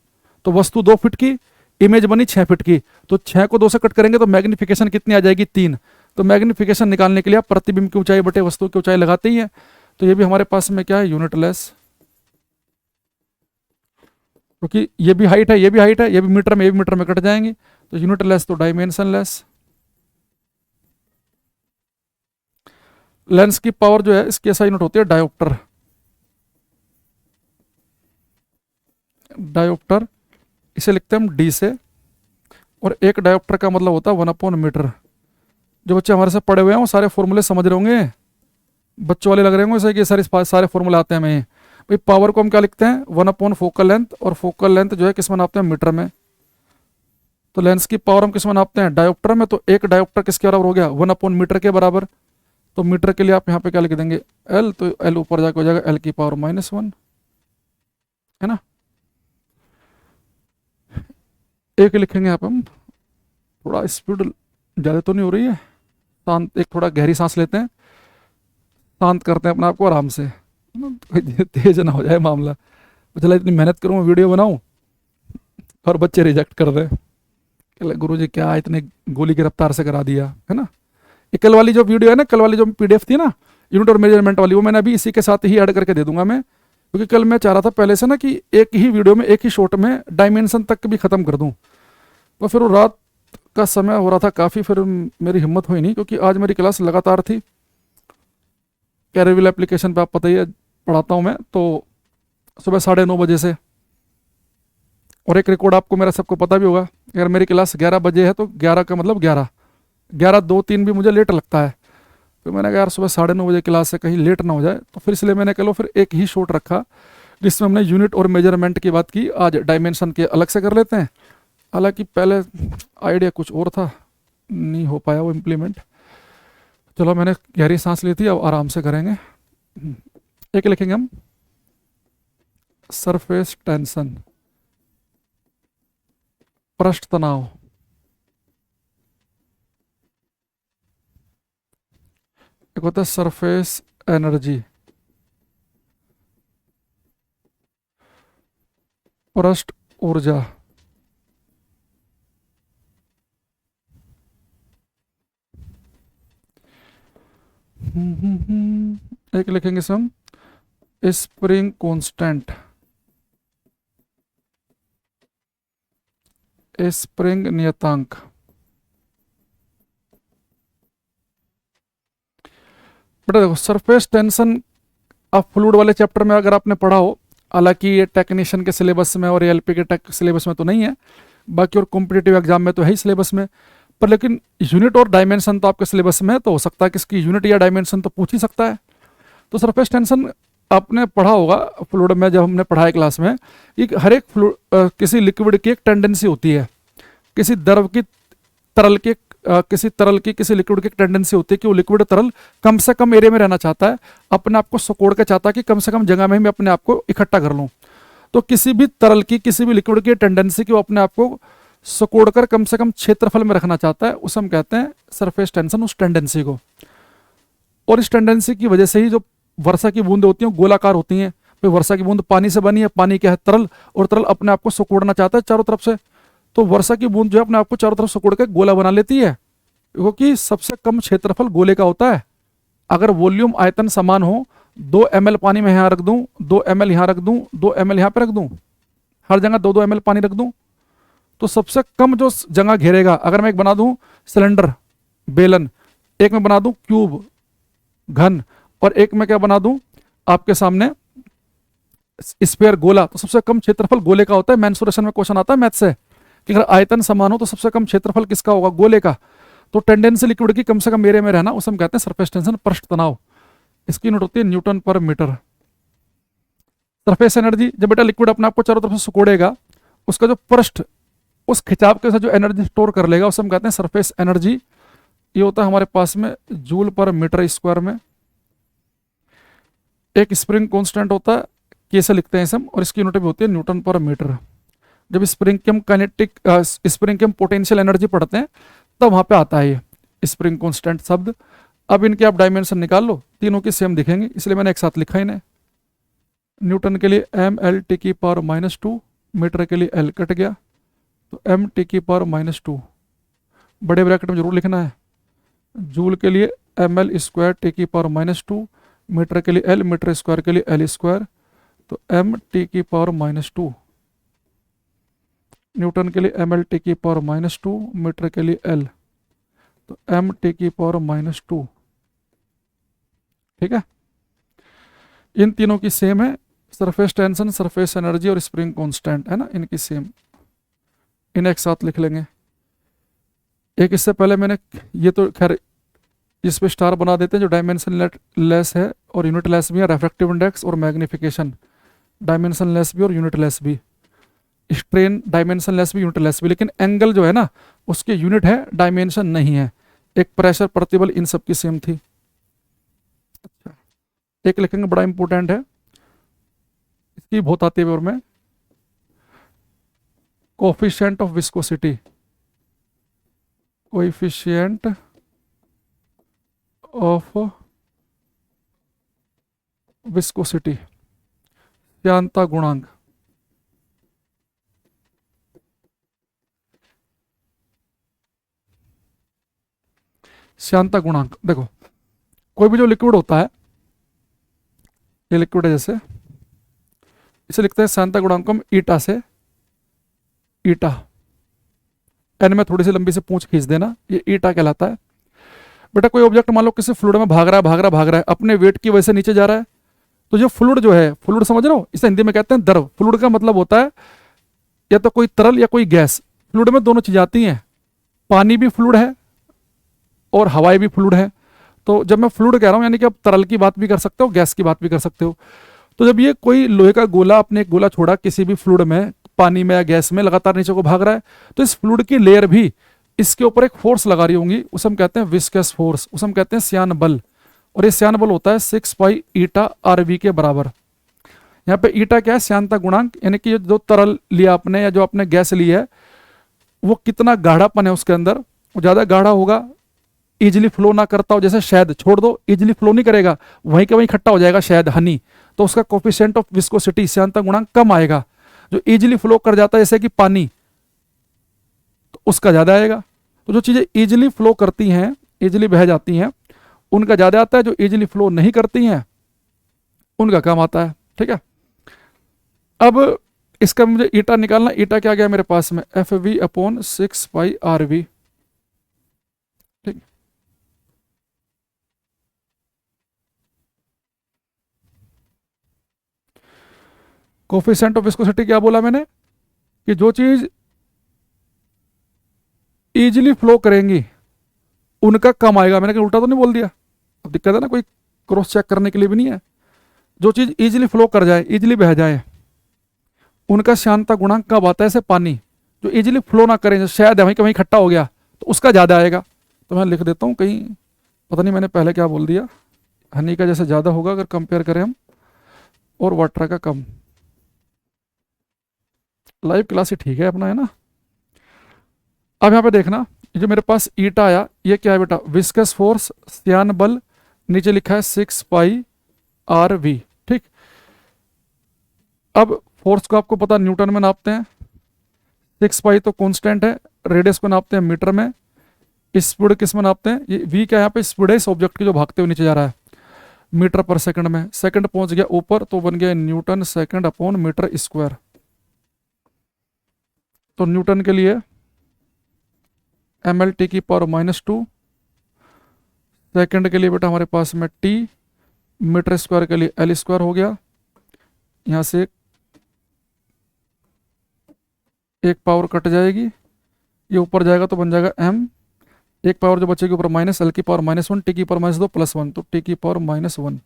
तो वस्तु 2 फुट की, इमेज बनी 6 फुट की, तो 6 को 2 से कट करेंगे तो मैग्निफिकेशन कितनी आ जाएगी 3। तो मैग्निफिकेशन निकालने के लिए आप प्रतिबिंब की ऊंचाई बटे वस्तु की ऊंचाई लगाते ही हैं। तो ये भी हमारे पास में क्या है, यूनिटलेस, क्योंकि ये भी हाइट है, ये भी हाइट है, ये भी मीटर में, ये भी मीटर में कट जाएंगे, तो यूनिटलेस तो डायमेंशनलेस। लेंस की पावर जो है इसकी ऐसा यूनिट होती है डायोप्टर। डायोप्टर इसे लिखते हैं हम डी से, और एक डायोप्टर का मतलब होता है 1/मीटर। जो बच्चे हमारे साथ पढ़े हुए हैं वो सारे फॉर्मूले समझ रहे होंगे, बच्चों वाले लग रहे होंगे, जैसे कि सारे फॉर्मूले आते हैं हमें। भाई पावर को हम क्या लिखते हैं 1/फोकल लेंथ, और फोकल लेंथ जो है किस में नापते हैं, मीटर में। तो लेंस की पावर हम किस में नापते हैं, डायोप्टर में। तो एक डायोप्टर किसके बराबर हो गया, 1/मीटर के बराबर। तो मीटर के लिए आप यहाँ पे क्या लिख देंगे एल, तो एल ऊपर जाके हो जाएगा एल की पावर -1, है ना। एक लिखेंगे यहाँ पे हम, थोड़ा स्पीड ज़्यादा तो नहीं हो रही है, शांत, एक थोड़ा गहरी सांस लेते हैं, शांत करते हैं अपने आप को आराम से, कोई तेज ना हो जाए मामला। चला इतनी मेहनत करूँ, वीडियो बनाऊँ और बच्चे रिजेक्ट कर दें, गुरुजी क्या इतने गोली की रफ्तार से करा दिया, है ना। ये कल वाली जो वीडियो है ना, कल वाली जो PDF थी ना यूनिट और मेजरमेंट वाली, वो मैंने अभी इसी के साथ ही ऐड करके दे दूंगा मैं, क्योंकि कल मैं चाह रहा था पहले से ना कि एक ही वीडियो में, एक ही शॉट में डायमेंशन तक भी ख़त्म कर दूं। तो फिर वो रात का समय हो रहा था काफ़ी, फिर मेरी हिम्मत हुई नहीं, क्योंकि आज मेरी क्लास लगातार थी। कैरिविल एप्लीकेशन पे आप पता ही है पढ़ाता हूँ मैं, तो सुबह 9:30 बजे से। और एक रिकॉर्ड आपको मेरा सबको पता भी होगा, अगर मेरी क्लास 11 बजे है तो 11 का मतलब 11:02-3 भी मुझे लेट लगता है। तो मैंने कहा यार सुबह 9:30 बजे क्लास है, कहीं लेट ना हो जाए, तो फिर इसलिए मैंने कहा फिर एक ही शॉट रखा जिसमें हमने यूनिट और मेजरमेंट की बात की। आज डायमेंशन के अलग से कर लेते हैं, हालांकि पहले आइडिया कुछ और था, नहीं हो पाया वो इम्प्लीमेंट। चलो मैंने गहरी सांस ली थी, अब आराम से करेंगे। एक लिखेंगे हम सरफेस टेंशन, पृष्ठ तनाव। एक होता है सरफेस एनर्जी, पृष्ठ ऊर्जा। एक लिखेंगे इसे हम स्प्रिंग कांस्टेंट, स्प्रिंग नियतांक। बेटा देखो सरफेस टेंशन आप फ्लूइड वाले चैप्टर में अगर आपने पढ़ा हो, हालांकि ये टेक्नीशियन के सिलेबस में और एलपी के टेक सिलेबस में तो नहीं है, बाकी और कॉम्पिटिटिव एग्जाम में तो है ही सिलेबस में, पर लेकिन यूनिट और डायमेंशन तो आपके सिलेबस में है, तो हो सकता है कि इसकी यूनिट या डायमेंशन तो पूछ ही सकता है। तो सरफेस टेंशन आपने पढ़ा होगा फ्लूइड में, जब हमने पढ़ाया क्लास में, एक हर एक किसी लिक्विड की एक टेंडेंसी होती है, किसी द्रव की, तरल की, किसी तरल की, किसी लिक्विड की एक टेंडेंसी होती है कि वो लिक्विड तरल कम से कम एरिया में रहना चाहता है, अपने आप को सिकोड़ के चाहता है कि कम से कम जगह में ही मैं अपने आप को इकट्ठा कर लूँ। तो किसी भी तरल की, किसी भी लिक्विड की टेंडेंसी कि वो अपने आप को सिकोड़ कर कम से कम क्षेत्रफल में रखना चाहता है, उसे हम कहते हैं सरफेस टेंशन, उस टेंडेंसी को। और इस टेंडेंसी की वजह से ही जो वर्षा की बूंदें होती हैं गोलाकार होती हैं। भाई वर्षा की बूंद पानी से बनी है, पानी क्या है तरल, और तरल अपने आप को सिकोड़ना चाहता है चारों तरफ से, तो वर्षा की बूंद जो है अपने आप को चारों तरफ सिकोड़ के गोला बना लेती है, क्योंकि सबसे कम क्षेत्रफल गोले का होता है। अगर वॉल्यूम आयतन समान हो, 2 ml पानी में यहाँ रख दूं, 2 ml यहाँ रख दूं, 2 ml यहाँ पे रख दूं, हर जगह 2-2 ml पानी रख दूं, तो सबसे कम जो जगह घेरेगा, अगर मैं एक बना दूं सिलेंडर बेलन, एक में बना दूं क्यूब घन, और एक में क्या बना दूं आपके सामने स्फीयर गोला, तो सबसे कम क्षेत्रफल गोले का होता है। मेंसुरेशन में क्वेश्चन आता है मैथ से कि अगर आयतन समान हो तो सबसे कम क्षेत्रफल किसका होगा, गोले का। तो टेंडेंसी लिक्विड की कम से कम एरिया में रहना, उसे हम कहते हैं सरफेस टेंशन, पृष्ठ तनाव। इसकी यूनिट होती है न्यूटन पर मीटर। सरफेस एनर्जी, जब बेटा लिक्विड अपने आप को चारों तरफ से सिकोड़ेगा, उसका जो पृष्ठ उस खिंचाव के साथ जो एनर्जी स्टोर कर लेगा, उसे हम कहते हैं सरफेस एनर्जी। ये होता है हमारे पास में जूल पर मीटर स्क्वायर में। एक स्प्रिंग कांस्टेंट होता है के से लिखते हैं इसे हम, और इसकी यूनिट भी होती है न्यूटन पर मीटर। जब स्प्रिंग की हम काइनेटिक स्प्रिंग की हम पोटेंशियल एनर्जी पढ़ते हैं तब वहां पे आता है ये स्प्रिंग कांस्टेंट शब्द। अब इनके आप डायमेंशन निकाल लो, तीनों की सेम दिखेंगे, इसलिए मैंने एक साथ लिखा इन्हें। न्यूटन के लिए m/L⁻², मीटर के लिए L कट गया तो m/², बड़े ब्रैकेट में जरूर लिखना है। जूल के लिए mL²T⁻², मीटर के लिए L, मीटर स्क्वायर के लिए L², तो m/²। न्यूटन के लिए mL⁻², मीटर के लिए L, तो m/²। ठीक है, इन तीनों की सेम है, सरफेस टेंशन, सरफेस एनर्जी और स्प्रिंग कांस्टेंट है ना, इनकी सेम। इन्हें एक साथ लिख लेंगे। एक इससे पहले मैंने, ये तो खैर इस पे स्टार बना देते हैं, जो डायमेंशन लेस है और यूनिट लेस भी है, रेफ्रेक्टिव इंडेक्स और मैग्निफिकेशन डायमेंशन लेस भी और यूनिट लेस भी, स्ट्रेन डायमेंशन लेस भी यूनिट लेस भी, लेकिन एंगल जो है ना उसके यूनिट है, डायमेंशन नहीं है। एक प्रेशर, प्रतिबल, इन सब की सेम थी। अच्छा, एक लिखेंगे बड़ा इंपॉर्टेंट है, इसकी बहुत आती है और में, coefficient of viscosity, coefficient of viscosity, श्यानता गुणांक। श्यानता गुणांक देखो, कोई भी जो लिक्विड होता है, ये लिक्विड है जैसे, इसे लिखते हैं श्यानता गुणांक को हम ईटा से, ईटा एन में थोड़ी सी लंबी से पूंछ खींच देना, ये ईटा कहलाता है। बेटा कोई ऑब्जेक्ट मान लो किसी फ्लूइड में भाग रहा है, अपने वेट की वजह से नीचे जा रहा है, तो जो फ्लूइड जो है, फ्लूइड समझ रहे हो, इसे हिंदी में कहते हैं द्रव। फ्लूइड का मतलब होता है या तो कोई तरल या कोई गैस। फ्लूइड में दोनों चीजें आती हैं, पानी भी फ्लूइड है और हवाई भी फ्लूइड है। तो जब मैं फ्लूइड कह रहा हूं यानी कि आप तरल की बात भी कर सकते हो, गैस की बात भी कर सकते हो। तो जब ये कोई लोहे का गोला, अपने एक गोला छोड़ा किसी भी फ्लूइड में, पानी में या गैस में, लगातार नीचे को भाग रहा है, तो इस फ्लूइड की लेयर भी इसके ऊपर एक फोर्स लगा रही होंगी, उसे हम कहते हैं विस्कस फोर्स, उसे हम कहते हैं श्यान बल। और ये श्यान बल होता है 6 ईटा RV के बराबर। यहाँ पे ईटा क्या है? श्यानता गुणांक, यानी कि जो तरल लिया आपने या जो आपने गैस ली है, वो कितना गाढ़ापन है उसके अंदर। वो ज्यादा गाढ़ा होगा, इजिली फ्लो ना करता हो, जैसे शहद छोड़ दो इजिली फ्लो नहीं करेगा, वहीं के वहीं इकट्ठा हो जाएगा शहद, हनी, तो उसका कोफिशिएंट ऑफ विस्कोसिटी, श्यानता गुणांक कम आएगा। जो इजिली फ्लो कर जाता है जैसे कि पानी, तो उसका ज्यादा आएगा। तो जो चीजें इजिली फ्लो करती हैं, इजिली बह जाती हैं, उनका ज्यादा आता है। जो इजिली फ्लो नहीं करती हैं उनका कम आता है। ठीक है, अब इसका मुझे ईटा निकालना। ईटा क्या गया मेरे पास में? FV/6πRV। ठीक, कोफिशिएंट ऑफ विस्कोसिटी क्या बोला मैंने? कि जो चीज इजिली फ्लो करेंगी उनका कम आएगा। मैंने कहीं उल्टा तो नहीं बोल दिया? अब दिक्कत है ना, कोई क्रॉस चेक करने के लिए भी नहीं है। जो चीज इजिली फ्लो कर जाए, इजिली बह जाए, उनका श्यानता गुणांक कब आता है? ऐसे पानी जो इजिली फ्लो ना करें, शायद वहीं कहीं इकट्ठा हो गया, तो उसका ज्यादा आएगा। तो मैं लिख देता हूं, कहीं पता नहीं मैंने पहले क्या बोल दिया। हनी का जैसे ज्यादा होगा अगर कंपेयर करें हम, और वाटर का कम। लाइव क्लास ही ठीक है अपना, है ना। अब यहां पे देखना, जो मेरे पास ईटा आया, ये क्या है बेटा? विस्कस फोर्स, श्यान बल, नीचे लिखा है 6πRV। ठीक, अब फोर्स को आपको पता न्यूटन में नापते हैं, 6π तो कांस्टेंट है, रेडियस को नापते हैं मीटर में, स्पीड किस में नापते हैं? ये v क्या यहाँ पे स्पीड है इस ऑब्जेक्ट की जो भागते हुए नीचे जा रहा है, मीटर पर सेकंड में। सेकंड पहुंच गया ऊपर तो बन गया newton second upon metre square. तो न्यूटन के लिए mL⁻², सेकंड के लिए बेटा हमारे पास में t, मीटर स्क्वायर के लिए L² हो गया। यहां से एक पावर कट जाएगी, ये ऊपर जाएगा तो बन जाएगा m, एक पावर जो बचेगी ऊपर माइनस, L⁻⁻1, t⁻2 +1, तो t⁻⁻1।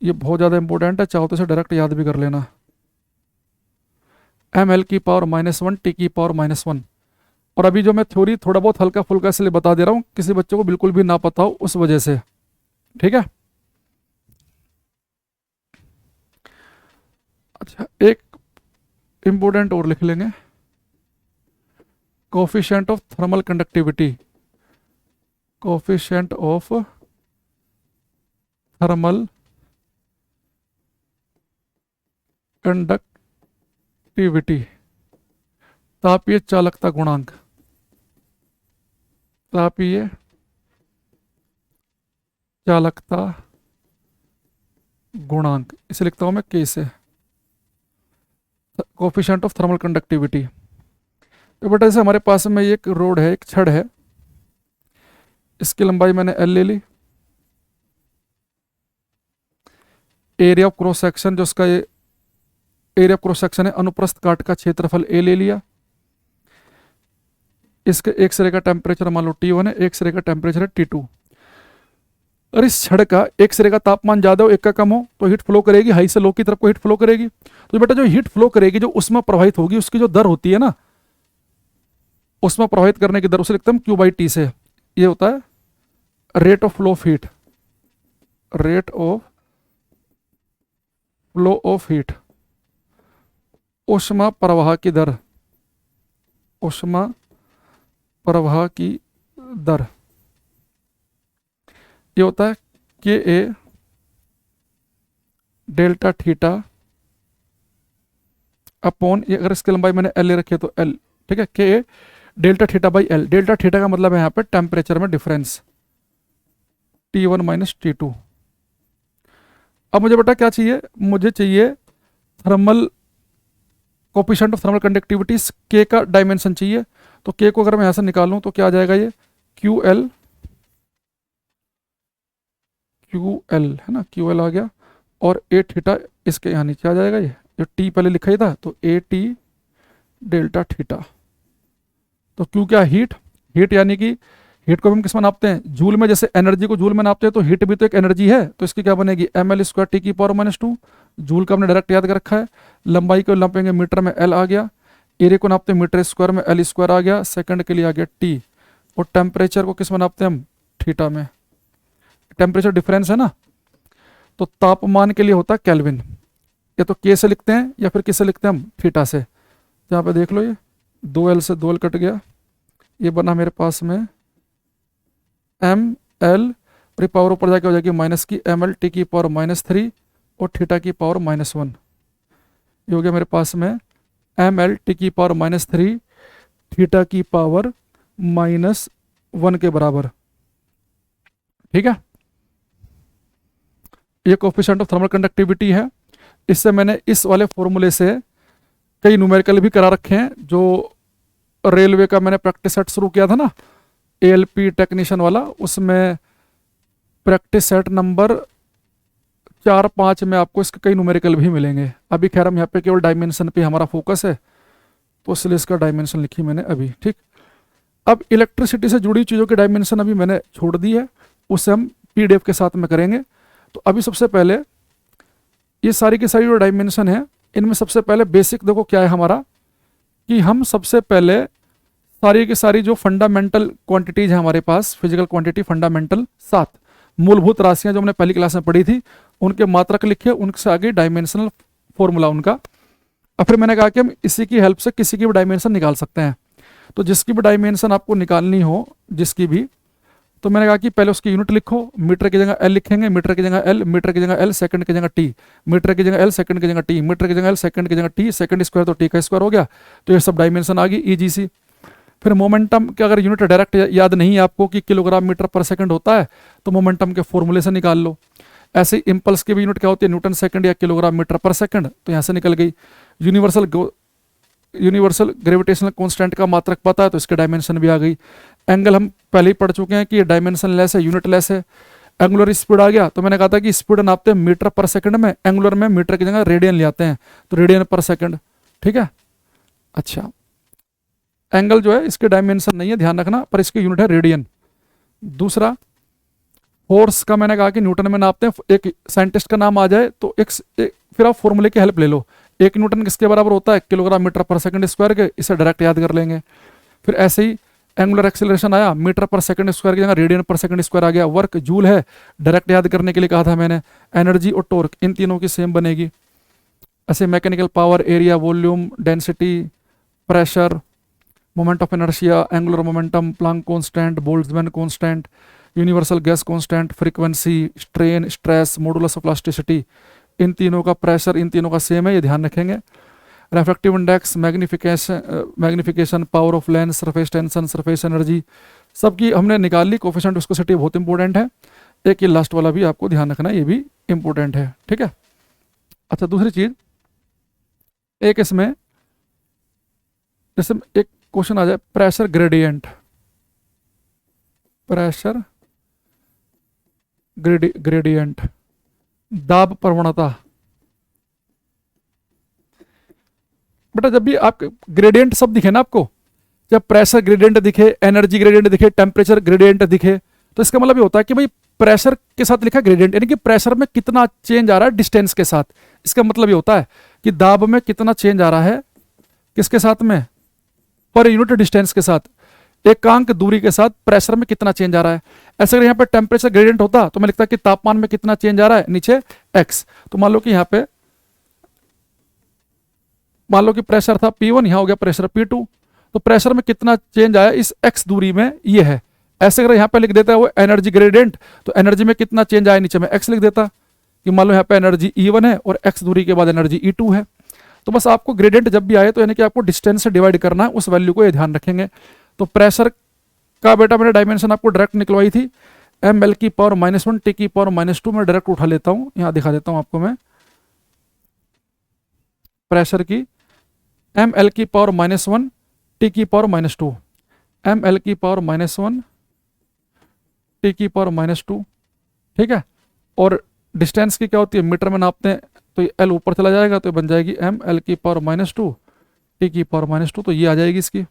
ये बहुत ज़्यादा इंपॉर्टेंट है, चाहो तो इसे डायरेक्ट याद भी कर लेना, mL⁻⁻1 t⁻⁻1। और अभी जो मैं थ्योरी थोड़ा बहुत हल्का फुल्का इसलिए बता दे रहा हूँ, किसी बच्चे को बिल्कुल भी ना पता हो उस वजह से। ठीक है, अच्छा, एक इंपॉर्टेंट और लिख लेंगे, coefficient of thermal conductivity, coefficient of thermal conductivity, तापीय चालकता गुणांक, तापीय चालकता गुणांक, इसे लिखता हूं मैं के से, कोफिशिएंट ऑफ थर्मल कंडक्टिविटी। तो बेटा जैसे हमारे पास में एक रोड है, एक छड़ है, इसकी लंबाई मैंने एल ले ली, एरिया ऑफ क्रॉस सेक्शन जो उसका ये एरिया ऑफ क्रॉस सेक्शन है, अनुप्रस्थ काट का क्षेत्रफल ए ले लिया, इसके एक सिरे का टेम्परेचर मान लो T1 है, एक सिरे का टेम्परेचर है T2। और इस छड़ का एक सिरे का तापमान ज्यादा हो, एक का कम हो, तो हीट फ्लो करेगी, हाई से लो की तरफ को हीट फ्लो करेगी। तो बेटा जो हीट फ्लो करेगी, जो उसमें प्रवाहित होगी, उसकी जो दर होती है ना, उसमें प्रवाहित करने की दर, उसे लिखते हैं Q/T से। ये होता है rate of flow of heat, rate of flow of heat, ऊष्मा प्रवाह की दर, ऊष्मा प्रवाह की दर। ये होता है K A delta theta upon, ये अगर इसकी लंबाई मैंने एल ले रखी है तो एल, ठीक है, K A delta theta by L. Delta theta का मतलब है यहाँ पे टेम्परेचर में डिफरेंस, T1 माइनस T2। अब मुझे बेटा क्या चाहिए, मुझे चाहिए thermal coefficient of thermal conductivity, के का डायमेंशन चाहिए। तो के को अगर मैं यहां से निकालूं तो क्या आ जाएगा, ये QL, QL है ना, QL आ गया, और ए थीटा इसके यहाँ नीचे आ जाएगा, ये जो टी पहले लिखा ही था, तो AT डेल्टा थीटा। तो क्यू क्या, हीट, हीट यानी कि हीट को हम किस में नापते हैं, जूल में, जैसे एनर्जी को जूल में नापते हैं, तो हीट भी तो एक एनर्जी है, तो इसकी क्या बनेगी ml² T⁻², जूल का हमने डायरेक्ट याद कर रखा है। लंबाई को नापेंगे मीटर में, L आ गया, एरिया को नापते हैं मीटर स्क्वायर में, L² आ गया, सेकंड के लिए आ गया T, और टेम्परेचर को किस में नापते हैं हम, थीटा में, टेम्परेचर डिफरेंस है ना, तो तापमान के लिए होता है केल्विन। या तो के से लिखते हैं या फिर किससे लिखते हैं हम, थीटा से। तो यहाँ पे देख लो, ये 2L से 2L कट गया, ये बना मेरे पास में ML, और पावर ऊपर जाके हो जाएगी माइनस की ML T⁻³ और थीटा की पावर -1। ये हो गया मेरे पास में ML T⁻³ थीटा की पावर -1 के बराबर, ठीक है। ये कोफिशिएंट ऑफ थर्मल कंडक्टिविटी है। इससे मैंने इस वाले फॉर्मूले से कई न्यूमेरिकल भी करा रखे हैं, जो रेलवे का मैंने प्रैक्टिस सेट शुरू किया था ना, ALP टेक्नीशियन वाला, उसमें प्रैक्टिस सेट नंबर 4-5 में आपको इसके कई न्यूमेरिकल भी मिलेंगे। अभी खैर हम यहाँ पे केवल डायमेंशन पे हमारा फोकस है, तो इसलिए इसका डायमेंशन लिखी मैंने अभी, ठीक। अब इलेक्ट्रिसिटी से जुड़ी चीज़ों की डायमेंशन अभी मैंने छोड़ दी है, उससे हम PDF के साथ में करेंगे। तो अभी सबसे पहले ये सारी की सारी जो डायमेंशन है, इनमें सबसे पहले बेसिक देखो क्या है हमारा, कि हम सबसे पहले सारी की सारी जो फंडामेंटल क्वांटिटीज है हमारे पास, फिजिकल क्वांटिटी फंडामेंटल 7 मूलभूत राशियां जो हमने पहली क्लास में पढ़ी थी, उनके मात्रक लिखे, उनसे आगे डायमेंशनल फॉर्मूला उनका। और फिर मैंने कहा कि हम इसी की हेल्प से किसी की भी डायमेंशन निकाल सकते हैं। तो जिसकी भी डायमेंशन आपको निकालनी हो, जिसकी भी, तो मैंने कहा कि पहले उसकी यूनिट लिखो, मीटर की जगह L लिखेंगे, मीटर की जगह L, मीटर की जगह L, सेकंड की जगह T, मीटर की जगह L, सेकंड की जगह T, मीटर की जगह L, सेकंड की जगह T, सेकंड स्क्वायर तो T का स्क्वायर हो गया। तो ये सब डायमेंशन आ गई ईजी सी। फिर मोमेंटम के अगर यूनिट डायरेक्ट याद नहीं है आपको कि किलोग्राम मीटर पर सेकंड होता है, तो मोमेंटम के फॉर्मूले से निकाल लो। ऐसे ही इंपल्स की भी यूनिट क्या होती है, न्यूटन सेकंड या किलोग्राम मीटर पर सेकंड, तो यहाँ से निकल गई। यूनिवर्सल ग्रेविटेशनल कांस्टेंट का मात्रक पता है, तो इसके डायमेंशन भी आ गई। एंगल हम पहले ही पढ़ चुके हैं कि ये डायमेंशन लेस है, यूनिट लेस है। एंगुलर स्पीड आ गया, तो मैंने कहा था कि स्पीड नापते हैं मीटर पर सेकंड में, एंगुलर में मीटर की जगह रेडियन ले आते हैं, तो रेडियन पर सेकंड, ठीक है। अच्छा, एंगल जो है इसके डायमेंशन नहीं है, ध्यान रखना, पर इसकी यूनिट है रेडियन। दूसरा, फोर्स का मैंने कहा कि न्यूटन में नापते हैं। एक साइंटिस्ट का नाम आ जाए तो फिर आप फॉर्मूले की हेल्प ले लो। 1 न्यूटन किसके बराबर होता है, किलोग्राम मीटर पर सेकंड स्क्वायर के, इसे डायरेक्ट याद कर लेंगे। फिर ऐसे ही एंगुलर एक्सेलरेशन आया, मीटर पर सेकंड स्क्वायर की जगह रेडियन पर सेकंड स्क्वायर आ गया। वर्क जूल है, डायरेक्ट याद करने के लिए कहा था मैंने। एनर्जी और टॉर्क, इन तीनों की सेम बनेगी। ऐसे mechanical power, area, volume, density, pressure, moment of inertia, angular momentum, Planck constant, Boltzmann constant, universal gas constant, frequency, strain, stress, modulus of plasticity, इन तीनों का प्रेशर इन तीनों का सेम है, ये ध्यान रखेंगे। Refractive index, magnification, power of lens, surface tension, surface energy, सबकी हमने निकाल ली। कोफिशिएंट विस्कोसिटी बहुत इंपॉर्टेंट है। एक ये लास्ट वाला भी आपको ध्यान रखना है, ये भी इंपॉर्टेंट है, ठीक है। अच्छा, दूसरी चीज, एक इसमें जैसे एक क्वेश्चन आ जाए, प्रेशर ग्रेडियंट, प्रेशर ग्रेडियंट, दाब प्रवणता। बेटा जब भी आप ग्रेडियंट सब दिखे ना आपको, जब प्रेशर ग्रेडियंट दिखे, एनर्जी ग्रेडियंट दिखे, टेम्परेचर ग्रेडियंट दिखे, तो इसका मतलब ये होता है कि भाई प्रेशर के साथ लिखा ग्रेडियंट, यानी कि प्रेशर में कितना चेंज आ रहा है डिस्टेंस के साथ। इसका मतलब ये होता है कि दाब में कितना चेंज आ रहा है, किसके साथ में, पर यूनिट डिस्टेंस के साथ, एकांक दूरी के साथ प्रेशर में कितना चेंज आ रहा है। ऐसे अगर यहाँ पे टेम्परेचर ग्रेडियंट होता तो मैं लिखता कि तापमान में कितना चेंज आ रहा है, नीचे एक्स। तो मान लो कि यहाँ पे मान लो कि प्रेशर था P1, यहाँ हो गया प्रेशर P2, तो प्रेशर में कितना चेंज आया इस x दूरी में, ये है। ऐसे अगर यहाँ पे लिख देता है वो एनर्जी ग्रेडियंट, तो एनर्जी में कितना चेंज आया, नीचे में x लिख देता कि मान लो यहाँ पे एनर्जी E1 है और x दूरी के बाद एनर्जी E2 है। तो बस आपको ग्रेडियंट जब भी आए तो यानी कि आपको डिस्टेंस से डिवाइड करना है, उस वैल्यू को ये ध्यान रखेंगे। तो प्रेशर का बेटा मैंने डायमेंशन आपको डायरेक्ट निकलवाई थी, ml की पावर -1 t की पावर -2, मैं डायरेक्ट उठा लेता हूँ, यहाँ दिखा देता हूँ आपको मैं। प्रेशर की ml की पावर -1 t की पावर -2, ml की पावर -1 t की पावर -2, ठीक है। और डिस्टेंस की क्या होती है, मीटर में नापते हैं, तो ये l ऊपर चला जाएगा तो ये बन जाएगी ml की पावर -2 t की पावर -2, तो ये आ जाएगी इसकी।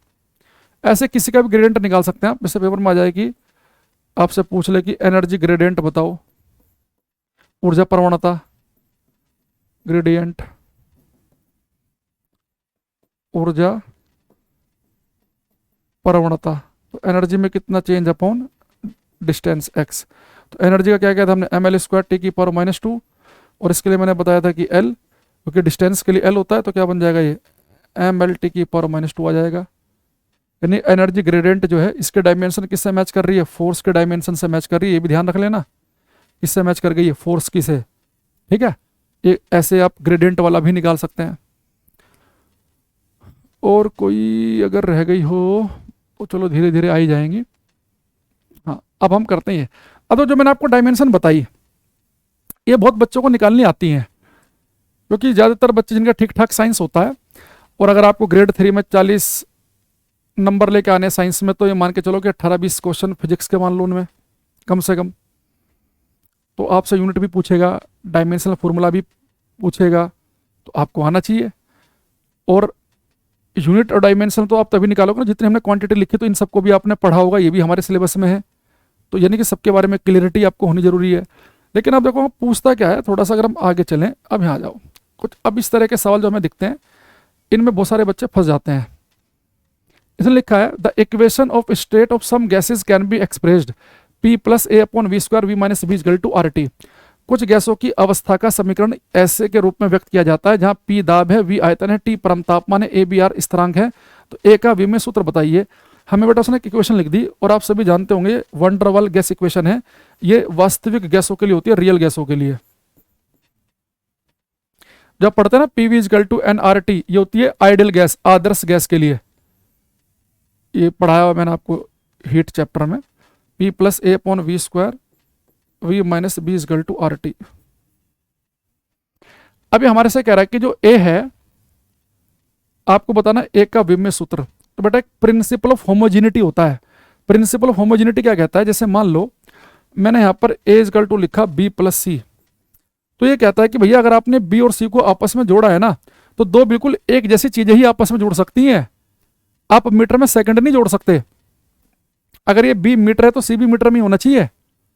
ऐसे किसी का भी ग्रेडियंट निकाल सकते हैं आप, जैसे पेपर में आ जाएगी, आपसे पूछ ले कि एनर्जी ग्रेडियंट बताओ, ऊर्जा प्रवणता ग्रेडियंट, ऊर्जा प्रवणता, तो एनर्जी में कितना चेंज अपॉन डिस्टेंस x। तो एनर्जी का क्या किया था हमने, ml² t की पावर -2, और इसके लिए मैंने बताया था कि l, क्योंकि डिस्टेंस के लिए l होता है, तो क्या बन जाएगा ये ml t की पावर -2 आ जाएगा। यानी एनर्जी ग्रेडियंट जो है इसके डायमेंशन किससे मैच कर रही है, फोर्स के डायमेंशन से मैच कर रही है, ये भी ध्यान रख लेना, किससे मैच कर गई है, फोर्स की से, ठीक है। ये ऐसे आप ग्रेडियंट वाला भी निकाल सकते हैं। और कोई अगर रह गई हो तो चलो धीरे धीरे आ ही जाएंगी। हाँ, अब हम करते हैं। अब तो जो मैंने आपको डायमेंशन बताई, ये बहुत बच्चों को निकालनी आती हैं, क्योंकि ज़्यादातर बच्चे जिनका ठीक ठाक साइंस होता है, और अगर आपको ग्रेड 3 में 40 नंबर लेके आने साइंस में, तो ये मान के चलो कि 18-20 क्वेश्चन फिजिक्स के मान लो उनमें कम से कम, तो आपसे यूनिट भी पूछेगा, डायमेंशनल फॉर्मूला भी पूछेगा, तो आपको आना चाहिए। और यूनिट और डायमेंशन तो आप तभी निकालोगे ना जितने हमने क्वांटिटी लिखी, तो इन सबको भी आपने पढ़ा होगा, ये भी हमारे सिलेबस में है, तो यानी कि सबके बारे में क्लियरिटी आपको होनी जरूरी है। लेकिन अब देखो पूछता क्या है, थोड़ा सा अगर हम आगे चलें, अब यहाँ जाओ, कुछ अब इस तरह के सवाल जो हमें दिखते हैं, इनमें बहुत सारे बच्चे फंस जाते हैं। इसमें लिखा है the equation of state of some gases can be expressed P + A / v² v - v = RT। कुछ गैसों की अवस्था का समीकरण ऐसे के रूप में व्यक्त किया जाता है जहां P दाब है, V आयतन है, T परम तापमान है, A B R स्थिरांक है, तो A का V में सूत्र बताइए। हमें बेटा उसने इक्वेशन लिख दी, और आप सभी जानते होंगे वैन डर वाल गैस इक्वेशन है, ये वास्तविक गैसों के लिए होती है, रियल गैसों के लिए। जब पढ़ते हैं ना PV = nRT, ये होती है आइडियल गैस, आदर्श गैस के लिए, ये पढ़ाया हुआ मैंने आपको हीट चैप्टर में। P + A / v² v - v = RT। अभी हमारे से कह रहा है कि जो A है, आपको बताना A का V में सूत्र, तो बेटा एक प्रिंसिपल ऑफ होमोजिनिटी होता है। प्रिंसिपल ऑफ होमोजिनिटी क्या कहता है, जैसे मान लो मैंने यहाँ पर A = लिखा B + C, तो ये कहता है कि भैया अगर आपने B और C को आपस में जोड़ा है ना, तो दो बिल्कुल एक जैसी चीजें ही आपस में जुड़ सकती हैं, आप मीटर में सेकंड नहीं जोड़ सकते। अगर ये B मीटर है तो C भी मीटर में होना चाहिए।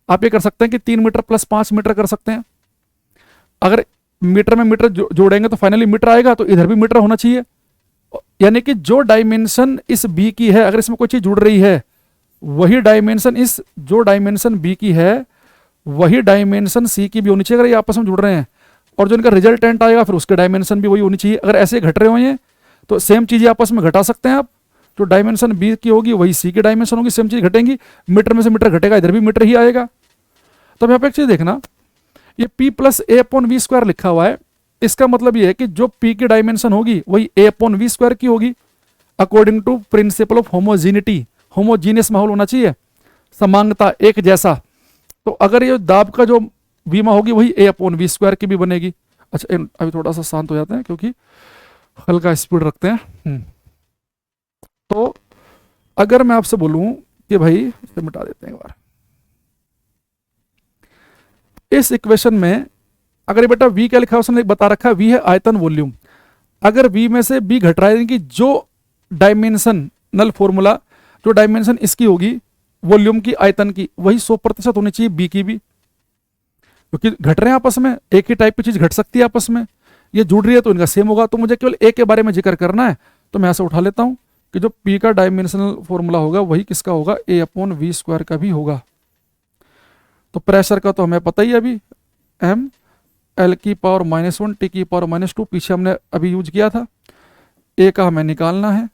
आप ये कर सकते हैं कि 3 मीटर + 5 मीटर कर सकते हैं। अगर मीटर में मीटर जोड़ेंगे तो फाइनली मीटर आएगा, तो इधर भी मीटर होना चाहिए। यानी कि जो डायमेंशन इस B की है, अगर इसमें कोई चीज जुड़ रही है, वही डायमेंशन इस जो डायमेंशन B की है, वही डायमेंशन C की भी होनी चाहिए, अगर ये आपस में जुड़ रहे हैं। और जो इनका रिजल्टेंट आएगा फिर उसके डायमेंशन भी वही होनी चाहिए। अगर ऐसे घट रहे हो ये तो सेम चीज़ें आपस में घटा सकते हैं आप। जो डायमेंशन बी की होगी वही सी की डायमेंशन होगी, सेम चीज़ घटेंगी। मीटर में से मीटर घटेगा, इधर भी मीटर ही आएगा। तो यहाँ पे एक चीज़ देखना, ये P plus a upon v square लिखा हुआ है, इसका मतलब ये है कि जो P की डायमेंशन होगी वही ए अपॉन वी स्क्वायर की होगी, according to principle of homogeneity. Homogeneous माहौल होना चाहिए, समांगता, एक जैसा। तो अगर ये दाब का जो वीमा होगी वही ए अपॉन वी स्क्वायर की भी बनेगी। अच्छा अभी थोड़ा सा शांत हो जाते हैं क्योंकि हल्का स्पीड रखते हैं। तो अगर मैं आपसे बोलूं कि भाई इसे मिटा देते हैं एक बार, इस इक्वेशन में अगर ये बेटा v क्या लिखा है, उसने बता रखा है v है आयतन वॉल्यूम। अगर v में से b घट रहा है, कि जो डायमेंशनल फॉर्मूला, जो डायमेंशन इसकी होगी वॉल्यूम की, आयतन की, वही 100% होनी चाहिए b की भी, क्योंकि घट रहे हैं आपस में, एक ही टाइप की चीज घट सकती है आपस में, ये जुड़ रही है तो इनका सेम होगा। तो मुझे केवल a के बारे में जिक्र करना है, तो मैं ऐसे उठा लेता हूं कि जो p का डायमेंशनल फॉर्मूला होगा वही किसका होगा, a अपॉन वी स्क्वायर का भी होगा। तो प्रेशर का तो हमें पता ही है अभी, m L की पावर -1 T की पावर -2, पीछे हमने अभी यूज किया था। A का हमें निकालना है।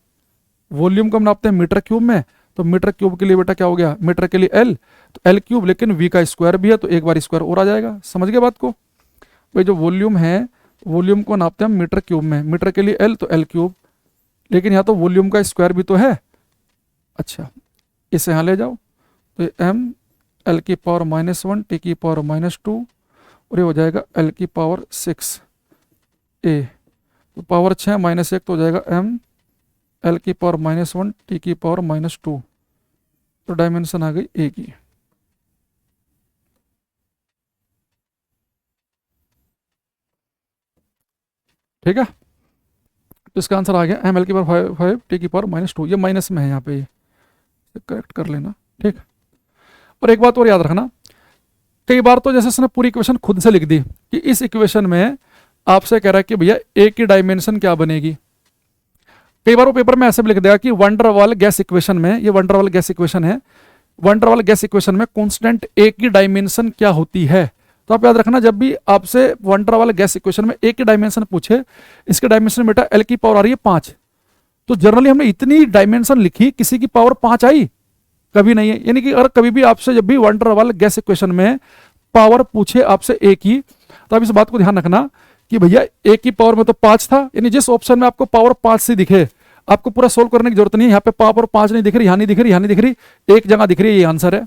वॉल्यूम को हम नापते हैं मीटर क्यूब में, तो मीटर क्यूब के लिए बेटा क्या हो गया, मीटर के लिए L, तो L क्यूब, लेकिन V का स्क्वायर भी है तो एक बार स्क्वायर और आ जाएगा। समझ गए बात को? भाई जो वॉल्यूम है, वॉल्यूम को नापते हैं हम मीटर क्यूब में, मीटर के लिए L तो L क्यूब, लेकिन यहाँ तो वॉल्यूम का स्क्वायर भी तो है। अच्छा इसे यहाँ ले जाओ, तो m L की पावर -1 T की पावर -2 और ये हो जाएगा L की पावर 6 A, तो पावर 6 -1 तो हो जाएगा m L की पावर -1 T की पावर -2, तो डायमेंशन आ गई A की। ठीक है, तो इसका आंसर आ गया m L की पावर 5 T की पावर -2। ये माइनस में है यहाँ पे, करेक्ट कर लेना। ठीक, और एक बात और याद रखना, कई बार तो जैसे उसने पूरी इक्वेशन खुद से लिख दी कि इस इक्वेशन में आपसे कह रहा है कि भैया ए की डायमेंशन क्या बनेगी। कई बार वो पेपर में ऐसे भी लिख देगा कि वंडरवाल गैस इक्वेशन में, ये वंडरवाल गैस इक्वेशन है, वंडरवाल गैस इक्वेशन में कांस्टेंट ए की डायमेंशन क्या होती है। तो आप याद रखना, जब भी आपसे वंडरवाल गैस इक्वेशन में ए की डायमेंशन पूछे, इसके डायमेंशन बेटा एल की पावर आ रही है 5, तो जनरली हमने इतनी डायमेंशन लिखी, किसी की पावर 5 आई कभी नहीं है। यानी कि अगर कभी भी आपसे जब भी वंडरवाल गैस इक्वेशन में पावर पूछे आपसे ए की, तो आप इस बात को ध्यान रखना कि भैया ए की पावर में तो 5 था, यानी जिस ऑप्शन में आपको पावर 5 से दिखे आपको पूरा सोल्व करने की जरूरत नहीं है। यहाँ पे पावर 5 नहीं दिख रही, यहाँ नहीं दिख रही, यहाँ नहीं दिख रही, एक जगह दिख रही है, ये आंसर है।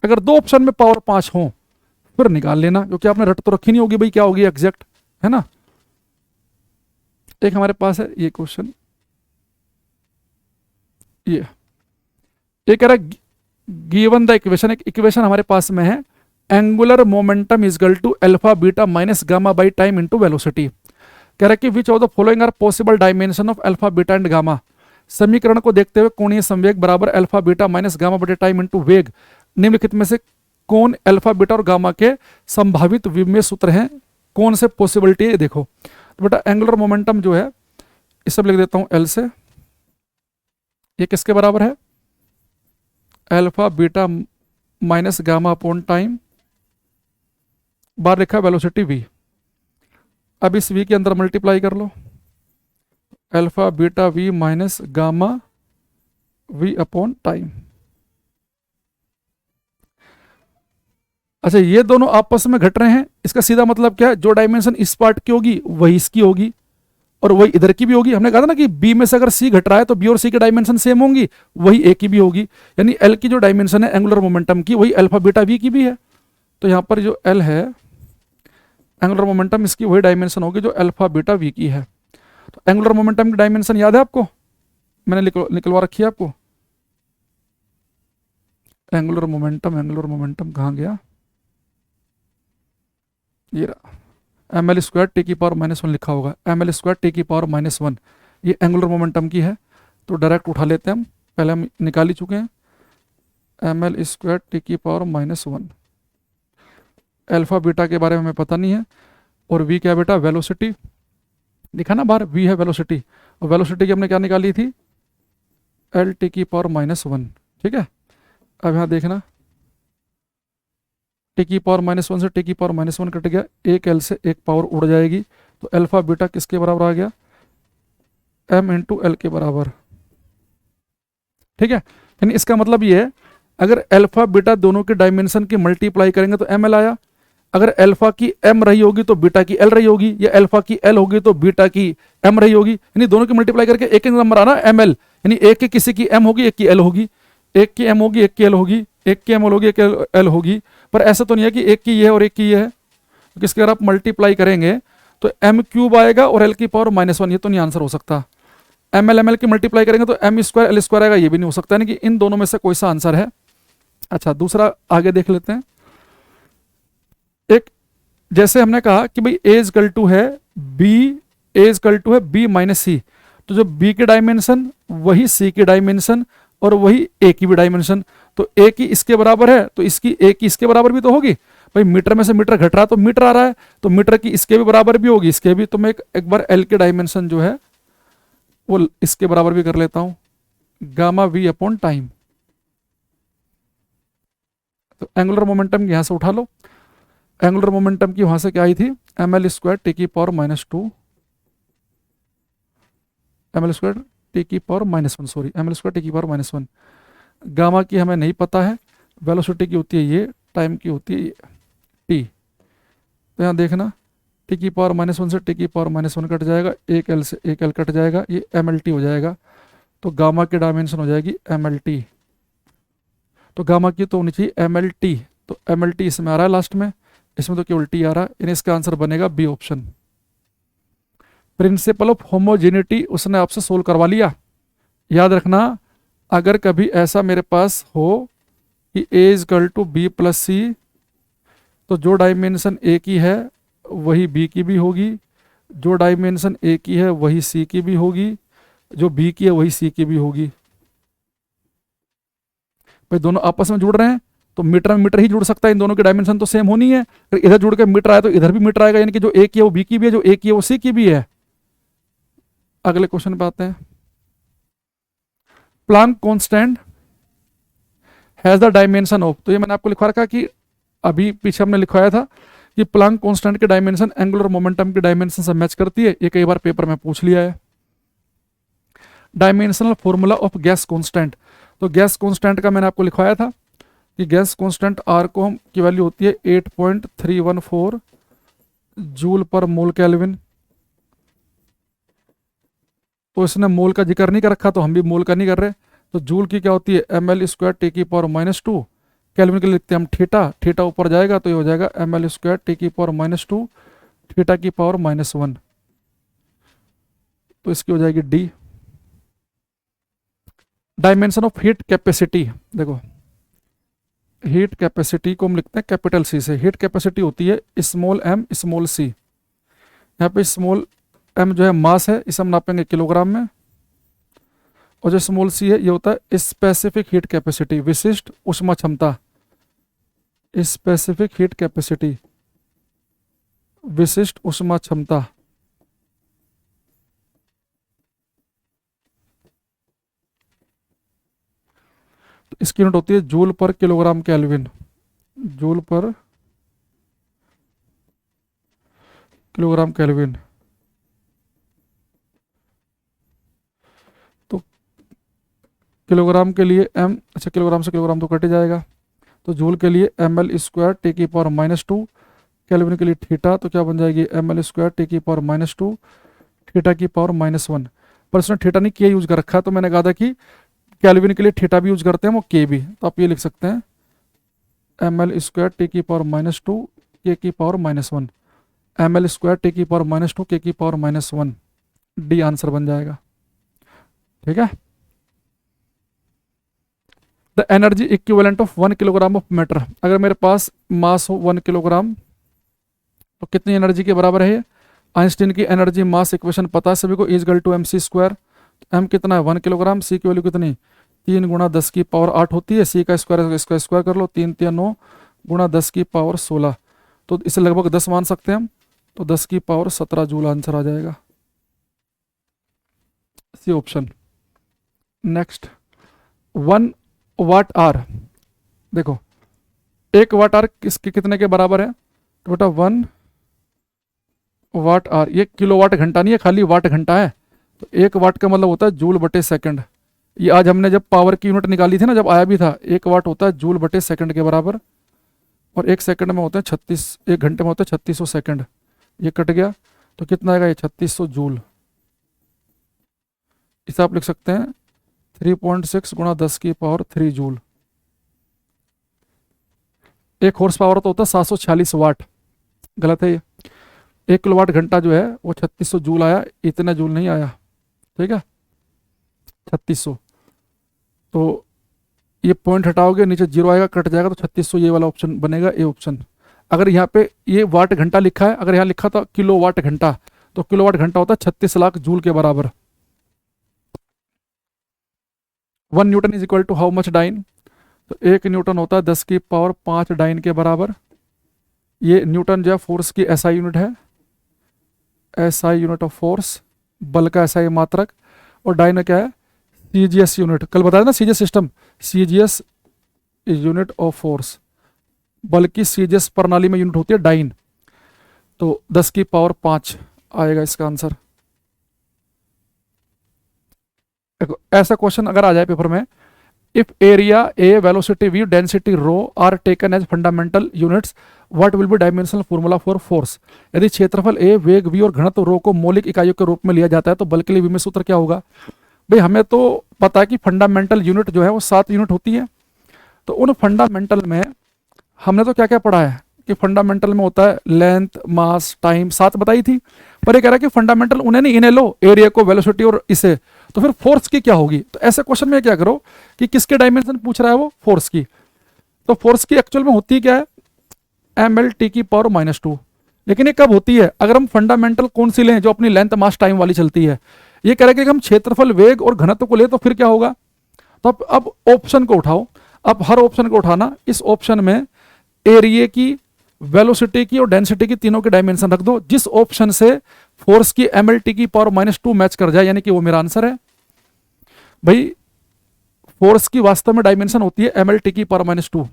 अगर दो ऑप्शन में पावर 5 हो फिर निकाल लेना, क्योंकि आपने रट तो रखी नहीं होगी भाई क्या होगी एग्जैक्ट, है ना। एक हमारे पास है ये क्वेश्चन, ये कह रहा है गिवन द इक्वेशन, एक इक्वेशन हमारे पास में है, angular momentum is equal to alpha beta minus gamma by time into velocity. कह रहा है कि which of the following are possible dimension of alpha beta and gamma. समीकरण को देखते हुए कोणीय संवेग बराबर अल्फा बीटा माइनस गामा बटे टाइम इनटू वेग, निम्नलिखित में से कौन अल्फा बीटा और गामा के संभावित विमेय सूत्र हैं, कौन से पॉसिबिलिटी है देखो। तो बेटा एंगुलर मोमेंटम जो है इसे लिख देता हूं एल से, ये किसके बराबर है, alpha beta minus gamma upon time, बार लिखा वेलोसिटी v। अब इस v के अंदर मल्टीप्लाई कर लो, alpha beta v minus gamma v upon time. अच्छा ये दोनों आपस में घट रहे हैं, इसका सीधा मतलब क्या है, जो डायमेंशन इस पार्ट की होगी वही इसकी होगी और वही इधर की भी होगी। हमने कहा था ना कि b में से अगर c घट रहा है तो b और c की डायमेंशन सेम होंगी, वही a की भी होगी। यानी l की जो डायमेंशन है एंगुलर मोमेंटम की, वही अल्फा बीटा v की भी है। तो यहां पर जो l है एंगुलर मोमेंटम, इसकी वही डायमेंशन होगी जो अल्फा बीटा v की है। तो एंगुलर मोमेंटम की डायमेंशन याद है आपको, मैंने निकलवा रखी है आपको। एंगुलर मोमेंटम कहाँ गया, ये रहा, एम एल स्क्वायर टी की पावर -1 लिखा होगा, एम एल स्क्वायर टी की पावर -1, ये एंगुलर मोमेंटम की है। तो डायरेक्ट उठा लेते हैं हम, पहले हम निकाल ही चुके हैं, एम एल स्क्वायर टी की पावर -1। अल्फा बीटा के बारे में हमें पता नहीं है, और वी क्या बेटा, वेलोसिटी लिखा ना बाहर, वी है वेलोसिटी, और वेलोसिटी की हमने क्या निकाली थी, एल टी की पावर -1। ठीक है, अब यहाँ देखना टी की पावर -1 से टी की पावर -1 कट गया, एक एल से एक पावर उड़ जाएगी, तो अल्फा बीटा किसके बराबर आ गया, m इंटू एल के बराबर। ठीक है, यानी इसका मतलब ये है अगर अल्फा बीटा दोनों के डायमेंशन की मल्टीप्लाई करेंगे तो एम एल आया, अगर अल्फा की एम रही होगी तो बीटा की एल रही होगी, या अल्फा की एल होगी तो बीटा की एम रही होगी, यानी दोनों की मल्टीप्लाई करके एक एक नंबर आना एम एल, यानी एक की किसी की एम होगी एक की एल होगी, एक की एम होगी एक की एल होगी, एक की एम होगी एक एल होगी। पर ऐसा तो नहीं है कि एक की ये है और एक की ये है, किसके अगर आप मल्टीप्लाई करेंगे तो एम क्यूब आएगा और एल की पावर -1, ये तो नहीं आंसर हो सकता। एम एल की मल्टीप्लाई करेंगे तो एम स्क्वायर एल स्क्वायर आएगा, ये भी नहीं हो सकता, यानी कि इन दोनों में से कोई सा आंसर है। अच्छा, दूसरा आगे देख लेते हैं। एक जैसे हमने कहा कि भाई ए इजकल टू है बी, ए इजकल टू है बी माइनस सी, तो जो बी की डायमेंशन वही सी की डायमेंशन और वही ए की भी डायमेंशन, तो ए की इसके बराबर है तो इसकी ए की इसके बराबर भी तो होगी। भाई मीटर में से मीटर घट रहा है तो मीटर आ रहा है, तो मीटर की इसके भी बराबर भी होगी, इसके भी। तो मैं एक बार एल की डायमेंशन जो है वो इसके बराबर भी कर लेता हूं, गामा वी अपॉन टाइम। तो एंगुलर मोमेंटम यहां से उठा लो, एंगुलर मोमेंटम की वहां से क्या आई थी, एम एल स्क्वायर टी की power -2, M L square T की power -1, sorry M L square T की पावर -1। गामा की हमें नहीं पता है, वेलोसिटी की होती है ये, टाइम की होती है ये टी। तो यहाँ देखना टी की पावर -1 से टी की पावर -1 कट जाएगा, एक एल से एक एल कट जाएगा, ये एम एल टी हो जाएगा। तो गामा की डायमेंशन हो जाएगी एम एल टी, तो गामा की तो होनी चाहिए एम एल टी, तो एम एल टी इसमें आ रहा है लास्ट में, इसमें तो केवल टी आ रहा है, यानी इसका आंसर बनेगा B option. Principle of homogeneity उसने आपसे सोल्व करवा लिया। याद रखना, अगर कभी ऐसा मेरे पास हो कि ए इजकल टू बी प्लस सी, तो जो डायमेंशन ए की है वही बी की भी होगी, जो डायमेंशन ए की है वही सी की भी होगी, जो बी की है वही सी की भी होगी। भाई दोनों आपस में जुड़ रहे हैं तो मीटर में मीटर ही जुड़ सकता है, इन दोनों की डायमेंशन तो सेम होनी है। अगर इधर जुड़ के मीटर आया तो इधर भी मीटर आएगा, यानी कि जो ए की है वो बी की भी है, जो ए की है वो सी की भी है। अगले क्वेश्चन पे आते हैं। Planck constant has the dimension of, तो ये मैंने आपको लिखवा रखा कि अभी पीछे हमने लिखवाया था कि प्लांक कांस्टेंट की डायमेंशन एंगुलर मोमेंटम की डायमेंशन से मैच करती है, ये कई बार पेपर में पूछ लिया है। Dimensional formula of gas constant, तो गैस कांस्टेंट का मैंने आपको लिखवाया था कि गैस कांस्टेंट आर को हम की वैल्यू होती है 8.314 जूल पर मोल केल्विन। तो इसने मोल का जिक्र नहीं कर रखा तो हम भी मोल का नहीं कर रहे, तो जूल की क्या होती है एम एल स्क्वायर टी की पावर -2, केल्विन के लिए लिखते हैं हम थीटा, थीटा ऊपर जाएगा तो ये हो जाएगा एम एल स्क्वायर टी की पावर -2 थीटा की पावर -1, तो इसकी हो जाएगी D. Dimension of heat capacity, देखो हीट कैपेसिटी को हम लिखते हैं कैपिटल सी से, हीट कैपेसिटी होती है स्मॉल एम स्मॉल सी। यहाँ पे स्मॉल एम जो है मास है, इसे हम नापेंगे किलोग्राम में, और जो स्मॉल सी है ये होता है स्पेसिफिक हीट कैपेसिटी, विशिष्ट ऊष्मा क्षमता, स्पेसिफिक हीट कैपेसिटी, विशिष्ट ऊष्मा क्षमता। तो इसकी यूनिट होती है जूल पर किलोग्राम केल्विन, जूल पर किलोग्राम केल्विन। तो किलोग्राम के लिए एम, अच्छा किलोग्राम से किलोग्राम तो कट ही जाएगा, तो जूल के लिए एम एल स्क्वायर टी की पावर -2, केल्विन के लिए थीटा, तो क्या बन जाएगी एम एल स्क्वायर टी की पावर -2 थीटा की पावर -1। पर उसने थीटा नहीं के यूज कर रखा, तो मैंने कहा था कि केल्विन के लिए थीटा भी यूज करते हैं वो के भी, तो आप ये लिख सकते हैं एम एल स्क्वायर टी की पावर -2 के की power -1, M L square T की पावर -2 के की पावर -1, डी आंसर बन जाएगा। ठीक है, the energy equivalent of 1 kilogram of matter, अगर मेरे पास मास हो 1 किलोग्राम तो कितनी एनर्जी के बराबर है। आइंस्टीन की एनर्जी मास इक्वेशन पता है सभी को, is equal to M C square, M कितना है 1 किलोग्राम, सी की वैल्यू कितनी 3 गुणा 10 की पावर 8 होती है, सी का स्क्वायर इसका स्क्वायर कर लो, 3 3 9 गुणा 10 की पावर 16, तो इसे लगभग 10 मान सकते हैं हम, तो 10 की पावर 17 जूल आंसर आ जाएगा, C option. Next 1 watt are, देखो 1 वाट आर किसके कितने के बराबर है? तो बेटा 1 वाट आर, ये किलोवाट घंटा नहीं है, खाली वाट घंटा है। तो 1 वाट का मतलब होता है जूल बटे सेकंड। ये आज हमने जब पावर की यूनिट निकाली थी ना, जब आया भी था, 1 वाट होता है जूल बटे सेकंड के बराबर, और 1 सेकंड में होते हैं 36, 1 घंटे में होता है 3600 सेकंड। ये कट गया तो कितना आएगा? ये 3600 जूल। इसे आप लिख सकते हैं 3.6 गुणा 10 की पावर 3 जूल। एक हॉर्स पावर तो होता है 746 वाट, गलत है ये। 1 किलोवाट घंटा जो है वो 3600 जूल आया, इतना जूल नहीं आया, ठीक है, 3600। तो ये पॉइंट हटाओगे, नीचे जीरो आएगा, कट जाएगा, तो 3600 ये वाला ऑप्शन बनेगा, ए ऑप्शन। अगर यहाँ पे ये वाट घंटा लिखा है, अगर यहाँ लिखा था किलो वाट घंटा, तो किलो वाट घंटा होता है 36 लाख जूल के बराबर। 1 newton is equal to how much dyne? तो 1 न्यूटन होता है 10 की पावर 5 डाइन के बराबर। ये न्यूटन जो है फोर्स की एसआई यूनिट है, एसआई यूनिट ऑफ फोर्स, बल का एसआई मात्रक। और डाइन क्या है? सीजीएस यूनिट, कल बताया ना CGS system, CGS unit of force, बल की सीजीएस प्रणाली में यूनिट होती है डाइन। तो 10 की पावर 5 आएगा इसका आंसर। ऐसा क्वेश्चन अगर आ जाए पेपर में, if area A, velocity V, density rho are taken as fundamental units, what will be dimensional formula for force? यदि क्षेत्रफल ए, वेग वी और घनत्व रो को मौलिक इकाइयों के रूप में लिया जाता है तो बल के लिए विमेय सूत्र क्या होगा? भाई हमें तो पता है कि फंडामेंटल यूनिट जो है वो 7 यूनिट होती है। तो उन फंडामेंटल में हमने तो क्या क्या पढ़ा है कि फंडामेंटल में होता है लेंथ, मास, टाइम, 7 बताई थी। पर ये कह रहा है कि फंडामेंटल उन्हें नहीं, इन्हें लो, एरिया को, वेलोसिटी और इसे। तो फिर फोर्स की क्या होगी? तो ऐसे क्वेश्चन में क्या करो कि किसके डायमेंशन पूछ रहा है वो? फोर्स की। तो फोर्स की एक्चुअल में होती क्या है? ml/t की पावर -2। लेकिन ये कब होती है? अगर हम फंडामेंटल कौन सी लें जो अपनी लेंथ, मास, टाइम वाली चलती है। ये कह रहा है कि हम क्षेत्रफल, वेग और घनत्व को ले तो फिर क्या होगा? तो अब ऑप्शन को उठाओ, अब हर ऑप्शन को उठाना, इस ऑप्शन में एरिया की, वेलोसिटी की और डेंसिटी की, तीनों के डायमेंशन रख दो। जिस ऑप्शन से फोर्स की ml/t की पावर -2 मैच कर जाए, यानी कि वो मेरा आंसर है। भाई फोर्स की वास्तव में डायमेंशन होती है ml/t की पावर -2।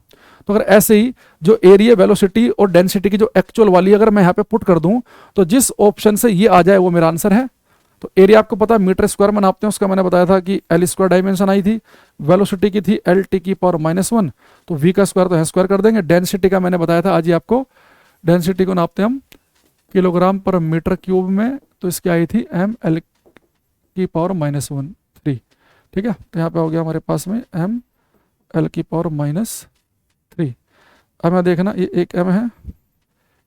तो अगर ऐसे ही जो एरिया, वेलोसिटी और डेंसिटी की जो एक्चुअल वाली अगर मैं यहाँ पे पुट कर दूं, तो जिस ऑप्शन से ये आ जाए वो मेरा आंसर है। तो एरिया आपको पता है मीटर स्क्वायर में नापते हैं, उसका मैंने बताया था कि L² डायमेंशन आई थी, वेलोसिटी की थी L/t की पावर -1, तो V का स्क्वायर तो है स्क्वायर कर देंगे। डेंसिटी का मैंने बताया था आज ही आपको, डेंसिटी को नापते हैं हम किलोग्राम पर मीटर क्यूब में, तो इसकी आई थी ml की पावर -3, ठीक है। तो यहाँ पे हो गया हमारे पास में ml की पावर -3। अब मैं देखना, ये एक m है,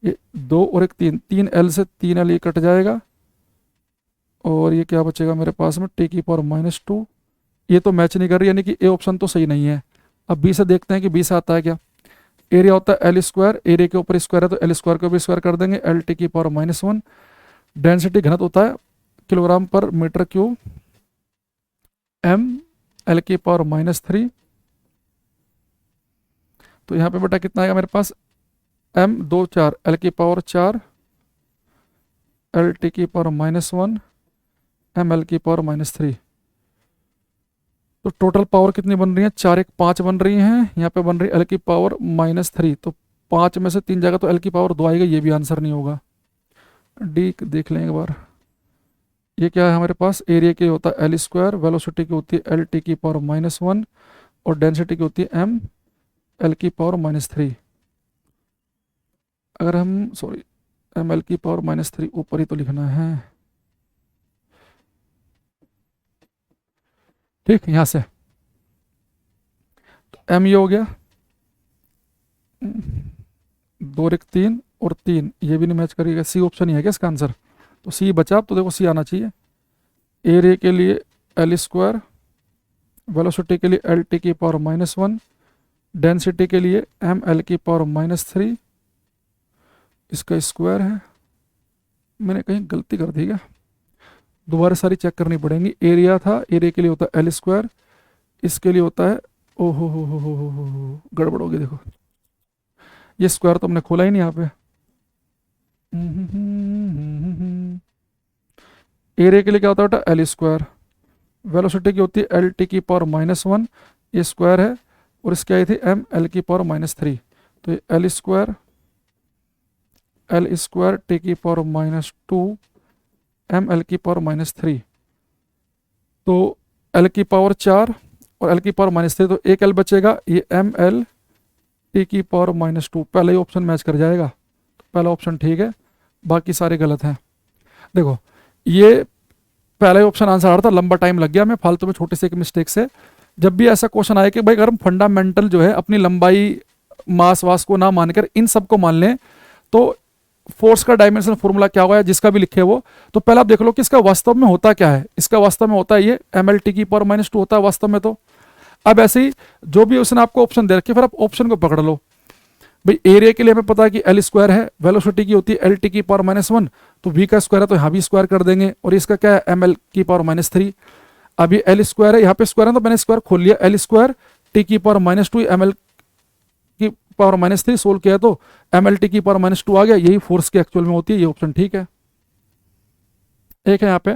ये 2 और एक 3, 3l से 3l ये कट जाएगा, और ये क्या बचेगा मेरे पास में t की पावर -2। ये तो मैच नहीं कर रही, यानी कि ए ऑप्शन तो सही नहीं है। अब बी से देखते हैं कि बी से आता है क्या। एरिया होता है L², एरिया के ऊपर स्क्वायर है तो L² को भी स्क्वायर कर देंगे, L/t की पावर -1। डेंसिटी घनत्व होता है किलोग्राम पर मीटर क्यूब, ml की पावर -3। तो यहाँ पे बेटा कितना आएगा मेरे पास? m2 4, l की पावर 4, L/t की पावर -1, ml की पावर -3। तो टोटल पावर कितनी बन रही है? 4 1 5 बन रही हैं। यहाँ पे बन रही है l की पावर -3, तो 5 में से 3 जाएगा तो l की पावर 2 आएगा। ये भी आंसर नहीं होगा। डी देख लें एक बार, ये क्या है हमारे पास? एरिया की होता है L², वेलोसिटी की होती है L/t की पावर -1 और डेंसिटी की होती है ml की पावर -3। अगर हम ml की पावर -3 ऊपर ही तो लिखना है, ठीक, यहां से तो m ये हो गया 2 1 3 और 3, ये भी नहीं मैच करेगा। सी ऑप्शन ही है क्या इसका आंसर? तो सी बचा। तो देखो सी आना चाहिए। एरिया के लिए L², वेलोसिटी के लिए L/t की पावर -1, डेंसिटी के लिए ml की पावर -3, इसका स्क्वायर है। मैंने कहीं गलती कर दी क्या? दोबारा सारी चेक करनी पड़ेंगी। एरिया था, एरिया के लिए होता है L², इसके लिए होता है, ओहो हो, गड़बड़ हो गई। देखो ये स्क्वायर तो हमने खोला ही नहीं यहाँ पे। एरिया के लिए क्या होता है बेटा? L², वेलोसिटी की होती है L/t की पावर -1, ये स्क्वायर है, और इसकी आई थी ml की पावर -3। तो ये एल स्क्वायर टी की पावर -2 एम एल की पावर -3, तो एल की पावर 4 और एल की पावर -3, तो एक एल बचेगा, ये एम एल टी की पावर -2। पहला ही ऑप्शन मैच कर जाएगा, तो पहला ऑप्शन ठीक है, बाकी सारे गलत हैं। देखो ये पहला ही ऑप्शन आंसर आ रहा था, लंबा टाइम लग गया, मैं फालतू में छोटे से एक मिस्टेक से। जब भी ऐसा क्वेश्चन आए कि भाई अगर हम फंडामेंटल जो है अपनी लंबाई मास वास को ना मानकर इन सब को मान लें, तो फोर्स का डायमेंशन फॉर्मूला क्या होगा, जिसका भी लिखे वो, तो पहले आप देख लो कि इसका वास्तव में होता क्या है। इसका वास्तव में होता है ये एम एल टी की पावर -2 होता है वास्तव में। तो अब ऐसे ही जो भी उसने आपको ऑप्शन दे रखे, फिर आप ऑप्शन को पकड़ लो। भाई एरिया के लिए हमें पता है कि एल स्क्वायर है, वेलोसिटी की होती है एल टी की पावर -1, तो वी का स्क्वायर है तो यहाँ भी स्क्वायर कर देंगे, और इसका क्या है एम एल की पावर -3। अब ये एल स्क्वायर है, यहाँ पे स्क्वायर है तो मैंने स्क्वायर खोल लिया, एल स्क्वायर टी की पावर -2 एम एल की पावर -3 सोल्व किया तो एम एल टी की पावर -2 आ गया। यही फोर्स के एक्चुअल में होती है, ये ऑप्शन ठीक है। एक है यहाँ पे,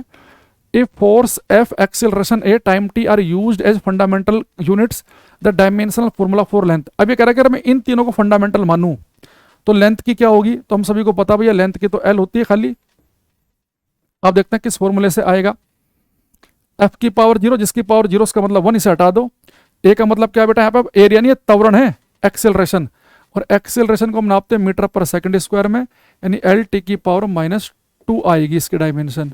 if force F, acceleration A, time t are used as fundamental units, the dimensional formula for length। अब ये कह रहा है कि अगर मैं इन तीनों को फंडामेंटल मानूं तो लेंथ की क्या होगी, तो हम सभी को पता भैया लेंथ की तो L होती है खाली। आप देखते हैं किस फॉर्मूले से आएगा, F की पावर 0, जिसकी पावर 0 उसका मतलब 1, इसे हटा दो। A का मतलब क्या बेटा, यहाँ पे एरिया नहीं है, त्वरण है, एक्सेलरेशन, और एक्सेलरेशन को हम नापते हैं मीटर पर सेकंड स्क्वायर में, यानी एल टी की पावर -2 आएगी इसकी डायमेंशन।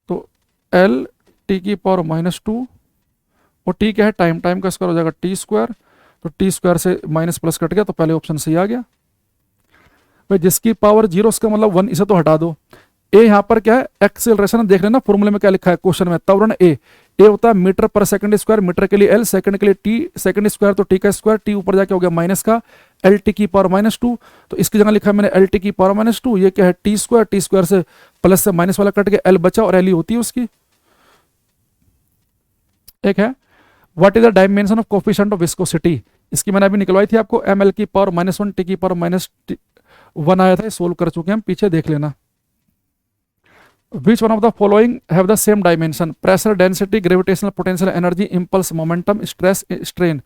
तो एल टी की पावर -2, और टी क्या है टाइम, टाइम का स्क्वायर हो जाएगा टी स्क्वायर, तो टी स्क्वायर से माइनस प्लस कट गया, तो पहले ऑप्शन सही आ गया। भाई जिसकी पावर 0 उसका मतलब 1, इसे तो हटा दो। ए यहाँ पर क्या है एक्सेलरेशन, देख लेना फॉर्मूले में क्या लिखा है क्वेश्चन में, त्वरण ए होता है मीटर पर सेकंड स्क्वायर, मीटर के लिए एल, सेकंड के लिए टी, सेकंड स्क्वायर तो टी का स्क्वायर, टी ऊपर जाके हो गया माइनस का, एल टी की पावर -2, तो इसकी जगह लिखा है मैंने एल टी की पावर -2, ये क्या है टी स्क्वायर से प्लस से माइनस वाला कट के एल बचा, और एल ही होती है उसकी। एक है what is the dimension of coefficient of viscosity, इसकी मैंने अभी निकलवाई थी आपको, एम एल की पावर -1 टी की पावर -1 आया था, सोल्व कर चुके हैं हम, पीछे देख लेना। Which one of the following have the same dimension? Pressure, density, gravitational potential energy, impulse, momentum, stress, strain।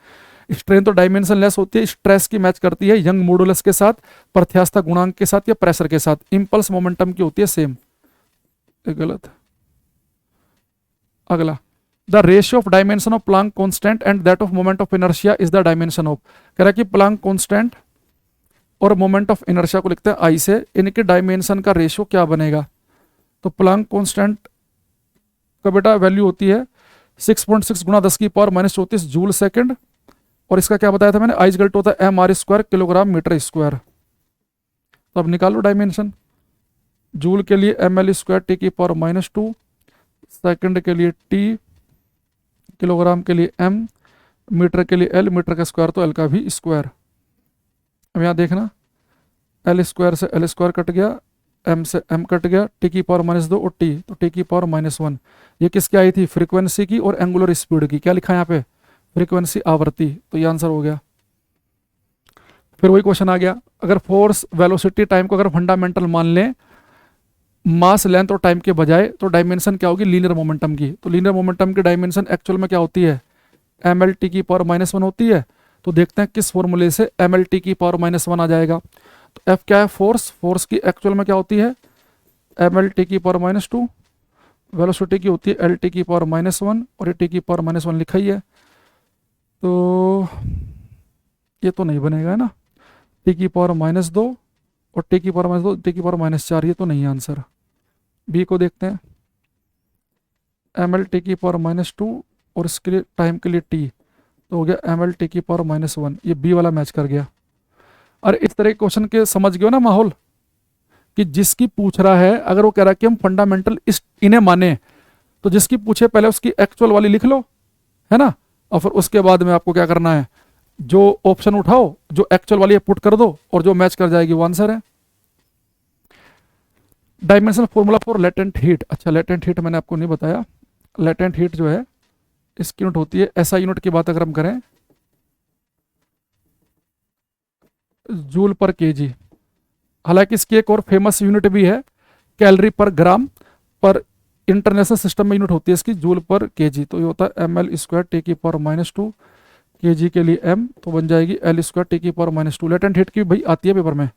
Strain तो डायमेंशन लेस होती है, स्ट्रेस की मैच करती है यंग मॉडुलस के साथ, प्रत्यास्थता गुणांक के साथ या प्रेशर के साथ। इंपल्स मोमेंटम की होती है सेम, गलत। अगला, the ratio of dimension of Planck constant and that of moment of inertia is the dimension of. कह रहा है कि प्लांक कांस्टेंट और मोमेंट ऑफ इनर्शिया को लिखते हैं आई से, इनके डायमेंशन का रेशियो क्या बनेगा। तो प्लांक कांस्टेंट का बेटा वैल्यू होती है 6.6 गुणा 10 की पावर -34 जूल सेकंड, और इसका क्या बताया था मैंने, आई इक्वल टू होता है mr square kilogram metre square. तो अब निकालो डायमेंशन, जूल के लिए ml स्क्वायर टी की पावर -2, सेकंड के लिए टी, किलोग्राम के लिए m, मीटर के लिए l, मीटर का स्क्वायर तो l का भी स्क्वायर। अब यहाँ देखना, l स्क्वायर से l स्क्वायर कट गया, m से m कट गया, t की पावर -2 और t, तो t की पावर -1। ये किसकी आई थी, फ्रीक्वेंसी की और एंगुलर स्पीड की। क्या लिखा है यहाँ पे, फ्रीक्वेंसी आवृत्ति, तो ये आंसर हो गया। फिर वही क्वेश्चन आ गया, अगर फोर्स, वेलोसिटी, टाइम को अगर फंडामेंटल मान लें मास, लेंथ और टाइम के बजाय, तो डायमेंशन क्या होगी लीनियर मोमेंटम की। तो लीनियर मोमेंटम की डायमेंशन एक्चुअल में क्या होती है, एम एल टी की पावर -1 होती है। तो देखते हैं किस फॉर्मूले से एम एल टी की पावर -1 आ जाएगा। तो एफ क्या है, फोर्स, फोर्स की एक्चुअल में क्या होती है एम एल टी की पावर -2, वेलोसिटी की होती है एल टी की पावर -1, और ये टी की पावर -1 लिखा ही है, तो ये तो नहीं बनेगा ना, टी की पावर -2 और टी की पावर -2, टी की पावर -4, ये तो नहीं है आंसर। बी को देखते हैं, एम एल टी की पावर -2 और इसके लिए टाइम के लिए टी, तो हो गया एम एल टी की पावर -1, ये बी वाला मैच कर गया। और इस तरह के क्वेश्चन के समझ गए ना माहौल, कि जिसकी पूछ रहा है अगर वो कह रहा है कि हम फंडामेंटल इन्हें माने, तो जिसकी पूछे पहले उसकी एक्चुअल वाली लिख लो, है ना, और फिर उसके बाद में आपको क्या करना है, जो ऑप्शन उठाओ, जो एक्चुअल वाली है पुट कर दो, और जो मैच कर जाएगी वो आंसर है। Dimensional formula for latent heat. अच्छा, लेटेंट हीट मैंने आपको नहीं बताया, लेटेंट हीट जो है इसकी यूनिट होती है, ऐसा यूनिट की बात अगर हम करें, जूल पर केजी। हालांकि इसकी एक और फेमस यूनिट भी है, कैलोरी पर ग्राम, पर इंटरनेशनल सिस्टम में यूनिट होती है इसकी जूल पर केजी। तो ये होता है एम एल स्क्वायर टी की पावर -2 kg के लिए m, तो बन जाएगी एल स्क्वायर टी की power minus two. Latent heat की भाई आती है पेपर में,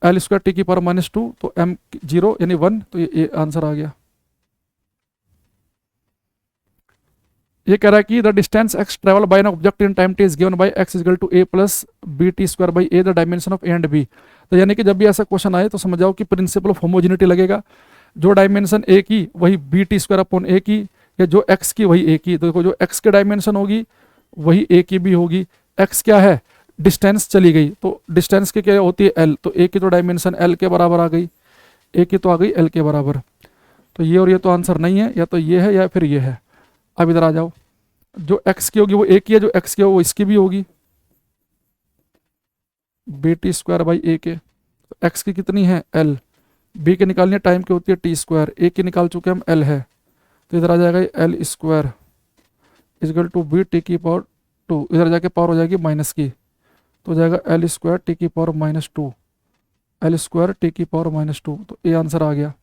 एल स्क्वायर टी की पावर माइनस टू, तो m 0 यानी 1, तो ये आंसर आ गया। ये कह रहा है कि the distance x travel by an object in time t is given by x equal to a plus B T square by A the dimension of A and B. तो यानी कि जब भी ऐसा क्वेश्चन आए तो समझ जाओ कि प्रिंसिपल ऑफ होमोजेनिटी लगेगा, जो डायमेंशन ए की वही बी टी स्क्वायर अपॉन ए की, या जो x की वही ए की। तो देखो जो x की डायमेंशन होगी वही ए की भी होगी। x क्या है, डिस्टेंस चली गई, तो डिस्टेंस की क्या होती है l, तो a की तो डायमेंशन l के बराबर आ गई, a की तो आ गई l के बराबर। तो ये और ये तो आंसर नहीं है, या तो ये है या फिर ये है। अब इधर आ जाओ, जो x की होगी वो a की है, जो x की हो वो इसकी भी होगी, बी टी स्क्वायर बाई ए के। तो x की कितनी है l, b की निकालनी है टाइम की होती है टी स्क्वायर, a की निकाल चुके हम l है, तो इधर आ जाएगा L square equal to B T की पावर टू, इधर जाके पावर हो जाएगी माइनस की, तो हो जाएगा एल स्क्वायर टी की power minus two, L square T की पावर माइनस टू। तो ये आंसर आ गया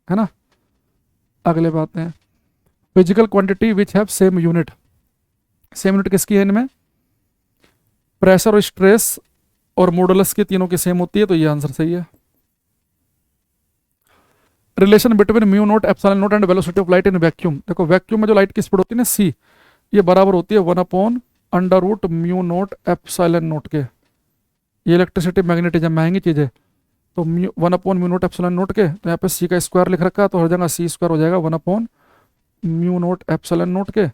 है ना। अगले बात है physical quantity which have same unit. Same unit किसकी है इनमें, प्रेशर और स्ट्रेस और मॉडुलस की तीनों की सेम होती है, तो ये आंसर सही है। Relation between mu naught epsilon note and velocity of light in vacuum. देखो वैक्यूम में जो लाइट की स्पीड होती है ना c, ये बराबर होती है 1/√μ नोट एप्सिलॉन नोट के। ये इलेक्ट्रिसिटी मैग्नेटिज्म में आएंगी चीजें, तो 1/μ नोट एप्सिलॉन नोट के, तो यहाँ पे c का स्क्वायर लिख रखा है, तो हो जाएगा c स्क्वायर हो जाएगा 1/μ नोट एप्सिलॉन नोट के।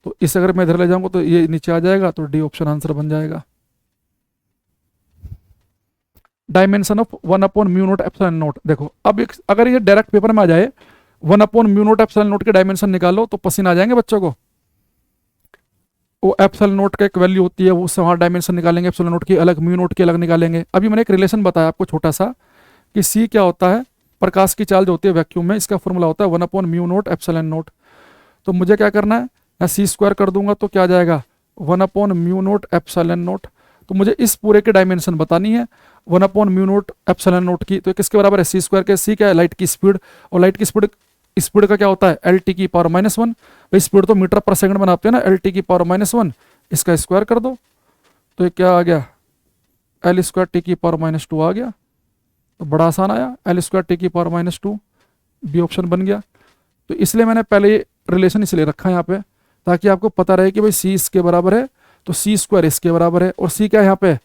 तो इस अगर मैं इधर ले जाऊंगा तो ये नीचे आ जाएगा, तो डी ऑप्शन आंसर बन जाएगा। Dimension of 1/μ nought epsilon nought. देखो अब अगर ये डायरेक्ट पेपर में आ जाए 1/μ नोट एप्सिलॉन नोट के डायमेंशन निकालो, तो पसीना आ जाएंगे बच्चों को। वो एप्सिलॉन नोट का एक वैल्यू होती है, वो उससे वहाँ डायमेंशन निकालेंगे, एप्सिलॉन नोट की अलग, म्यू नोट की अलग निकालेंगे। अभी मैंने एक रिलेशन बताया आपको छोटा सा कि सी क्या होता है, प्रकाश की चाल जो होती है वैक्यूम में, इसका फॉर्मूला होता है 1/μ नोट एप्सिलॉन नोट। तो मुझे क्या करना है, मैं सी स्क्वायर कर दूंगा तो क्या आ जाएगा 1/μ नोट एप्सिलॉन नोट। तो मुझे इस पूरे की डायमेंशन बतानी है 1/μ नोट एप्सिलॉन नोट की, तो किसके बराबर है, सी स्क्वायर के। सी क्या है, लाइट की स्पीड, और लाइट की स्पीड का क्या होता है एल टी की पावर -1। भाई स्पीड तो मीटर पर सेकंड बनाते हैं ना, एल टी की पावर -1, इसका स्क्वायर कर दो, तो ये क्या आ गया, एल स्क्वायर टी की पावर -2 आ गया। तो बड़ा आसान आया, एल स्क्वायर टी की पावर -2, बी ऑप्शन बन गया। तो इसलिए मैंने पहले ये रिलेशन इसलिए रखा है यहाँ पे, ताकि आपको पता रहे कि भाई सी इसके बराबर है तो सी स्क्वायर इसके बराबर है, और सी क्या है यहाँ पे,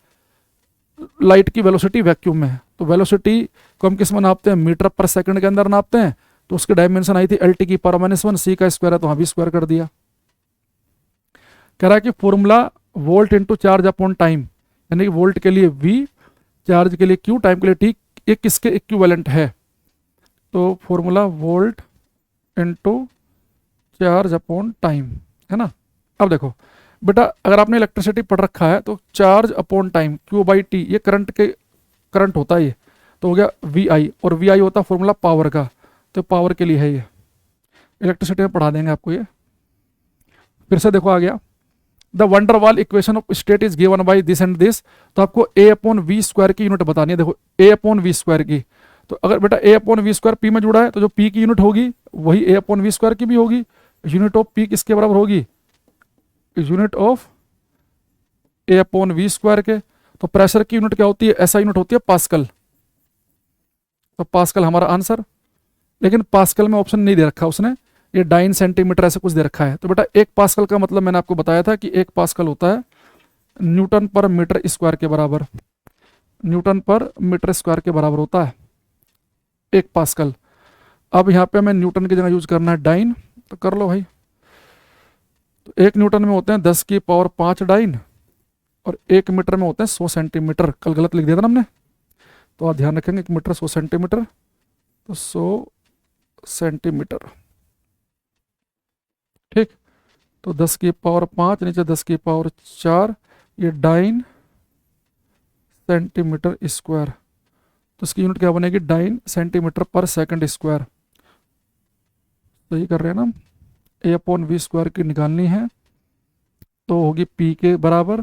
लाइट की वेलोसिटी वैक्यूम में है। तो वेलोसिटी को हम किस में नापते हैं, मीटर पर सेकंड के अंदर नापते हैं, तो उसकी डायमेंशन आई थी एल टी की पावर -1, सी का स्क्वायर है तो वहां भी स्क्वायर कर दिया। कह रहा है कि formula volt into charge upon time, यानी कि वोल्ट के लिए V, चार्ज के लिए Q, टाइम के लिए T, ये किसके इक्विवेलेंट है। तो formula volt into charge upon time है ना। अब देखो बेटा, अगर आपने इलेक्ट्रिसिटी पढ़ रखा है तो चार्ज अपॉन टाइम Q/T, ये करंट होता है ये, तो हो गया VI, और VI होता है फॉर्मूला पावर का, तो पावर के लिए है ये, इलेक्ट्रिसिटी में पढ़ा देंगे आपको ये। फिर से देखो आ गया, the van der Waals equation of state is given by this and this. तो आपको A/V² की यूनिट बतानी है। देखो A/V² की, तो अगर बेटा A/V² P में जुड़ा है, तो जो P की यूनिट होगी वही A/V² की भी होगी। यूनिट ऑफ P किसके बराबर होगी, यूनिट ऑफ A/V² के। तो प्रेशर की यूनिट क्या होती है, ऐसा यूनिट होती है पास्कल, तो पास्कल हमारा आंसर। लेकिन पास्कल में ऑप्शन नहीं दे रखा उसने, ये डाइन सेंटीमीटर ऐसे कुछ दे रखा है। तो बेटा 1 पास्कल का मतलब मैंने आपको बताया था कि 1 पास्कल होता है न्यूटन पर मीटर स्क्वायर के बराबर, न्यूटन पर मीटर स्क्वायर के बराबर होता है 1 पास्कल। अब यहाँ पे हमें न्यूटन की जगह यूज करना है डाइन, तो कर लो भाई। तो 1 न्यूटन में होते हैं 10 की पावर 5 डाइन, और 1 मीटर में होते हैं 100 सेंटीमीटर। कल गलत लिख दिया था ना हमने, तो आप ध्यान रखेंगे 1 मीटर 100 सेंटीमीटर, तो 100 सेंटीमीटर, ठीक। तो 10 की पावर 5 नीचे 10 की पावर 4, ये डाइन सेंटीमीटर स्क्वायर। तो इसकी यूनिट क्या बनेगी, डाइन सेंटीमीटर पर सेकंड स्क्वायर। सही कर रहे हैं ना। A/V² की निकालनी है, तो होगी P के बराबर,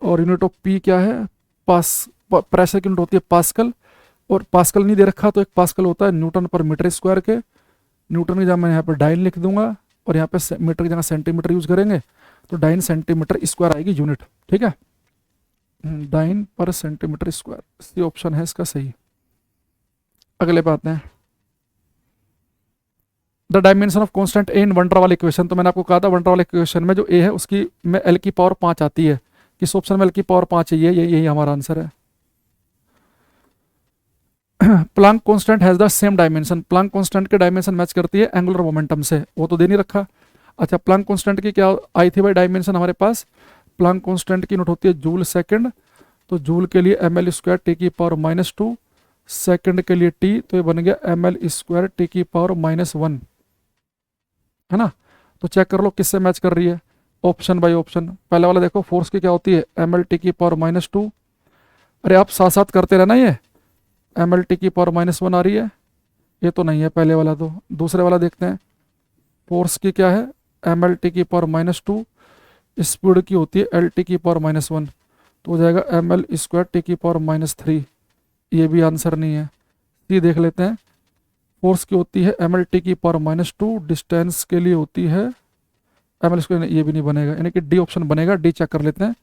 और यूनिट ऑफ P क्या है, प्रेशर की यूनिट होती है पास्कल, और पास्कल नहीं दे रखा तो 1 पास्कल होता है न्यूटन पर मीटर स्क्वायर के। न्यूटन की जगह मैं यहाँ पर डाइन लिख दूंगा, और यहाँ पे मीटर की जगह सेंटीमीटर यूज करेंगे, तो डाइन सेंटीमीटर स्क्वायर आएगी यूनिट, ठीक है, डाइन पर सेंटीमीटर स्क्वायर, सी ऑप्शन है इसका सही। अगले पे आते हैं, the dimension of constant A in van der Waals equation. तो मैंने आपको कहा था वंडरवाल इक्वेशन में जो ए है उसकी में एल की पावर 5 आती है, किस ऑप्शन में एल की पावर 5 है, यही हमारा आंसर है। Planck constant has the same dimension, Planck constant के डायमेंशन मैच करती है एंगुलर मोमेंटम से, वो तो दे नहीं रखा। अच्छा, प्लांक कांस्टेंट की क्या आई थी भाई डायमेंशन हमारे पास, प्लांक कांस्टेंट की यूनिट होती है जूल सेकंड, तो जूल के लिए एम एल स्क्वायर टी की पावर -2, सेकंड के लिए टी, तो ये बन गया एम एल स्क्वायर टी की पावर -1, है ना। तो चेक कर लो किससे मैच कर रही है, ऑप्शन बाय ऑप्शन। पहले वाला देखो, फोर्स की क्या होती है एम एल टी की पावर -2, अरे आप साथ साथ करते रहना, ये एम एल टी की पावर -1 आ रही है, ये तो नहीं है पहले वाला। तो दूसरे वाला देखते हैं, फोर्स की क्या है एम एल टी की पावर -2, स्पीड की होती है एल टी की पावर -1, तो हो जाएगा एम एल स्क्वायर टी की पावर -3, ये भी आंसर नहीं है। ये देख लेते हैं, फोर्स की होती है एम एल टी की पावर -2, डिस्टेंस के लिए होती है एम एल स्क्वायर, ये भी नहीं बनेगा, यानी कि डी ऑप्शन बनेगा, डी चेक कर लेते हैं।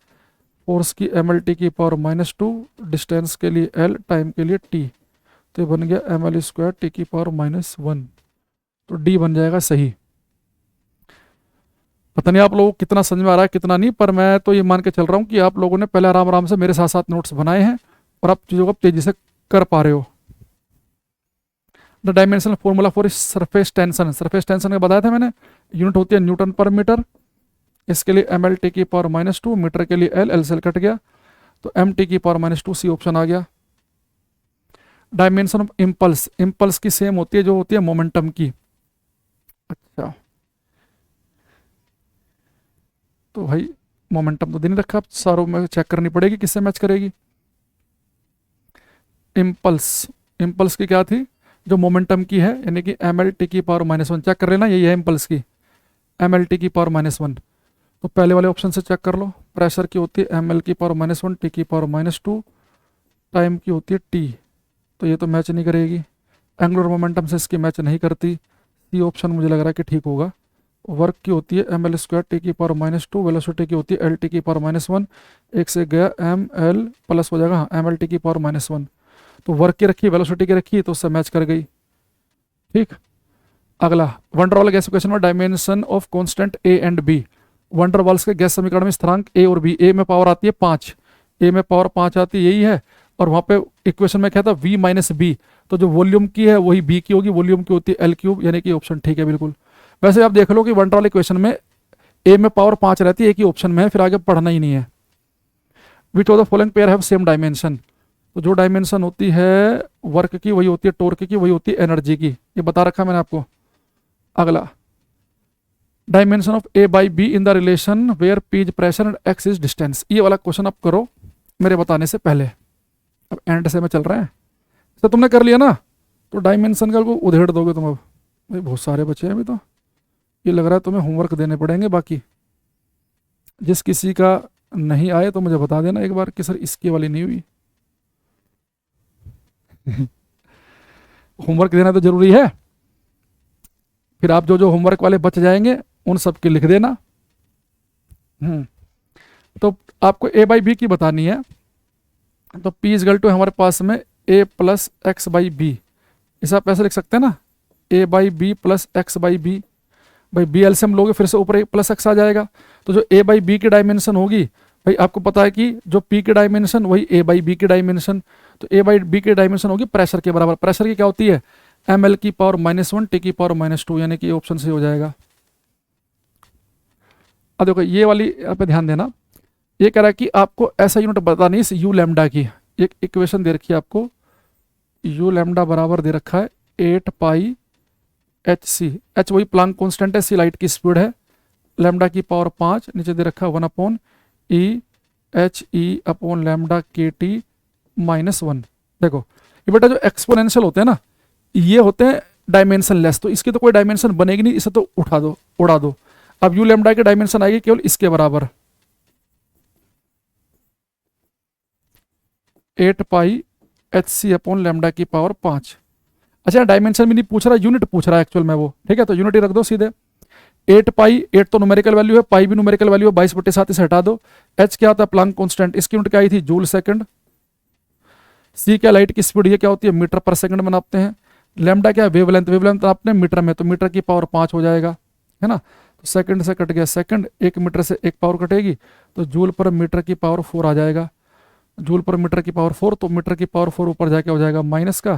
फोर्स की एम एल टी की पावर -2, डिस्टेंस के लिए एल, टाइम के लिए टी, तो ये बन गया एम एल स्क्वायर टी की पावर -1, तो डी बन जाएगा सही। पता नहीं आप लोगों को कितना समझ में आ रहा है कितना नहीं, पर मैं तो ये मान के चल रहा हूँ कि आप लोगों ने पहले आराम आराम से मेरे साथ साथ नोट्स बनाए हैं और आप चीज़ों को तेजी से कर पा रहे हो। The dimensional formula for surface tension, surface tension का बताया था मैंने, यूनिट होती है न्यूटन पर मीटर, इसके लिए एम एल टी की पावर -2, मीटर के लिए एल, एल सेल कट गया, तो एम टी की पावर -2, सी ऑप्शन आ गया। डायमेंशन ऑफ इम्पल्स, इम्पल्स की सेम होती है जो होती है मोमेंटम की। अच्छा, तो भाई मोमेंटम तो दे नहीं रखा, सारों में चेक करनी पड़ेगी किससे मैच करेगी। इम्पल्स, इम्पल्स की क्या थी जो मोमेंटम की है, यानी कि एम एल टी की पावर -1, चेक कर लेना, यही है इम्पल्स की एम एल टी की पावर -1। तो पहले वाले ऑप्शन से चेक कर लो, प्रेशर की होती है एम एल की पावर -1, टी की पावर -2, टाइम की होती है टी, तो ये तो मैच नहीं करेगी, एंगुलर मोमेंटम से इसकी मैच नहीं करती, सी ऑप्शन मुझे लग रहा है कि ठीक होगा। वर्क की होती है एम एल स्क्वायर टी की पावर -2, वेलोसिटी की होती है एल टी की पावर -1, एक से गया एम एल प्लस हो जाएगा, हाँ एम एल टी की पावर -1, तो वर्क की रखी वेलोसिटी की रखी तो उससे मैच कर गई, ठीक। अगला, वंडरवाल गैस इक्वेशन में dimension of constant a and b, van der Waals के गैस समीकरण में स्थिरांक ए और बी, ए में पावर आती है 5, ए में पावर 5 आती है, यही है, और वहाँ पे इक्वेशन में क्या था v माइनस बी, तो जो वॉल्यूम की है वही बी की होगी, वॉल्यूम की होती है एल क्यूब, यानी कि ऑप्शन ठीक है बिल्कुल। वैसे आप देख लो कि वंडरवाल इक्वेशन में ए में पावर 5 रहती है, एक ही ऑप्शन में है, फिर आगे पढ़ना ही नहीं है। विच of the following pair have same dimension, तो जो डायमेंशन होती है वर्क की वही होती है टॉर्क की, वही होती है एनर्जी की, ये बता रखा मैंने आपको। अगला, dimension of A by B in the relation where P is pressure and X is distance, ये वाला क्वेश्चन आप करो मेरे बताने से पहले, अब एंड से में चल रहा है, तो तुमने कर लिया ना, तो डायमेंशन का को उधेड़ दोगे तुम। अब भाई बहुत सारे बचे हैं अभी, तो ये लग रहा है तुम्हें होमवर्क देने पड़ेंगे। बाकी जिस किसी का नहीं आए तो मुझे बता देना एक बार कि सर इसकी वाली नहीं हुई। होमवर्क देना तो जरूरी है, फिर आप जो जो होमवर्क वाले बच जाएंगे उन सब की लिख देना। तो आपको ए बाई बी की बतानी है, तो P इजगल टू हमारे पास में a plus X by B, इसे आप ऐसे लिख सकते हैं ना, a by B plus X by B, by B LCM लोगे फिर से ऊपर एक प्लस एक्स आ जाएगा, तो जो a बाई बी की डायमेंशन होगी, भाई आपको पता है कि जो P की डायमेंशन वही a बाई बी की डायमेंशन, तो a बाई बी की डायमेंशन होगी प्रेशर के बराबर, प्रेशर की क्या होती है एम एल की पावर -1, टी की पावर -2, यानी कि ऑप्शन से हो जाएगा। अब देखो ये वाली यहाँ पे ध्यान देना, ये कह रहा है कि आपको ऐसा यूनिट बतानी है यू लैम्डा की, एक इक्वेशन दे रखी है आपको, यू लैम्डा बराबर दे रखा है 8 पाई एच सी, एच वही प्लांक कांस्टेंट है, सी लाइट की स्पीड है, लैम्डा की पावर 5, नीचे दे रखा है 1/e लैम्डा के टी -1। देखो ये बेटा जो एक्सपोनेंशियल होते हैं ना, ये होते हैं डायमेंशन लेस, तो इसकी तो कोई डायमेंशन बनेगी नहीं, इसे तो उड़ा दो। अब यू लैम्डा की डायमेंशन आएगी केवल इसके बराबर 8 पाई एच सी अपॉन लैम्डा की पावर 5। अच्छा डायमेंशन भी नहीं पूछ रहा, यूनिट पूछ रहा है एक्चुअल में वो, ठीक है, तो यूनिट ही रख दो सीधे, 8 पाई, 8 तो न्यूमेरिकल वैल्यू है, पाई भी न्यूमेरिकल वैल्यू है, 22/7 इसे हटा दो। एच क्या होता है? प्लांक कांस्टेंट, इसकी यूनिट क्या आई थी? Joule second. सी क्या? लाइट की स्पीड, ये क्या होती है? मीटर पर सेकंड में नापते हैं। लैम्डा क्या? वेवलेंथ, वेवलेंथ नापते हैं मीटर में, तो मीटर की पावर 5 हो जाएगा, है ना। तो सेकंड से कट गया सेकंड, 1 मीटर से 1 पावर कटेगी, तो जूल पर मीटर की पावर 4 आ जाएगा। जूल पर मीटर की पावर 4, तो मीटर की पावर 4 ऊपर जाके हो जाएगा माइनस का,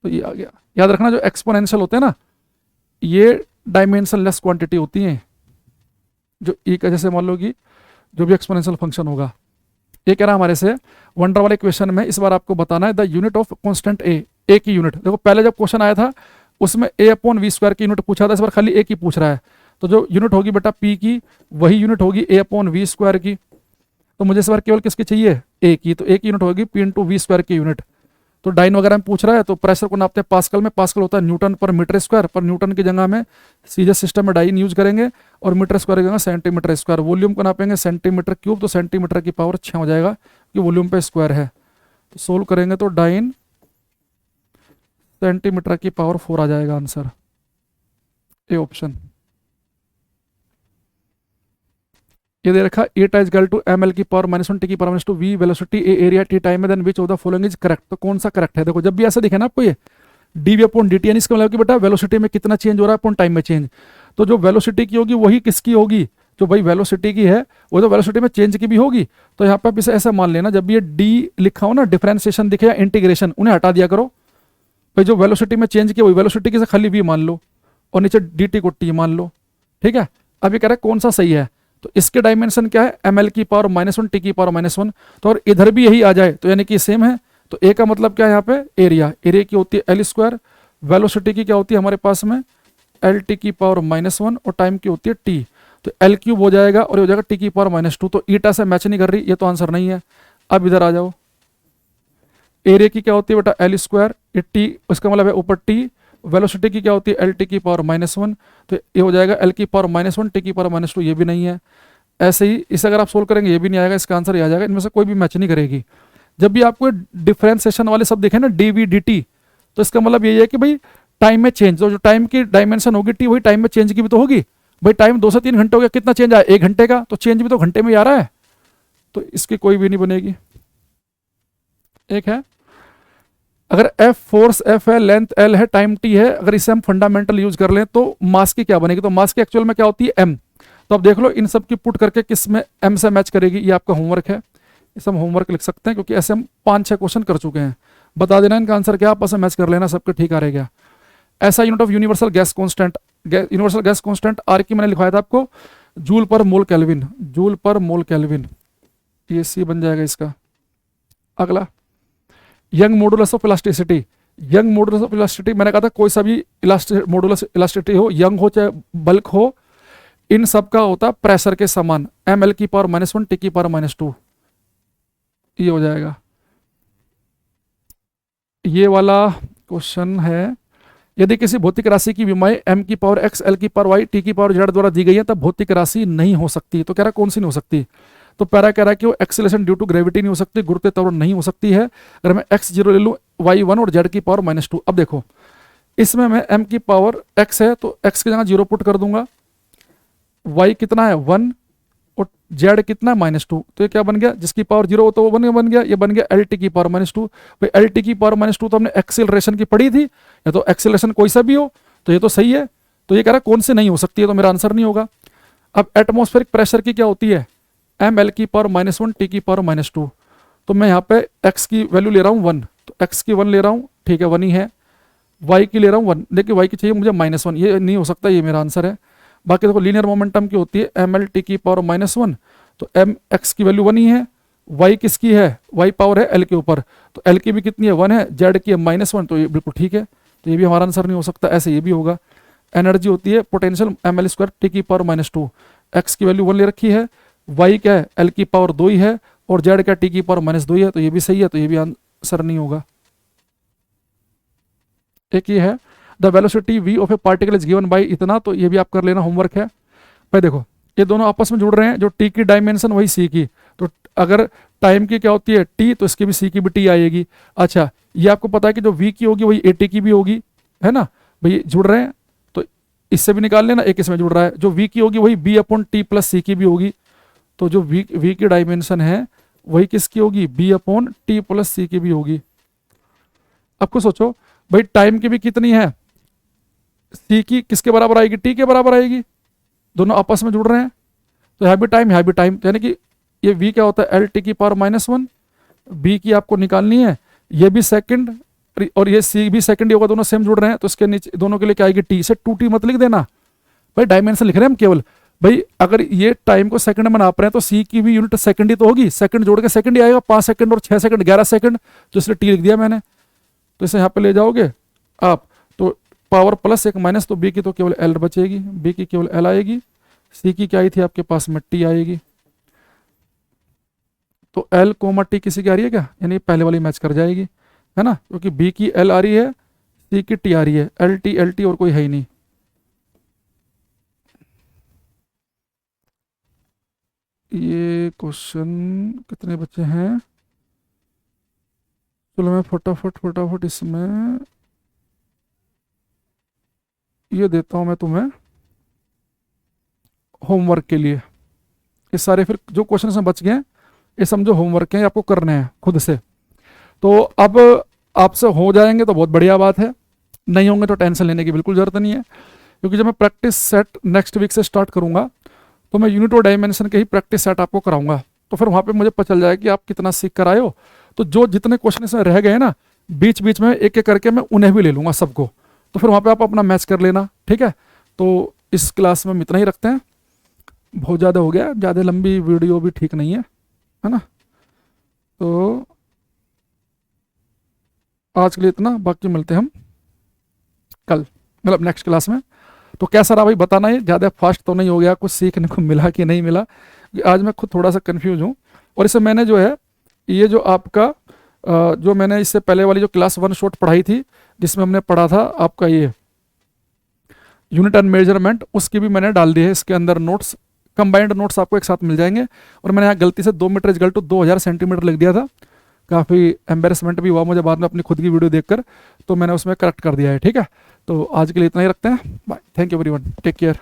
तो ये आ गया। याद रखना जो एक्सपोनेंशियल होते हैं ना, ये डायमेंशन लेस क्वांटिटी होती हैं। जो ई का जैसे मान लो कि जो भी एक्सपोनेंशियल फंक्शन होगा, ये कह रहा है हमारे से वंडर वाले क्वेश्चन में इस बार आपको बताना है द यूनिट ऑफ कांस्टेंट ए की यूनिट। देखो पहले जब क्वेश्चन आया था उसमें a/v² की यूनिट पूछा था, इस बार खाली ए की पूछ रहा है। तो जो यूनिट होगी बेटा p की, वही यूनिट होगी a/v² की। तो मुझे इस बार केवल किसकी चाहिए? ए की, तो ए की यूनिट होगी p/v² की यूनिट। तो डाइन वगैरह में पूछ रहा है, तो प्रेशर को नापते हैं पास्कल में, पास्कल होता है न्यूटन पर मीटर स्क्वायर, पर न्यूटन की जगह में सीधे सिस्टम में डाइन यूज करेंगे, और मीटर स्क्वायर की जगह सेंटीमीटर स्क्वायर। वॉल्यूम को नापेंगे सेंटीमीटर क्यूब, तो सेंटीमीटर की पावर 6 हो जाएगा, कि वॉल्यूम पे स्क्वायर है। तो सोल्व करेंगे तो डाइन सेंटीमीटर की पावर 4 आ जाएगा आंसर, ए ऑप्शन। ये दे रखा eta is equal to ml की पावर -1 t की power -2 v velocity A area t time में, then which of the following is correct. तो कौन सा करेक्ट है? देखो जब भी ऐसा दिखे ना आपको ये dv/dt, यानी इसका मतलब कि बेटा वेलोसिटी में कितना चेंज हो रहा है अपॉन टाइम में चेंज। तो जो वेलोसिटी की होगी वही किसकी होगी? जो भाई वेलोसिटी की है वो तो वेलोसिटी में चेंज की भी होगी। तो यहाँ पे आप इसे ऐसा मान लेना, जब ये d लिखा हो ना, डिफरेंशिएशन दिखे या इंटीग्रेशन, उन्हें हटा दिया करो। भाई जो वेलोसिटी में चेंज की वही वेलोसिटी की से खाली v मान लो, और नीचे dt को t मान लो, ठीक है। अब ये कह रहा है कौन सा सही है, तो इसके डायमेंशन क्या है? ml की पावर -1 t की पावर -1। तो और इधर भी यही आ जाए तो यानी कि सेम है। तो ए का मतलब क्या है यहाँ पे? एरिया। एरिया की होती है l², वेलोसिटी की क्या होती है हमारे पास में? lt की पावर -1, और टाइम की होती है t। तो l³ हो जाएगा, और ये हो जाएगा t की पावर -2। तो ईटा से मैच नहीं कर रही, ये तो आंसर नहीं है। अब इधर आ जाओ, एरिया की क्या होती है बेटा? l², ये t, उसका मतलब है ऊपर t। वेलोसिटी की क्या होती है? lt की पावर -1, तो ये हो जाएगा l की पावर -1 t की पावर -2, ये भी नहीं है। ऐसे ही इसे अगर आप सोल्व करेंगे ये भी नहीं आएगा, इसका आंसर ये आ जाएगा। इनमें से कोई भी मैच नहीं करेगी। जब भी आपको डिफरेंशिएशन वाले सब दिखे ना dv dt, तो इसका मतलब यही है कि भाई टाइम में चेंज, तो जो टाइम की डायमेंशन होगी t, वही टाइम में चेंज की भी तो होगी। भाई टाइम 2 से 3 घंटे हो गया, कितना चेंज आया? 1 घंटे का, तो चेंज भी तो घंटे में ही आ रहा है। तो इसकी कोई भी नहीं बनेगी। एक है, अगर F फोर्स F है, लेंथ L है, टाइम T है, अगर इसे हम फंडामेंटल यूज कर लें तो मास की क्या बनेगी? तो मास की एक्चुअल में क्या होती है? M। तो अब देख लो इन सब की पुट करके किस में M से मैच करेगी, ये आपका होमवर्क है। इसे हम होमवर्क लिख सकते हैं, क्योंकि ऐसे हम 5-6 क्वेश्चन कर चुके हैं। बता देना इनका आंसर क्या, आपस में मैच कर लेना, सबके ठीक आ रहेगा। ऐसा unit of universal gas constant, universal gas constant R की मैंने लिखवाया था आपको जूल पर मोल केल्विन, जूल पर मोल केल्विन, ये सी बन जाएगा इसका। अगला, young modulus of elasticity. Young modulus of elasticity मैंने कहा था कोई सा भी मॉडुलस इलास्टिसिटी हो, यंग हो चाहे बल्क हो, इन सब का होता प्रेशर के समान, ml की पावर -1 t की पावर -2, ये हो जाएगा। ये वाला क्वेश्चन है, यदि किसी भौतिक राशि की विमाएं m की पावर x, l की पावर y, t की पावर z द्वारा दी गई है, तब भौतिक राशि नहीं हो सकती। तो कह रहा कौन सी नहीं हो सकती? तो पैरा कह रहा है कि वो एक्सेलरेशन ड्यू टू ग्रेविटी नहीं हो सकती, गुरुत्व त्वरण नहीं हो सकती है। अगर मैं x0 ले लूँ, y1 और z की पावर -2। अब देखो इसमें मैं m की पावर x है तो x की जगह 0 पुट कर दूंगा, y कितना है 1, और z कितना है -2। तो ये क्या बन गया? जिसकी पावर 0 हो तो वो बन गया, ये बन गया lt की पावर -2। भाई lt की पावर -2 तो हमने एक्सेलरेशन की पढ़ी थी, या तो एक्सेलरेशन कोई सा भी हो, तो ये तो सही है। तो ये कह रहा है कौन से नहीं हो सकती है, तो मेरा आंसर नहीं होगा। अब एटमॉस्फेरिक प्रेशर की क्या होती है? ml की पावर -1 t की पावर -2। तो मैं यहाँ पे x की वैल्यू ले रहा हूँ 1, तो x की 1 ले रहा हूँ, ठीक है 1 ही है। y की ले रहा हूँ 1, देखिए y की चाहिए मुझे -1, ये नहीं हो सकता, ये मेरा आंसर है। बाकी देखो लीनियर मोमेंटम की होती है ml t की पावर -1, तो x की वैल्यू 1 ही है। y किसकी है? y पावर है l के ऊपर, तो l की भी कितनी है 1 है, z की है -1, तो ये बिल्कुल ठीक है। तो ये भी हमारा आंसर नहीं हो सकता, ऐसे ये भी होगा। एनर्जी होती है पोटेंशियल ml² t की पावर -2, x की वैल्यू 1 ले रखी है, y क्या है l की पावर 2 ही है, और z क्या t की पावर -2 ही है, तो ये भी सही है। तो ये भी आंसर नहीं होगा। एक ये है the velocity v of A particle is given bye इतना, तो ये भी आप कर लेना, होमवर्क है। भाई देखो ये दोनों आपस में जुड़ रहे हैं, जो t की डायमेंशन वही c की, तो अगर टाइम की क्या होती है t, तो इसकी भी c की भी t आएगी। अच्छा ये आपको पता है कि जो v की होगी वही at की भी होगी, है ना। भाई जुड़ रहे हैं, तो इससे भी निकाल लेना, एक इसमें जुड़ रहा है, जो v की होगी वही b अपॉन टी प्लस सी की भी होगी, तो जो v की डायमेंशन है वही किसकी होगी, b अपॉन टी प्लस सी की भी होगी। अब कुछ सोचो भाई, टाइम की भी कितनी है, c की किसके बराबर आएगी, t के बराबर आएगी, दोनों आपस में जुड़ रहे हैं, तो यहाँ भी टाइम, यानी कि ये v क्या होता है, एल टी की पावर -1, b की आपको निकालनी है, ये भी सेकंड और ये c भी सेकंड होगा, दोनों सेम जुड़ रहे हैं, तो इसके नीचे दोनों के लिए क्या आएगी, t से 2t मत लिख देना भाई, डायमेंशन लिख रहे हैं हम केवल, भाई अगर ये टाइम को सेकंड में नाप रहे हैं तो c की भी यूनिट सेकंड ही तो होगी, सेकंड जोड़ के सेकंड ही आएगा, 5 सेकंड और 6 सेकंड 11 सेकंड, तो इसलिए t लिख दिया मैंने, तो इसे यहाँ पे ले जाओगे आप, तो पावर प्लस एक माइनस, तो b की तो केवल l बचेगी, b की केवल l आएगी, c की क्या आई थी आपके पास में, t आएगी, तो l कोमा t किसी की आ रही है क्या, यानी पहले वाली मैच कर जाएगी, है ना, क्योंकि b की l आ रही है, c की t आ रही है, एल टी और कोई है ही नहीं। ये क्वेश्चन कितने बच्चे हैं, चलो मैं फटाफट इसमें ये देता हूं मैं तुम्हें होमवर्क के लिए, ये सारे फिर जो क्वेश्चन में बच गए हैं ये समझो होमवर्क हैं, आपको करने हैं खुद से, तो अब आपसे हो जाएंगे तो बहुत बढ़िया बात है, नहीं होंगे तो टेंशन लेने की बिल्कुल जरूरत नहीं है, क्योंकि जब मैं प्रैक्टिस सेट नेक्स्ट वीक से स्टार्ट करूंगा तो मैं यूनिट और डायमेंशन के ही प्रैक्टिस सेट आपको कराऊंगा, तो फिर वहाँ पे मुझे पता चल जाएगा कि आप कितना सीख कर आए हो, तो जो जितने क्वेश्चन इसमें रह गए ना, बीच बीच में एक एक करके मैं उन्हें भी ले लूँगा सबको, तो फिर वहाँ पे आप अपना मैच कर लेना, ठीक है। तो इस क्लास में हम इतना ही रखते हैं, बहुत ज़्यादा हो गया, ज़्यादा लंबी वीडियो भी ठीक नहीं है ना, तो आज के लिए इतना, बाकी मिलते हैं हम कल, मतलब नेक्स्ट क्लास में। तो कैसा रहा भाई बताना, ये ज़्यादा फास्ट तो नहीं हो गया, कुछ सीखने को मिला कि नहीं मिला, आज मैं खुद थोड़ा सा कंफ्यूज हूँ, और इसे मैंने जो है ये जो आपका जो मैंने इससे पहले वाली जो क्लास 1 शॉर्ट पढ़ाई थी, जिसमें हमने पढ़ा था आपका ये यूनिट एंड मेजरमेंट, उसकी भी मैंने डाल दी है इसके अंदर नोट्स, कंबाइंड नोट्स आपको एक साथ मिल जाएंगे, और मैंने यहाँ गलती से 2 मीटर इक्वल टू 2000 सेंटीमीटर लिख दिया था, काफ़ी एम्बेरसमेंट भी हुआ मुझे बाद में अपनी खुद की वीडियो देखकर, तो मैंने उसमें करेक्ट कर दिया है, ठीक है। तो आज के लिए इतना ही रखते हैं, bye, thank you everyone, take care.